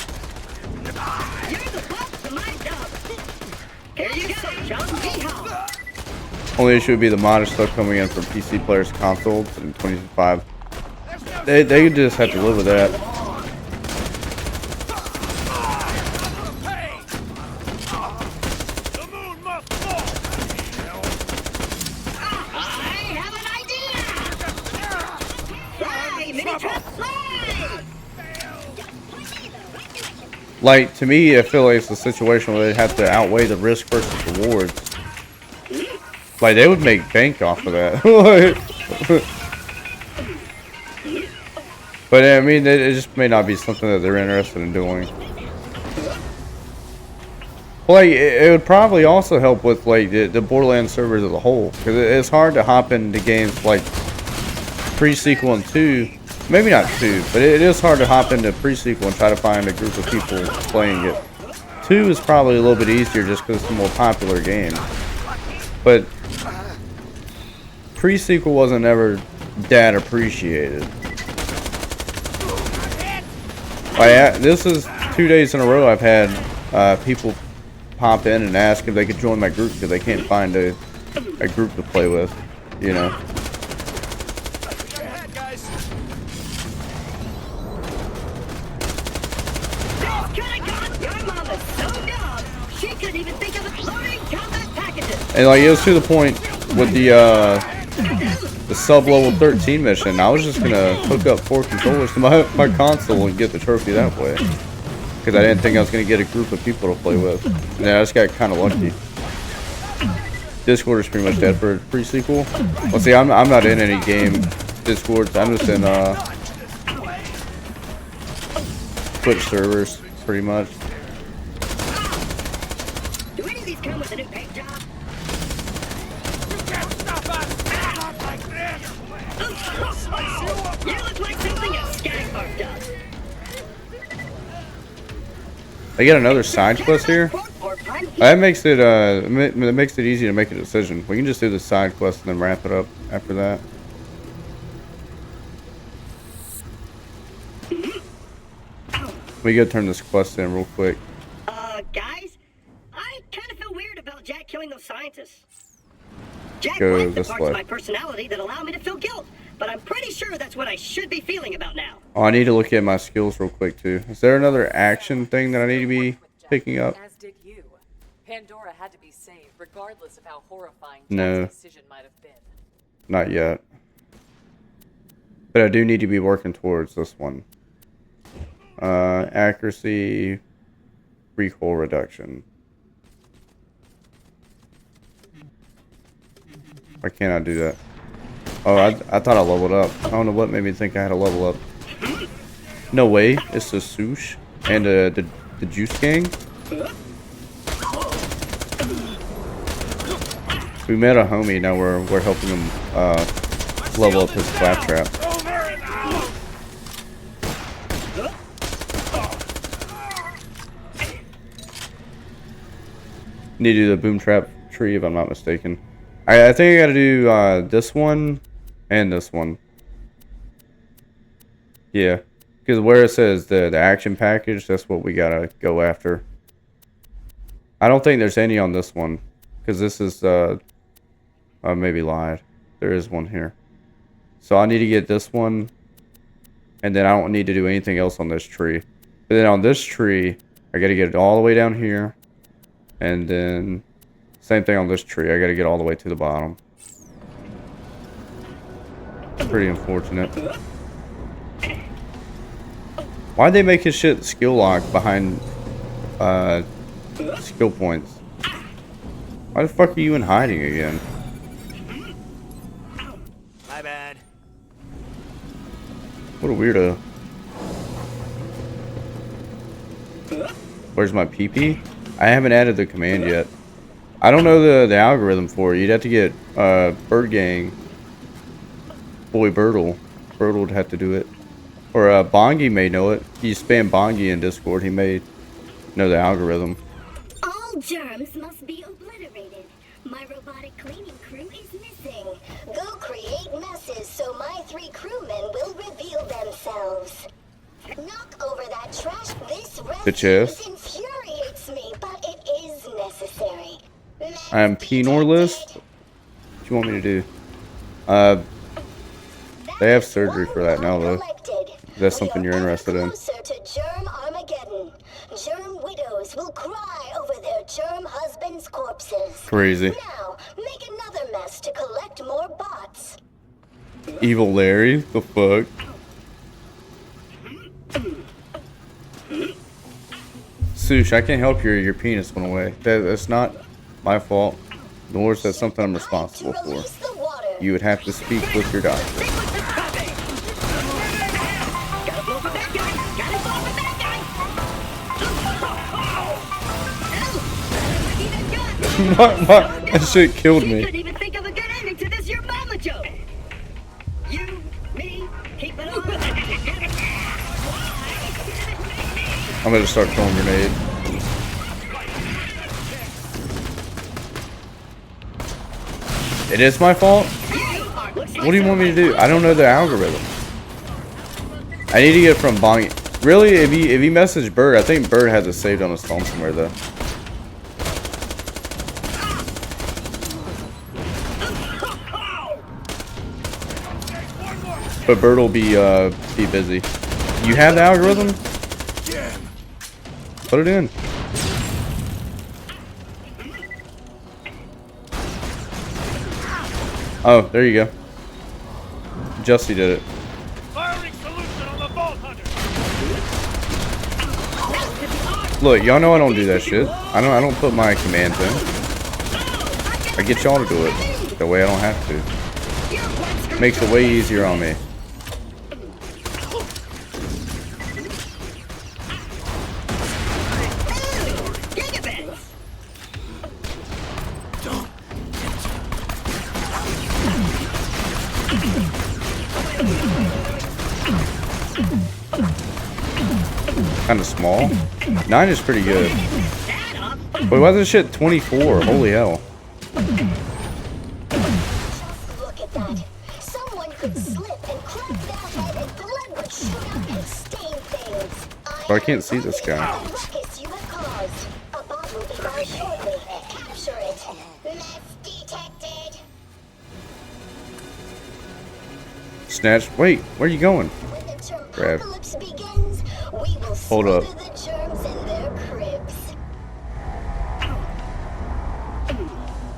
Only issue would be the mod is still coming in from PC players, consoles, in 2025. They just have to live with that. Like, to me, I feel like it's a situation where they have to outweigh the risk versus rewards. Like, they would make bank off of that. But, I mean, it just may not be something that they're interested in doing. Like, it would probably also help with, like, the Borderlands servers as a whole. Because it's hard to hop into games like pre-sequel and 2. Maybe not 2, but it is hard to hop into pre-sequel and try to find a group of people playing it. 2 is probably a little bit easier just because it's a more popular game. But pre-sequel wasn't ever that appreciated. This is 2 days in a row I've had people pop in and ask if they could join my group because they can't find a group to play with, you know. And like it was to the point with the sub-level 13 mission, I was just gonna hook up 4 controllers to my console and get the trophy that way. Because I didn't think I was gonna get a group of people to play with. And I just got kind of lucky. Discord is pretty much dead for pre-sequel. Well, see, I'm not in any game Discords. I'm just in Twitch servers, pretty much. Do any of these come with a new paint job? You look like something a skag barf does. I get another side quest here. That makes it easy to make a decision. We can just do the side quest and then wrap it up after that. We gotta turn this quest in real quick. Guys, I kind of feel weird about Jack killing those scientists. Jack Go liked the this parts way. of my personality that allow me to feel guilt, but I'm pretty sure that's what I should be feeling about now. Oh, I need to look at my skills real quick too. Is there another action thing that I need to be picking up? As did you. Pandora had to be saved, regardless of how horrifying No. Jack's decision might have been. Not yet. But I do need to be working towards this one. Accuracy, recoil reduction. Why can't I do that? Oh, I thought I leveled up. I don't know what made me think I had a level up. No way. It's the Swoosh and the Juice Gang. We met a homie. Now we're helping him level up his claptrap. Need to do the boom trap tree if I'm not mistaken. I think I gotta do this one and this one. Yeah, because where it says the action package, that's what we gotta go after. I don't think there's any on this one because this is I maybe lied. There is one here. So I need to get this one, and then I don't need to do anything else on this tree. But then on this tree, I gotta get it all the way down here. And then, same thing on this tree. I gotta get all the way to the bottom. Pretty unfortunate. Why'd they make his shit skill lock behind skill points? Why the fuck are you in hiding again? My bad. What a weirdo. Where's my PP? I haven't added the command yet. I don't know the algorithm for it. You'd have to get Bird Gang. Boy Birdle. Birdle would have to do it. Or Bongi may know it. You spam Bongi in Discord. He may know the algorithm. All germs must be obliterated. My robotic cleaning crew is missing. Go create messes so my 3 crewmen will reveal themselves. Knock over that trash. This refuse infuriates me, but it is necessary. I am Penor list. What do you want me to do? They have surgery for that now, though. That's something you're interested in. Closer to Germ Armageddon. Germ widows will cry over their germ husbands' corpses. Crazy. Now, make another mess to collect more bots. Evil Larry? The fuck? Sush, I can't help your penis went away. That's not my fault. Nor is that something I'm responsible for. You would have to speak with your doctor. That shit killed me. Couldn't even think of a good ending to this your mama joke. You, me, keep it on. I'm gonna start throwing grenade. It is my fault? What do you want me to do? I don't know the algorithm. I need to get it from Bongi. Really, if he messaged Bird, I think Bird has it saved on his phone somewhere though. But Bird will be busy. You have the algorithm? Put it in. Oh, there you go. Justy did it. Look, y'all know I don't do that shit. I don't put my commands in. I get y'all to do it. The way I don't have to. Makes it way easier on me. Kind of small. 9 is pretty good. Wait, why is this shit 24? Holy hell. Look at that. Someone could slip and crack their head and blood would shoot up and stain things. But I can't see this guy. The ruckus you have caused. A bot will be found shortly. Capture it. Mess detected. Snatch. Wait, where are you going? Grab. Begins, we will Hold up. the germs in their cribs.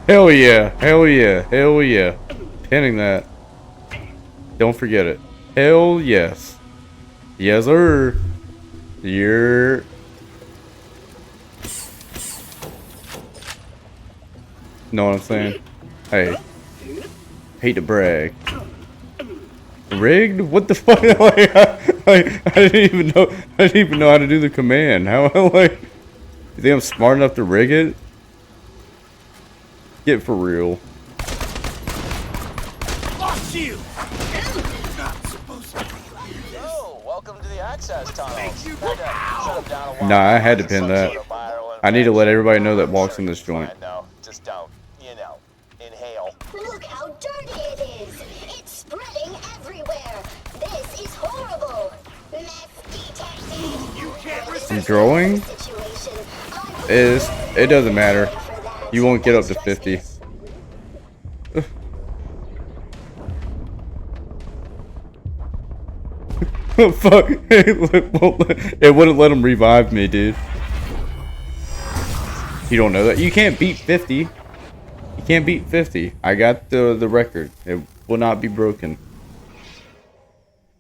Hell yeah. Hell yeah. Hell yeah. Pinning that. Don't forget it. Hell yes. Yes, sir. You're... Know what I'm saying? Hey. Hate to brag. Rigged? What the fuck? I didn't even know how to do the command. How like? You think I'm smart enough to rig it? Get for real. Lost you. Oh, welcome to the access tunnel. Nah, I had to pin that. I need to let everybody know that walks in this joint. No, just don't. You know, inhale. Look how dirty it is. It's spreading everywhere. This is horrible. Mess detected. You can't I'm growing? It doesn't matter. You won't get up to 50. Fuck. It wouldn't let him revive me, dude. You don't know that? You can't beat 50. You can't beat 50. I got the record. It will not be broken.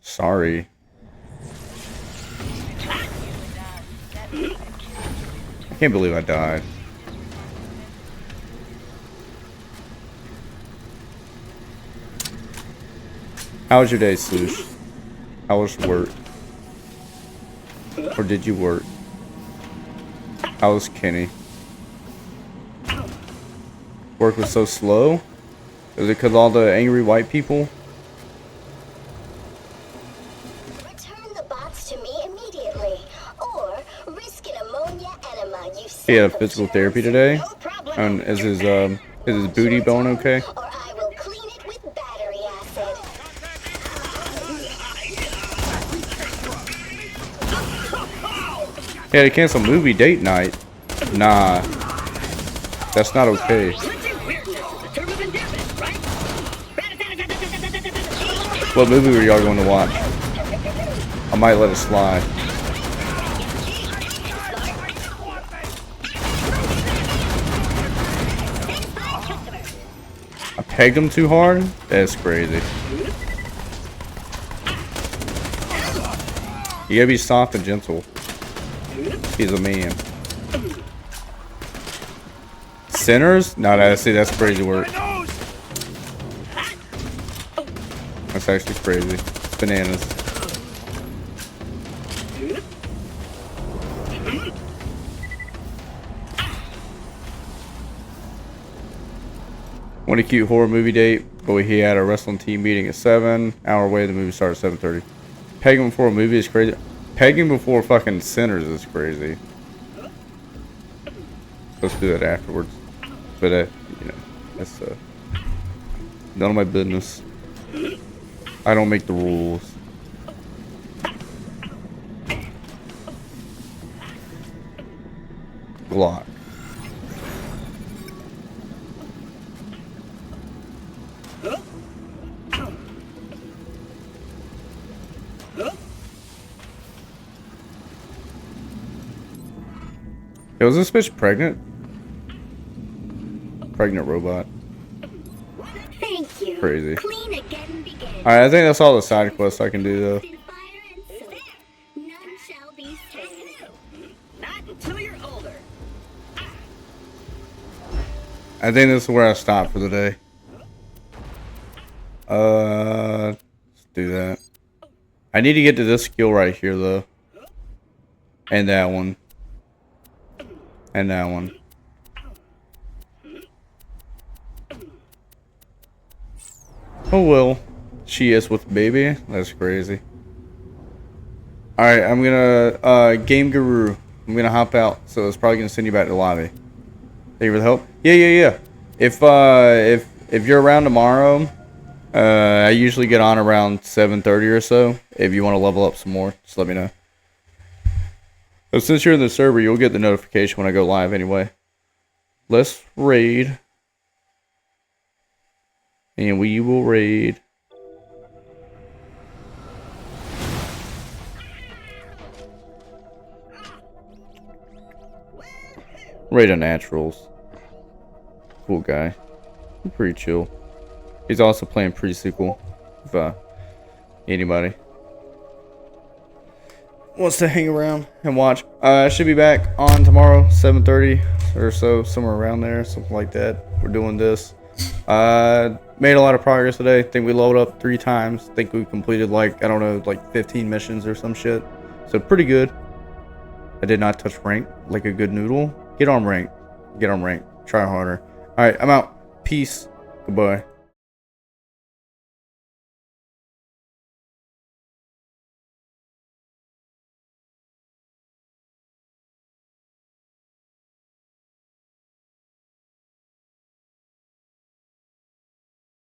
Sorry. I can't believe I died. How was your day, Slush? How was work? Or did you work? How was Kenny? work was so slow? Is it because all the angry white people? Return the bots to me immediately, or risk an ammonia enema. You He had a physical therapy today. And is his booty bone okay? or I will clean it with battery acid. He had to cancel movie date night. Nah. That's not okay. What movie were y'all going to watch? I might let it slide. I pegged him too hard? That's crazy. You gotta be soft and gentle. He's a man. Sinners? No, that's crazy work. That's actually crazy. It's bananas. Want a cute horror movie date, but he had a wrestling team meeting at 7. Hour away, the movie starts at 7:30. Pegging before a movie is crazy. Pegging before fucking Sinners is crazy. Let's do that afterwards. But you know, that's none of my business. I don't make the rules. Glock. Yo, was this bitch pregnant? Pregnant robot. Thank you. Crazy. Clean again begin. Alright, I think that's all the side quests I can do though. None shall be saved. Not until you're older. I think this is where I stop for the day. Let's do that. I need to get to this skill right here though. And that one. And that one. Oh well. She is with the baby. That's crazy. Alright, I'm gonna Game Guru. I'm gonna hop out, so it's probably gonna send you back to the lobby. Thank you for the help. Yeah. If you're around tomorrow, I usually get on around 7:30 or so. If you want to level up some more, just let me know. But since you're in the server, you'll get the notification when I go live anyway. Let's raid. And we will raid. Raid on naturals. Cool guy. Pretty chill. He's also playing pre-sequel. If anybody wants to hang around and watch. I should be back on tomorrow, 7:30 or so, somewhere around there, something like that. We're doing this. Made a lot of progress today. Think we leveled up 3 times. Think we completed like, I don't know, like 15 missions or some shit. So pretty good. I did not touch rank like a good noodle. Get on rank. Get on rank. Try harder. Alright, I'm out. Peace. Goodbye.